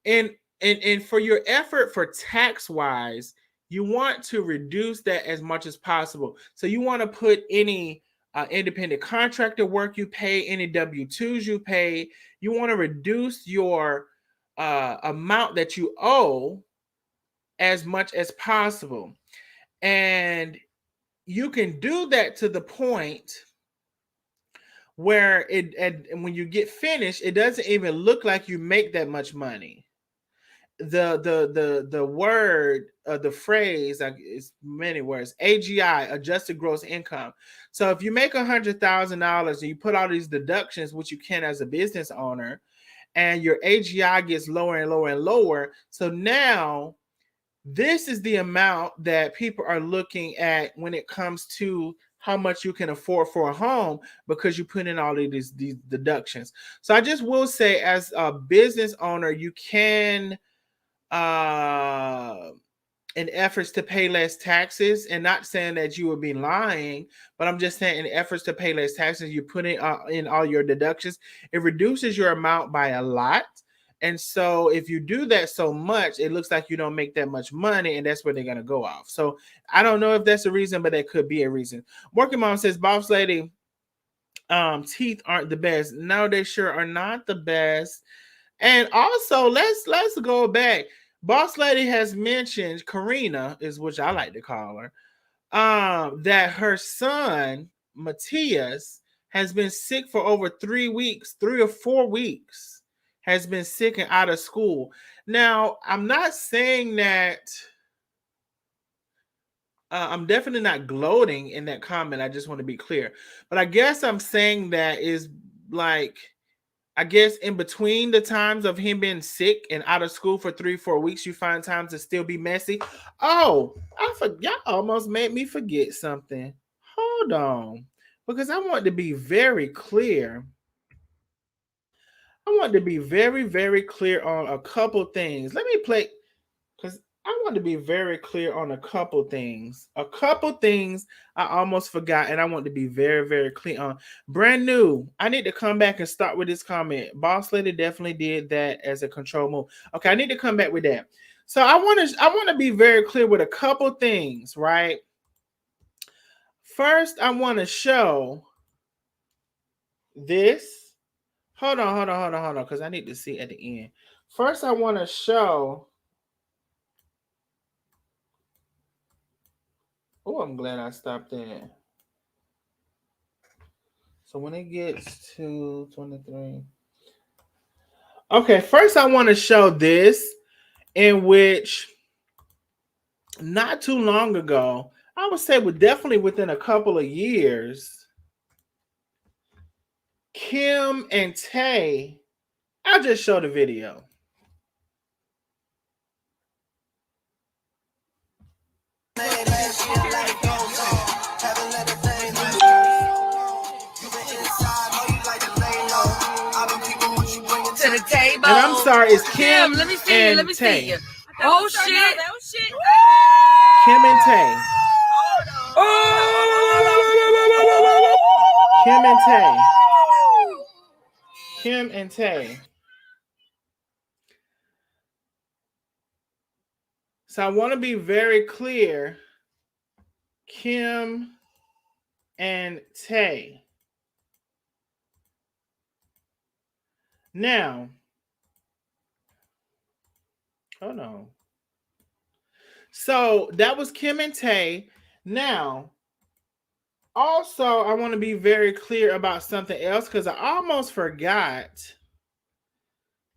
and for your effort for tax wise, you want to reduce that as much as possible. So you want to put any independent contractor work you pay, any W-2s you pay, you want to reduce your amount that you owe as much as possible. And you can do that to the point where and when you get finished, it doesn't even look like you make that much money. The word, the phrase, is many words, AGI, adjusted gross income. So if you make $100,000 and you put all these deductions, which you can as a business owner, and your AGI gets lower and lower and lower, so now this is the amount that people are looking at when it comes to how much you can afford for a home, because you put in all of these deductions. So I just will say, as a business owner, you can in efforts to pay less taxes, and not saying that you would be lying, but I'm just saying in efforts to pay less taxes, you put in all your deductions, it reduces your amount by a lot. And so if you do that so much, it looks like you don't make that much money, and that's where they're going to go off. So I don't know if that's a reason, but that could be a reason. Working Mom says, Boss Lady, teeth aren't the best. No, they sure are not the best. And also, let's go back. Boss Lady has mentioned, Corina is which I like to call her, that her son Matthias has been sick for over 3 weeks, 3 or 4 weeks, has been sick and out of school. Now, I'm not saying that. I'm definitely not gloating in that comment. I just want to be clear, but I guess I'm saying that is like, I guess in between the times of him being sick and out of school for 3-4 weeks, you find time to still be messy. Oh, I forgot. Y'all almost made me forget something. Hold on, because I want to be very clear. I want to be very, very clear on a couple things. Let me play, because I want to be very clear on a couple things. A couple things I almost forgot, and I want to be very, very clear on. Brand new. I need to come back and start with this comment. Boss Lady definitely did that as a control move. Okay, I need to come back with that. So I want to be very clear with a couple things, right? First, I want to show this. Hold on, because I need to see at the end. First, I want to show. Oh, I'm glad I stopped there. So when it gets to 23. Okay, first I want to show this, in which not too long ago, I would say definitely within a couple of years, Kim and Tay, I'll just show the video. To the table. And I'm sorry, it's Kim let me see and you. Let me Tay. see you. Oh shit! Oh shit! Kim and Tay. Kim and Tay. Kim and Tay. So I want to be very clear. Kim and Tay. Now, hold on. So that was Kim and Tay. Now, also, I want to be very clear about something else because I almost forgot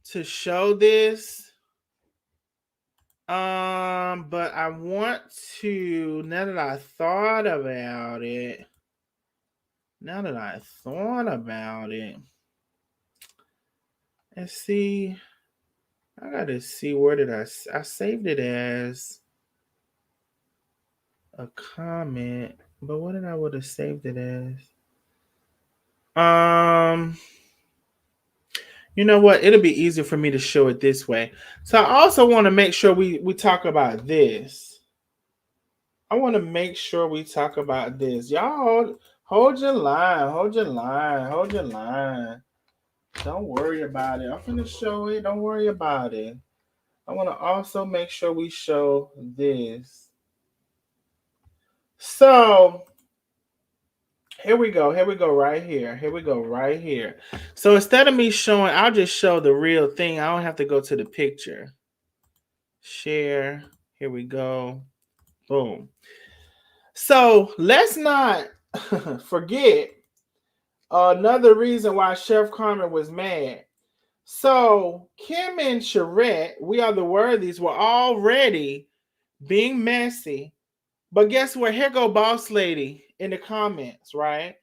to show this. But I want to, now that I thought about it, let's see. I gotta see, where did I saved it as a comment, but what did I would have saved it as? You know what? It'll be easier for me to show it this way. So I also want to make sure we talk about this. I want to make sure we talk about this. Y'all hold your line. Don't worry about it. I'm finna show it. Don't worry about it. I want to also make sure we show this. So here we go right here. So instead of me showing, I'll just show the real thing. I don't have to go to the picture. Share. Here we go. Boom. So let's not forget another reason why Chef Carmen was mad. So Kim and Charette, we are the worthies, were already being messy. But guess what? Here go Boss Lady in the comments, right?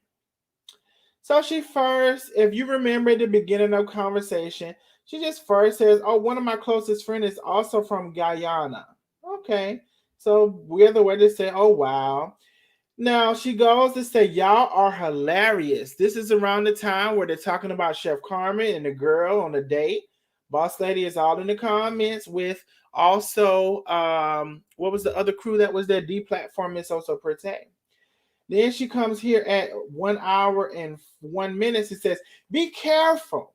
So she first, if you remember the beginning of conversation, she just first says, oh, one of my closest friends is also from Guyana. Okay. So we're the way to say, oh, wow. Now she goes to say, y'all are hilarious. This is around the time where they're talking about Chef Carmen and the girl on the date. Boss Lady is all in the comments with also, what was the other crew that was there? D-Platform is also Protect. Then she comes here at 1 hour and 1 minute. She says, be careful.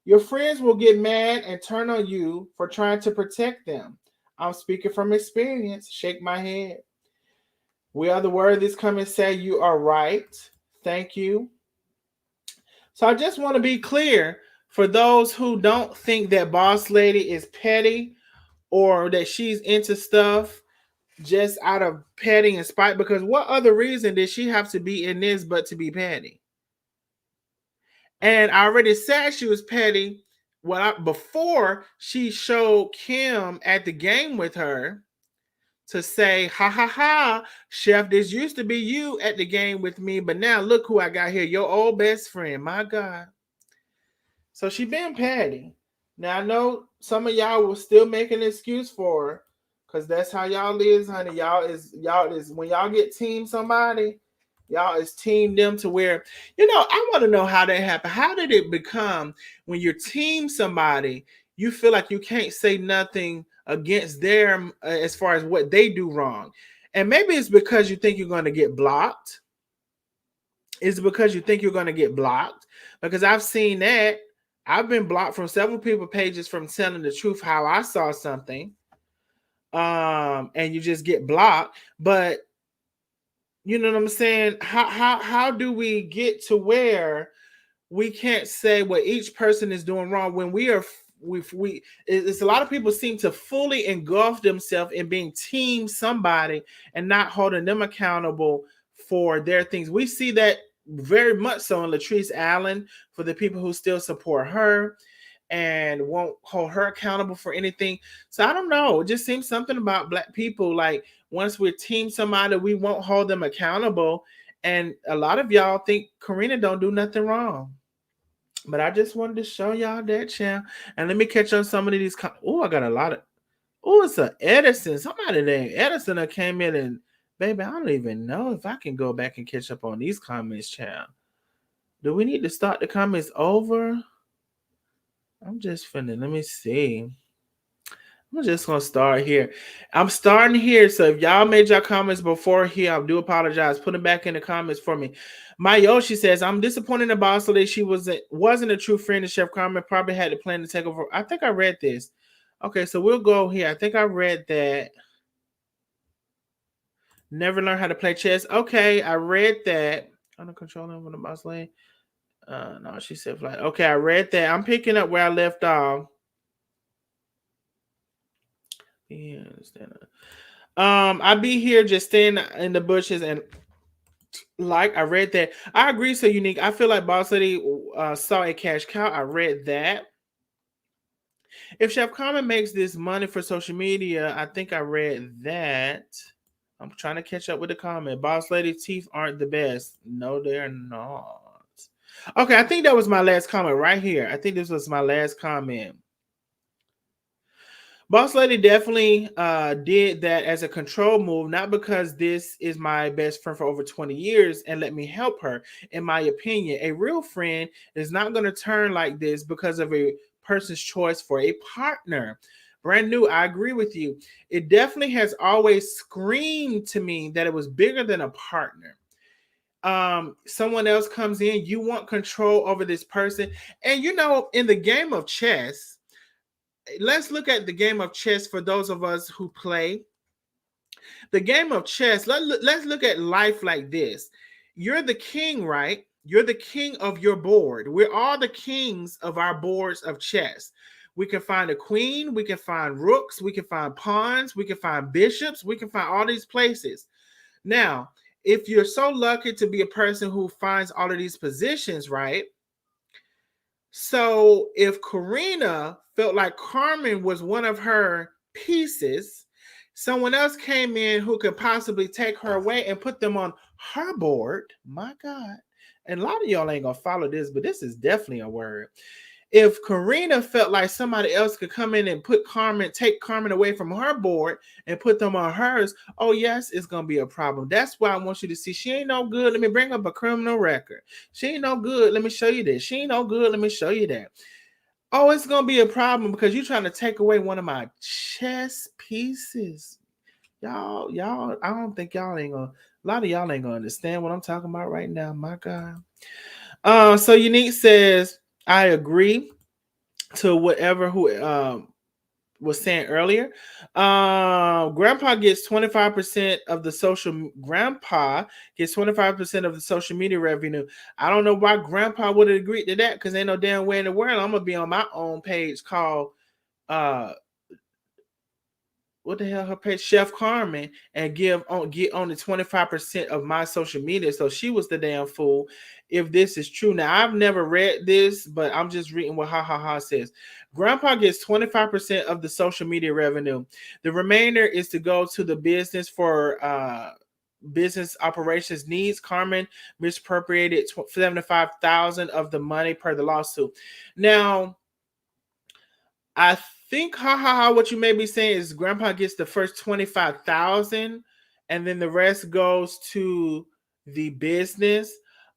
Your friends will get mad and turn on you for trying to protect them. I'm speaking from experience. Shake my head. We are the worthies. Come and say you are right. Thank you. So I just want to be clear for those who don't think that Boss Lady is petty or that she's into stuff just out of petty and spite, because what other reason did she have to be in this but to be petty? And I already said she was petty before she showed Kim at the game with her to say, ha ha ha, Chef, this used to be you at the game with me, but now look who I got here, your old best friend. My God. So she been petty. Now I know some of y'all will still make an excuse for her, because that's how y'all is, honey. Y'all is when y'all get team somebody, y'all is team them to where, I want to know how that happened. How did it become when you're team somebody, you feel like you can't say nothing against them as far as what they do wrong? And maybe it's because you think you're going to get blocked. It's because you think you're going to get blocked, because I've seen that. I've been blocked from several people pages from telling the truth how I saw something. And you just get blocked. But you know what I'm saying? How do we get to where we can't say what each person is doing wrong when it's a lot of people seem to fully engulf themselves in being team somebody and not holding them accountable for their things. We see that very much so in Latrice Allen, for the people who still support her and won't hold her accountable for anything. So I don't know. It just seems something about Black people, like once we're team somebody, we won't hold them accountable. And a lot of y'all think Corina don't do nothing wrong. But I just wanted to show y'all that, champ. And let me catch on some of these. I got a lot of. Oh, it's a Edison. Somebody named Edison that came in and, baby, I don't even know if I can go back and catch up on these comments, champ. Do we need to start the comments over? I'm just finna, let me see. I'm just gonna start here. I'm starting here. So if y'all made your comments before here, I do apologize. Put them back in the comments for me. My Yoshi says, I'm disappointed in Boss Lady. She wasn't a true friend of Chef Carmen. Probably had the plan to take over. I think I read this. Okay, so we'll go here. I think I read that. Never learned how to play chess. Okay, I read that. Under control of the Boss Lady. No, she said flight. Okay, I read that. I'm picking up where I left off. Yeah, understand. I be here just staying in the bushes and like I read that. I agree. So unique. I feel like Boss Lady saw a cash cow. I read that. If Chef Carmen makes this money for social media, I think I read that. I'm trying to catch up with the comment. Boss Lady teeth aren't the best. No, they're not. Okay, I think that was my last comment right here. I think this was my last comment. Boss Lady definitely did that as a control move, not because this is my best friend for over 20 years and let me help her. In my opinion, a real friend is not going to turn like this because of a person's choice for a partner. Brand new, I agree with you. It definitely has always screamed to me that it was bigger than a partner. Someone else comes in, you want control over this person. And you know, in the game of chess, let's look at the game of chess for those of us who play. The game of chess, let's look at life like this. You're the king, right? You're the king of your board. We're all the kings of our boards of chess. We can find a queen, we can find rooks, we can find pawns, we can find bishops, we can find all these places. Now, if you're so lucky to be a person who finds all of these positions, right? So if Corina felt like Carmen was one of her pieces, someone else came in who could possibly take her away and put them on her board. My God. And a lot of y'all ain't gonna follow this, but this is definitely a word. If Corina felt like somebody else could come in and take Carmen away from her board and put them on hers, oh yes, it's gonna be a problem. That's why I want you to see she ain't no good. Let me bring up a criminal record. She ain't no good. Let me show you this. She ain't no good. Let me show you that. Oh, it's gonna be a problem because you're trying to take away one of my chess pieces. Y'all, I don't think y'all ain't gonna. A lot of y'all ain't gonna understand what I'm talking about right now. My God. So Unique says, I agree to whatever who was saying earlier. Grandpa gets 25% of the Grandpa gets 25% of the social media revenue. I don't know why Grandpa would have agreed to that because ain't no damn way in the world I'm gonna be on my own page called what the hell her page Chef Carmen and get only 25% of my social media. So she was the damn fool. If this is true. Now I've never read this, but I'm just reading what ha says. Grandpa gets 25% of the social media revenue. The remainder is to go to the business for business operations needs. Carmen misappropriated 75,000 of the money per the lawsuit. Now I think what you may be saying is Grandpa gets the first 25,000 and then the rest goes to the business.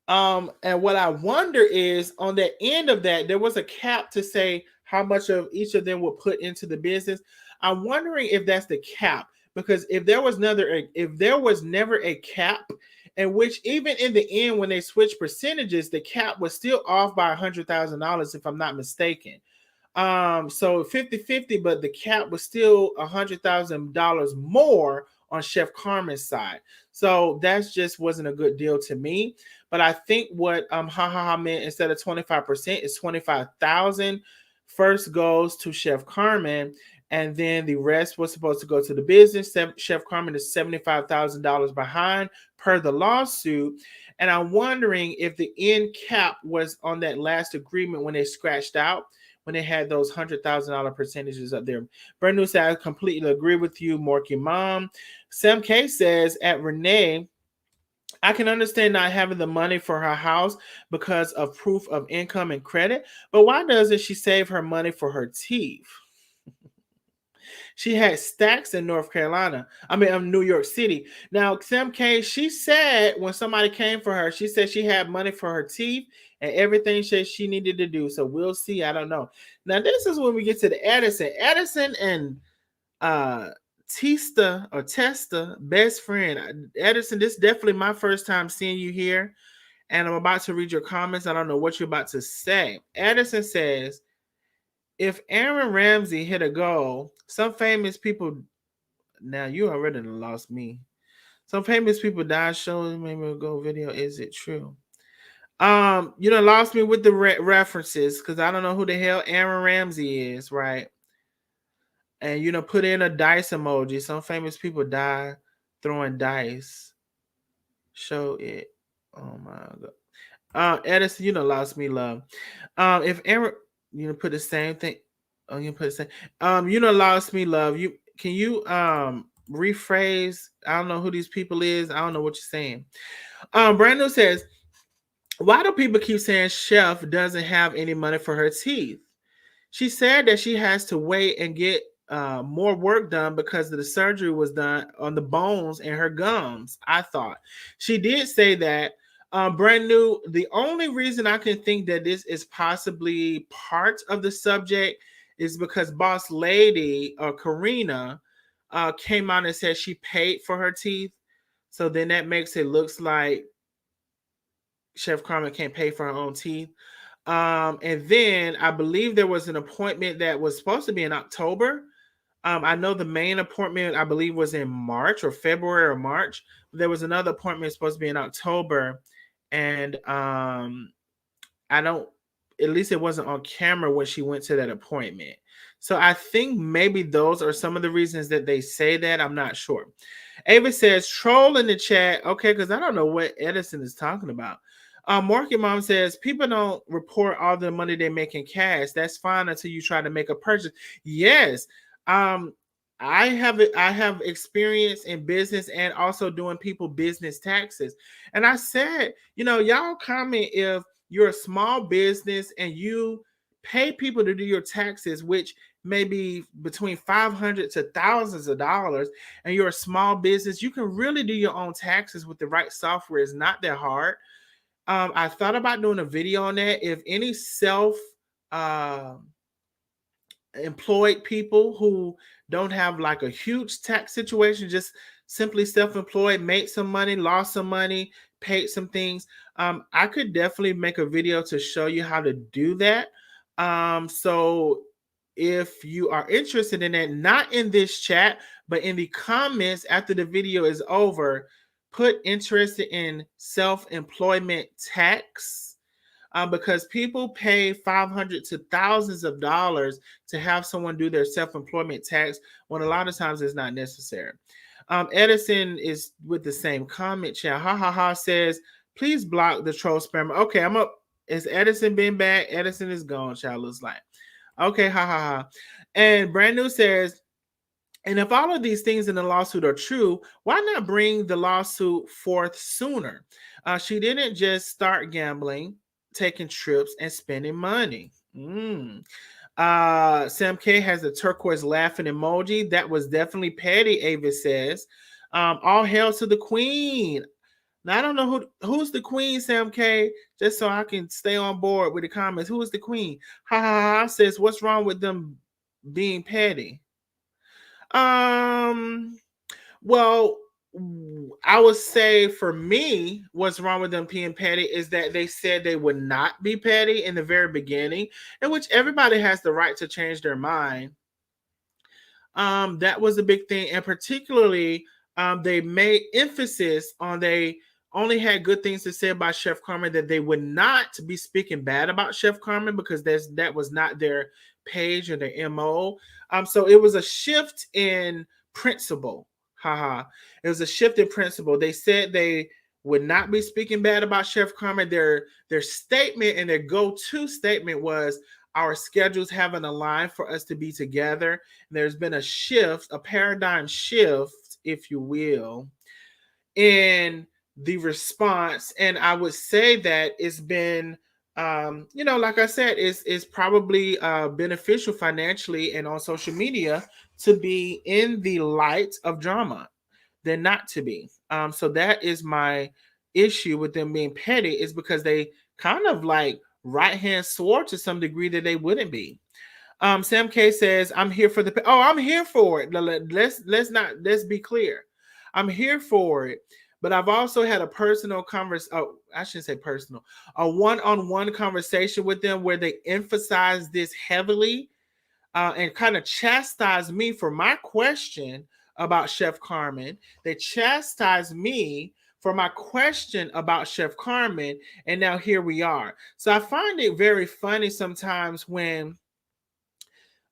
And what I wonder is on the end of that, there was a cap to say how much of each of them would put into the business. I'm wondering if that's the cap, because if there was never a cap, in which even in the end, when they switched percentages, the cap was still off by $100,000, if I'm not mistaken. So 50-50, but the cap was still $100,000 more on Chef Carmen's side. So that's just wasn't a good deal to me. But I think what meant instead of 25% is 25,000 first goes to Chef Carmen, and then the rest was supposed to go to the business. Chef Carmen is $75,000 behind per the lawsuit. And I'm wondering if the end cap was on that last agreement when they scratched out, when they had those $100,000 percentages up there. Brand new says, I completely agree with you, Morky Mom. Sam K says, at Renee, I can understand not having the money for her house because of proof of income and credit, but why doesn't she save her money for her teeth? She had stacks in New York City. Now, Sam K, she said when somebody came for her, she said she had money for her teeth and everything she needed to do. So we'll see. I don't know. Now, this is when we get to the Edison. Edison and Uh, Tista or Testa, best friend. Edison, this is definitely my first time seeing you here. And I'm about to read your comments. I don't know what you're about to say. Edison says, if Aaron Ramsey hit a goal, some famous people, now you already lost me. Some famous people died showing maybe a go video. Is it true? You done lost me with the references because I don't know who the hell Aaron Ramsey is, right? And you know, put in a dice emoji. Some famous people die throwing dice. Show it. Oh my god. Edison, you know, lost me love. If Aaron, you know, put the same thing. Oh, you put the same. You know, lost me love. You can you rephrase? I don't know who these people is. I don't know what you're saying. Brandon says, why do people keep saying Chef doesn't have any money for her teeth? She said that she has to wait and get more work done because the surgery was done on the bones in her gums. I thought she did say that. Brand new. The only reason I can think that this is possibly part of the subject is because Boss Lady or Corina came out and said she paid for her teeth. So then that makes it looks like Chef Carmen can't pay for her own teeth. And then I believe there was an appointment that was supposed to be in October. I know the main appointment I believe was in March or February or March. There was another appointment supposed to be in October, and I don't. At least it wasn't on camera when she went to that appointment. So I think maybe those are some of the reasons that they say that. I'm not sure. Ava says troll in the chat. Okay, because I don't know what Edison is talking about. Market Mom says people don't report all the money they make in cash. That's fine until you try to make a purchase. Yes. I have experience in business and also doing people business taxes. And I said, you know, y'all comment if you're a small business and you pay people to do your taxes, which may be between 500 to thousands of dollars, and you're a small business, you can really do your own taxes with the right software. It's not that hard. I thought about doing a video on that. If any self employed people who don't have like a huge tax situation, just simply self-employed, made some money, lost some money, paid some things, I could definitely make a video to show you how to do that. So if you are interested in it, not in this chat, but in the comments after the video is over, put interested in self-employment tax, because people pay 500 to thousands of dollars to have someone do their self-employment tax when a lot of times it's not necessary. Edison is with the same comment chat. Ha ha ha says, please block the troll spammer. Okay, I'm up. Is Edison been back? Edison is gone, child, looks like. Okay, ha ha ha. And Brand New says, and if all of these things in the lawsuit are true, why not bring the lawsuit forth sooner? She didn't just start gambling, taking trips, and spending money. Sam K has a turquoise laughing emoji. That was definitely petty, Avis says. All hail to the queen. Now, I don't know who's the queen, Sam K, just so I can stay on board with the comments. Who is the queen? Ha ha ha says, what's wrong with them being petty? Well, I would say for me, what's wrong with them being petty is that they said they would not be petty in the very beginning, in which everybody has the right to change their mind. That was a big thing, and particularly, they made emphasis on they only had good things to say about Chef Carmen, that they would not be speaking bad about Chef Carmen because that was not their page or their MO. So it was a shift in principle. Haha. It was a shift in principle. They said they would not be speaking bad about Chef Carmen. Their statement and their go-to statement was, our schedules haven't aligned for us to be together. There's been a shift, a paradigm shift, if you will, in the response. And I would say that it's been, like I said, it's probably beneficial financially and on social media to be in the light of drama than not to be. So that is my issue with them being petty, is because they kind of like right hand swore to some degree that they wouldn't be. Sam K says, I'm here for the I'm here for it. Let's be clear. I'm here for it. But I've also had a personal I shouldn't say personal, a one-on-one conversation with them where they emphasize this heavily and kind of chastise me for my question about Chef Carmen. They chastise me for my question about Chef Carmen, and now here we are. So I find it very funny sometimes when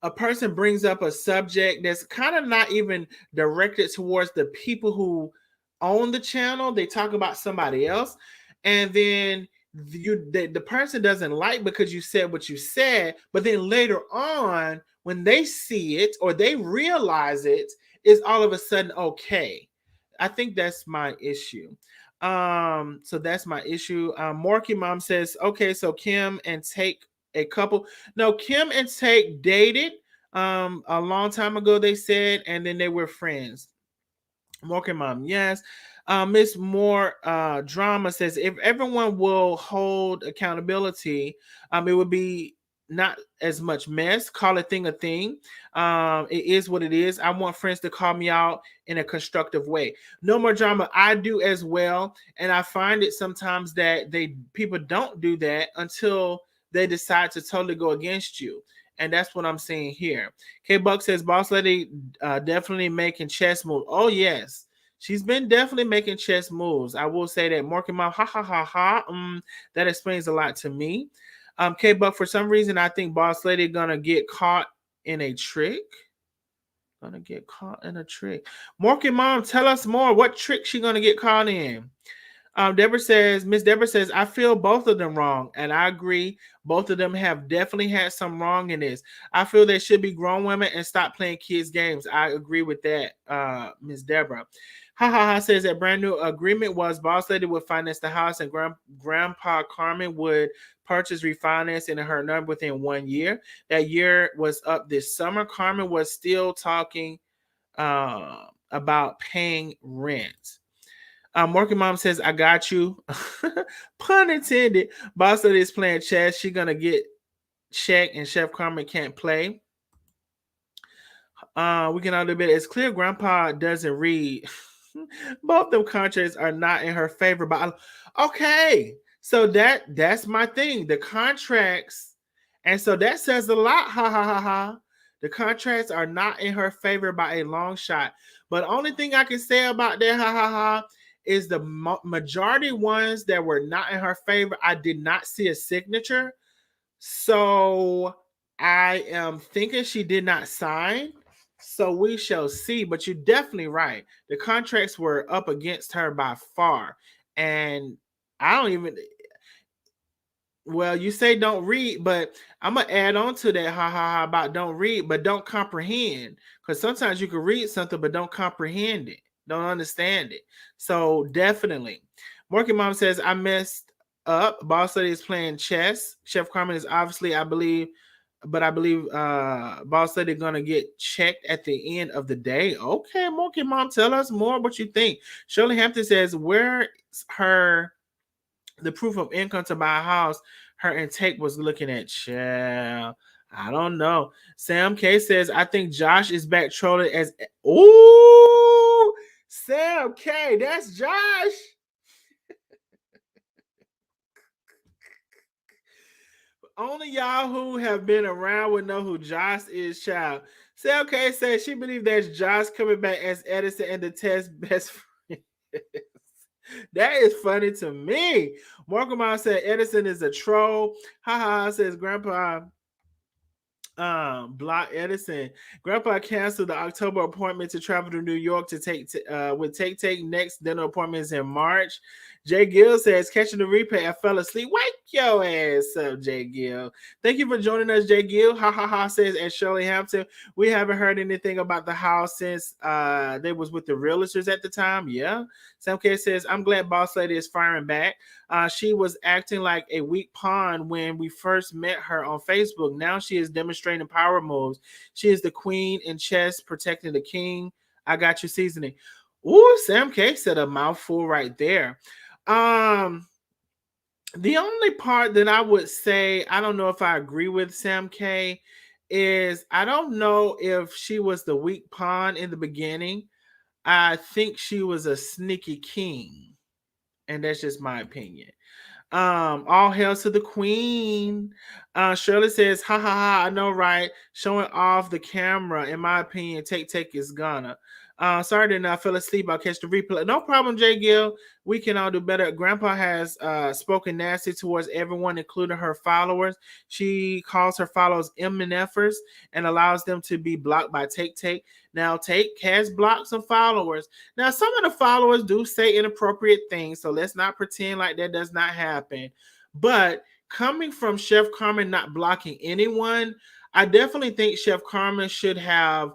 a person brings up a subject that's kind of not even directed towards the people who own the channel. They talk about somebody else, and then the person doesn't like because you said what you said, but then later on when they see it or they realize it, is all of a sudden okay. I think that's my issue. So that's my issue. Morky Mom says, okay, so Kim and Take a couple. No, Kim and Take dated a long time ago, they said, and then they were friends. Morky Mom, yes. Miss Moore Drama says, if everyone will hold accountability, it would be not as much mess. Call a thing a thing. It is what it is. I want friends to call me out in a constructive way. No more drama. I do as well, and I find it sometimes that people don't do that until they decide to totally go against you. And that's what I'm seeing here. K Buck says, Boss Lady definitely making chess moves. Oh, yes. She's been definitely making chess moves. I will say that. Marking Mouth, ha, ha, ha, ha. That explains a lot to me. K Buck, for some reason, I think Boss Lady gonna get caught in a trick. Gonna get caught in a trick. Marking Mom, tell us more. What trick she gonna get caught in? Miss Deborah says, I feel both of them wrong, and I agree. Both of them have definitely had some wrong in this. I feel they should be grown women and stop playing kids' games. I agree with that, Miss Deborah. Ha ha ha says that brand new agreement was Boss Lady would finance the house and Grandpa Carmen would purchase refinance in her number within 1 year. That year was up this summer. Carmen was still talking about paying rent. Working Mom says, I got you. Pun intended. Boss Lady is playing chess. She gonna get checked and Chef Carmen can't play. We can all do better. It's clear Grandpa doesn't read. Both them contracts are not in her favor. But okay. So that's my thing. The contracts, and so that says a lot. Ha ha ha ha. The contracts are not in her favor by a long shot. But only thing I can say about that, ha ha ha, is the majority ones that were not in her favor. I did not see a signature. So I am thinking she did not sign. So we shall see. But you're definitely right. The contracts were up against her by far. And I don't even, well, you say don't read, but I'm gonna add on to that ha ha ha about don't read, but don't comprehend. Because sometimes you can read something but don't comprehend it, don't understand it. So definitely. Morky Mom says, I messed up. Boss Lady is playing chess. Chef Carmen is obviously, I believe Boss Lady gonna get checked at the end of the day. Okay, Morky Mom, tell us more what you think. Shirley Hampton says, where's the proof of income to buy a house her intake was looking at? Child, I don't know. Sam K says, I think Josh is back trolling as ooh, Sam K, that's Josh. Only y'all who have been around would know who Josh is, child. Sam K says she believes that's Josh coming back as Edison and the test best friend. That is funny to me. Marco said Edison is a troll. Haha, says Grandpa block Edison. Grandpa canceled the October appointment to travel to New York to take next dinner appointments in March. Jay Gill says, catching the replay, I fell asleep. Wake your ass up, Jay Gill. Thank you for joining us, Jay Gill. Ha ha ha says, at Shirley Hampton, we haven't heard anything about the house since they was with the realtors at the time. Yeah. Sam K says, I'm glad Boss Lady is firing back. She was acting like a weak pawn when we first met her on Facebook. Now she is demonstrating power moves. She is the queen in chess, protecting the king. I got you seasoning. Ooh, Sam K said a mouthful right there. The only part that I would say, I don't know if I agree with Sam K, is I don't know if she was the weak pawn in the beginning. I think she was a sneaky king, and that's just my opinion. All hail to the queen. Shirley says, ha ha ha, I know, right? Showing off the camera, in my opinion, take is gonna. Sorry that I fell asleep. I'll catch the replay. No problem, Jay Gill. We can all do better. Grandpa has spoken nasty towards everyone, including her followers. She calls her followers MNFers and allows them to be blocked by Take. Now, Take has blocked some followers. Now, some of the followers do say inappropriate things, so let's not pretend like that does not happen. But coming from Chef Carmen not blocking anyone, I definitely think Chef Carmen should have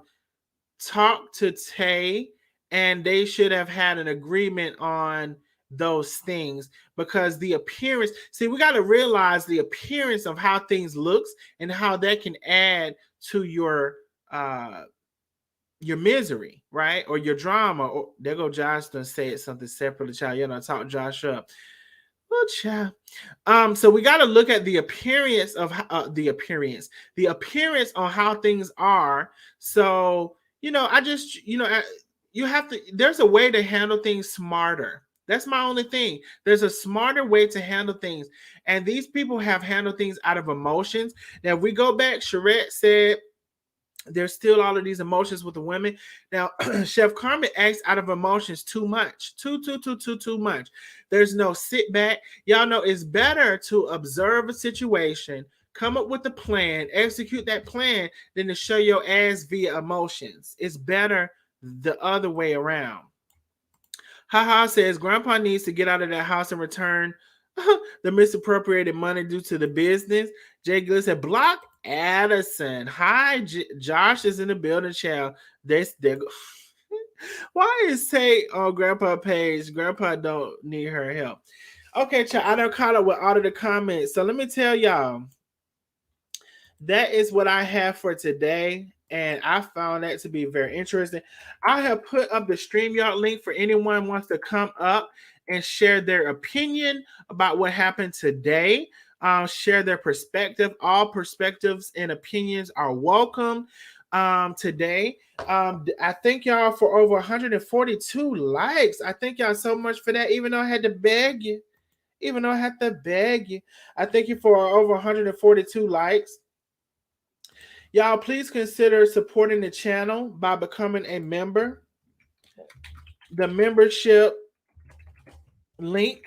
talked to Tay and they should have had an agreement on those things, because the appearance, see, we got to realize the appearance of how things looks and how that can add to your misery, right? Or your drama. Or there go Josh done said something separately, child. You know, talk Josh up. Well, child. So we got to look at the appearance of the appearance on how things are. So, you know, you have to, there's a way to handle things smarter. That's my only thing. There's a smarter way to handle things. And these people have handled things out of emotions. Now, if we go back, Charette said, there's still all of these emotions with the women. Now, Chef Carmen acts out of emotions too much. Too much. There's no sit back. Y'all know it's better to observe a situation, come up with a plan, execute that plan, than to show your ass via emotions. It's better the other way around. Haha says Grandpa needs to get out of that house and return the misappropriated money due to the business. Jay Good said, block Addison. Hi, Josh is in the building, child. Why is Tate on Grandpa page? Grandpa don't need her help. Okay, child, I done caught up with all of the comments. So let me tell y'all, that is what I have for today. And I found that to be very interesting. I have put up the StreamYard link for anyone who wants to come up and share their opinion about what happened today. Share their perspective. All perspectives and opinions are welcome today. I thank y'all for over 142 likes. I thank y'all so much for that, even though I had to beg you. I thank you for over 142 likes. Y'all, please consider supporting the channel by becoming a member. The membership link,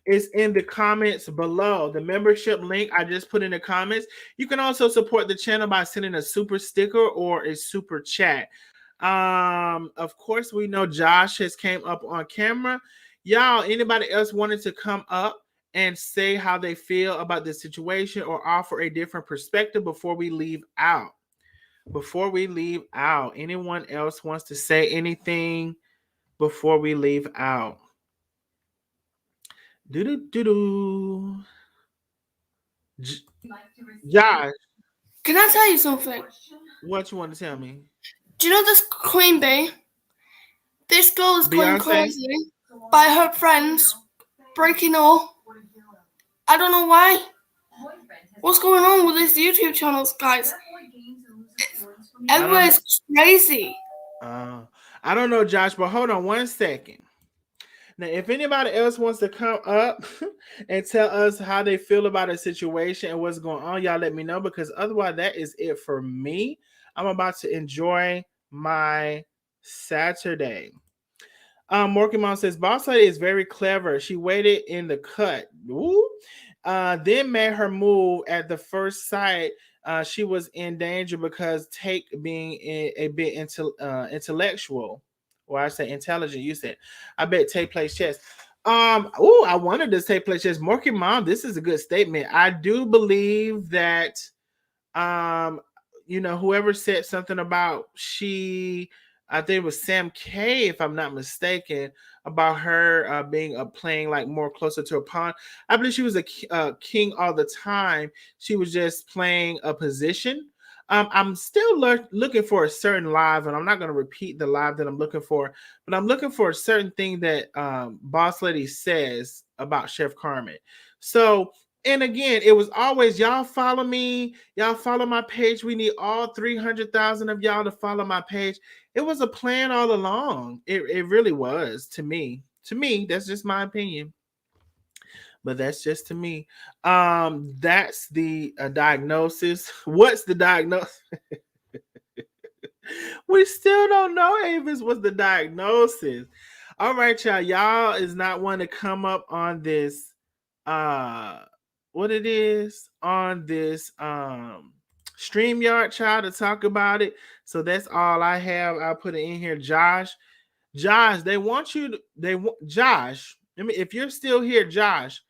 is in the comments below. The membership link I just put in the comments. You can also support the channel by sending a super sticker or a super chat. Of course, we know Josh has came up on camera. Y'all, anybody else wanted to come up and say how they feel about the situation or offer a different perspective before we leave out? Anyone else wants to say anything before we leave out? Josh, can I tell you something? What you want to tell me? Do you know this Queen Bee? This girl is going Beyonce? crazy by her friends breaking all. I don't know why. What's going on with these YouTube channels, guys? Everybody's crazy. I don't know, Josh, but hold on one second. Now, if anybody else wants to come up and tell us how they feel about a situation and what's going on, y'all let me know, because otherwise that is it for me. I'm about to enjoy my Saturday. Morky Mom says, Boss Lady is very clever. She waited in the cut. Woo. Then made her move at the first sight. She was in danger because Take being a bit intellectual. Or I say intelligent, you said. I bet Tay plays chess. I wanted to say play chess. Morky Mom, this is a good statement. I do believe that whoever said something about I think it was Sam K, if I'm not mistaken, about her being playing like more closer to a pawn. I believe she was a king all the time. She was just playing a position. I'm still looking for a certain live, and I'm not going to repeat the live that I'm looking for, but I'm looking for a certain thing that Boss Lady says about Chef Carmen. So And again, it was always y'all follow me, y'all follow my page. We need all 300,000 of y'all to follow my page. It was a plan all along. It really was to me. To me, that's just my opinion. But that's just to me. That's the diagnosis. What's the diagnosis? We still don't know, Avis, what's the diagnosis. All right, y'all. Y'all is not one to come up on this what it is on this StreamYard, child, to talk about it. So that's all I have. I'll put it in here. Josh, they want you to, Josh, I mean, if you're still here, Josh,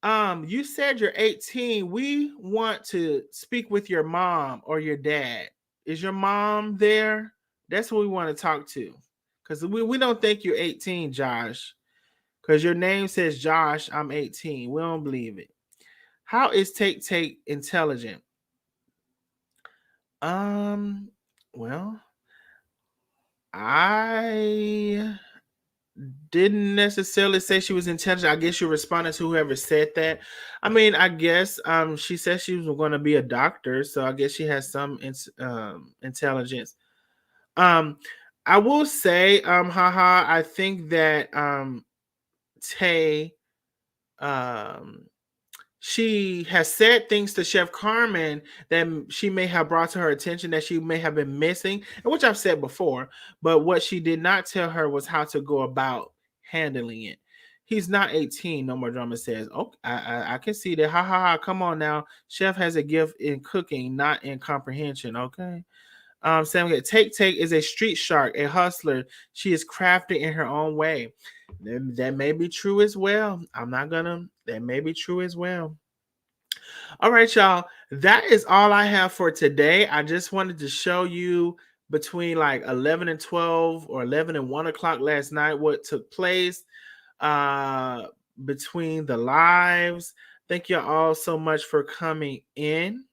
you said you're 18. We want to speak with your mom or your dad. Is your mom there? That's what we want to talk to. Because we don't think you're 18, Josh. Because your name says Josh, I'm 18. We don't believe it. How is Take intelligent? Well, I didn't necessarily say she was intelligent. I guess you responded to whoever said that. I mean, I guess she said she was going to be a doctor, so I guess she has some intelligence. I will say, haha, I think that Tay she has said things to Chef Carmen that she may have brought to her attention that she may have been missing, and which I've said before. But what she did not tell her was how to go about handling it. He's not 18, no more drama says. Oh, I can see that. Ha ha ha. Come on now. Chef has a gift in cooking, not in comprehension. Okay. Sam, Take is a street shark, a hustler. She is crafted in her own way. That may be true as well. That may be true as well. All right, y'all. That is all I have for today. I just wanted to show you between like 11 and 12 or 11 and 1 o'clock last night what took place between the lives. Thank you all so much for coming in.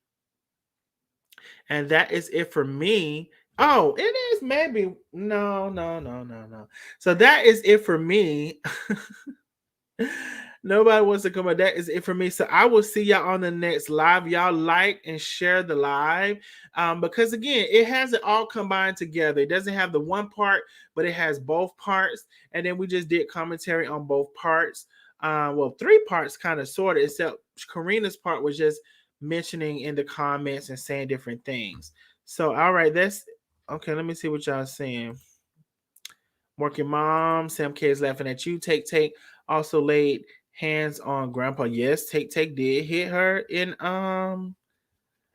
And that is it for me. Oh, it is maybe. No. So that is it for me. Nobody wants to come out. That is it for me. So I will see y'all on the next live. Y'all like and share the live. Because again, it has it all combined together. It doesn't have the one part, but it has both parts. And then we just did commentary on both parts. Well, 3 parts kind of sort of, except Corina's part was just mentioning in the comments and saying different things. So all right, that's okay. Let me see what y'all saying. Working mom, Sam K is laughing at you. Take also laid hands on grandpa. Yes, Take did hit her in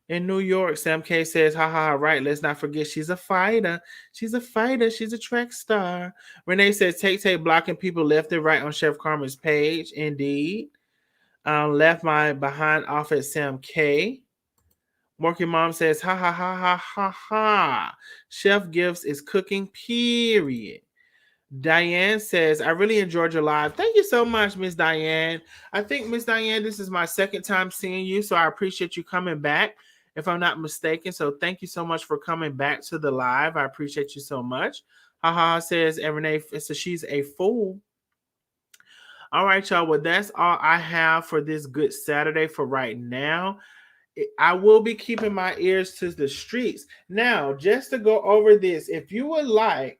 New York. Sam K says, haha, right. Let's not forget she's a fighter. She's a fighter. She's a track star. Renee says Take blocking people left and right on Chef Carmen's page. Indeed. Left my behind off at Sam K. Working mom says, ha ha ha ha ha ha. Chef Gifts is cooking, period. Diane says, I really enjoyed your live. Thank you so much, Miss Diane. I think, Miss Diane, this is my second time seeing you, so I appreciate you coming back, if I'm not mistaken. So thank you so much for coming back to the live. I appreciate you so much. Haha says, Renee, so she's a fool. All right, y'all. Well, that's all I have for this good Saturday for right now. I will be keeping my ears to the streets. Now, just to go over this, if you would like,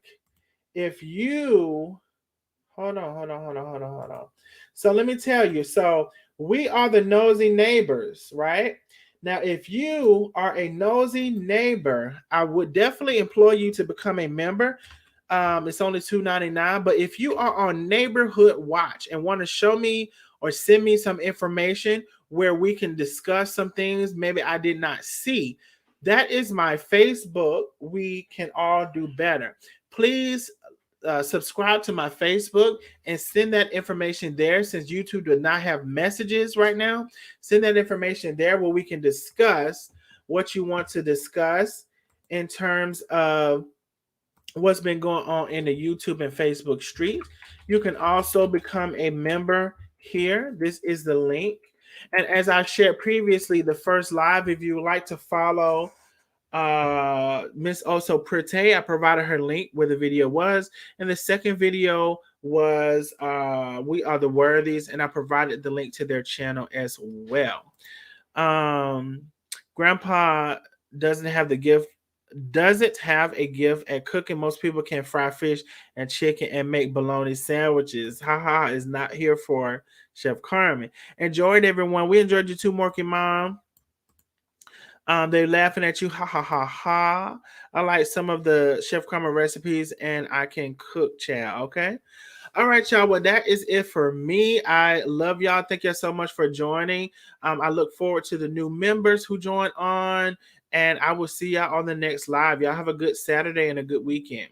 hold on. So let me tell you. So we are the nosy neighbors, right? Now, if you are a nosy neighbor, I would definitely implore you to become a member. It's only $2.99. But if you are on Neighborhood Watch and want to show me or send me some information where we can discuss some things maybe I did not see, that is my Facebook. We can all do better. Please subscribe to my Facebook and send that information there. Since YouTube does not have messages right now, send that information there where we can discuss what you want to discuss in terms of what's been going on in the YouTube and Facebook street. You can also become a member here. This is the link. And as I shared previously, the first live, if you would like to follow Miss Also Pretty, I provided her link where the video was. And the second video was We Are the Worthies, and I provided the link to their channel as well. Grandpa doesn't have the gift. Doesn't have a gift at cooking. Most people can fry fish and chicken and make bologna sandwiches. Haha is not here for Chef Carmen. Enjoyed everyone. We enjoyed you too, Morky Mom. They're laughing at you. Ha ha ha ha. I like some of the Chef Carmen recipes and I can cook, child. Okay. All right, y'all. Well, that is it for me. I love y'all. Thank you so much for joining. I look forward to the new members who join on, and I will see y'all on the next live. Y'all have a good Saturday and a good weekend.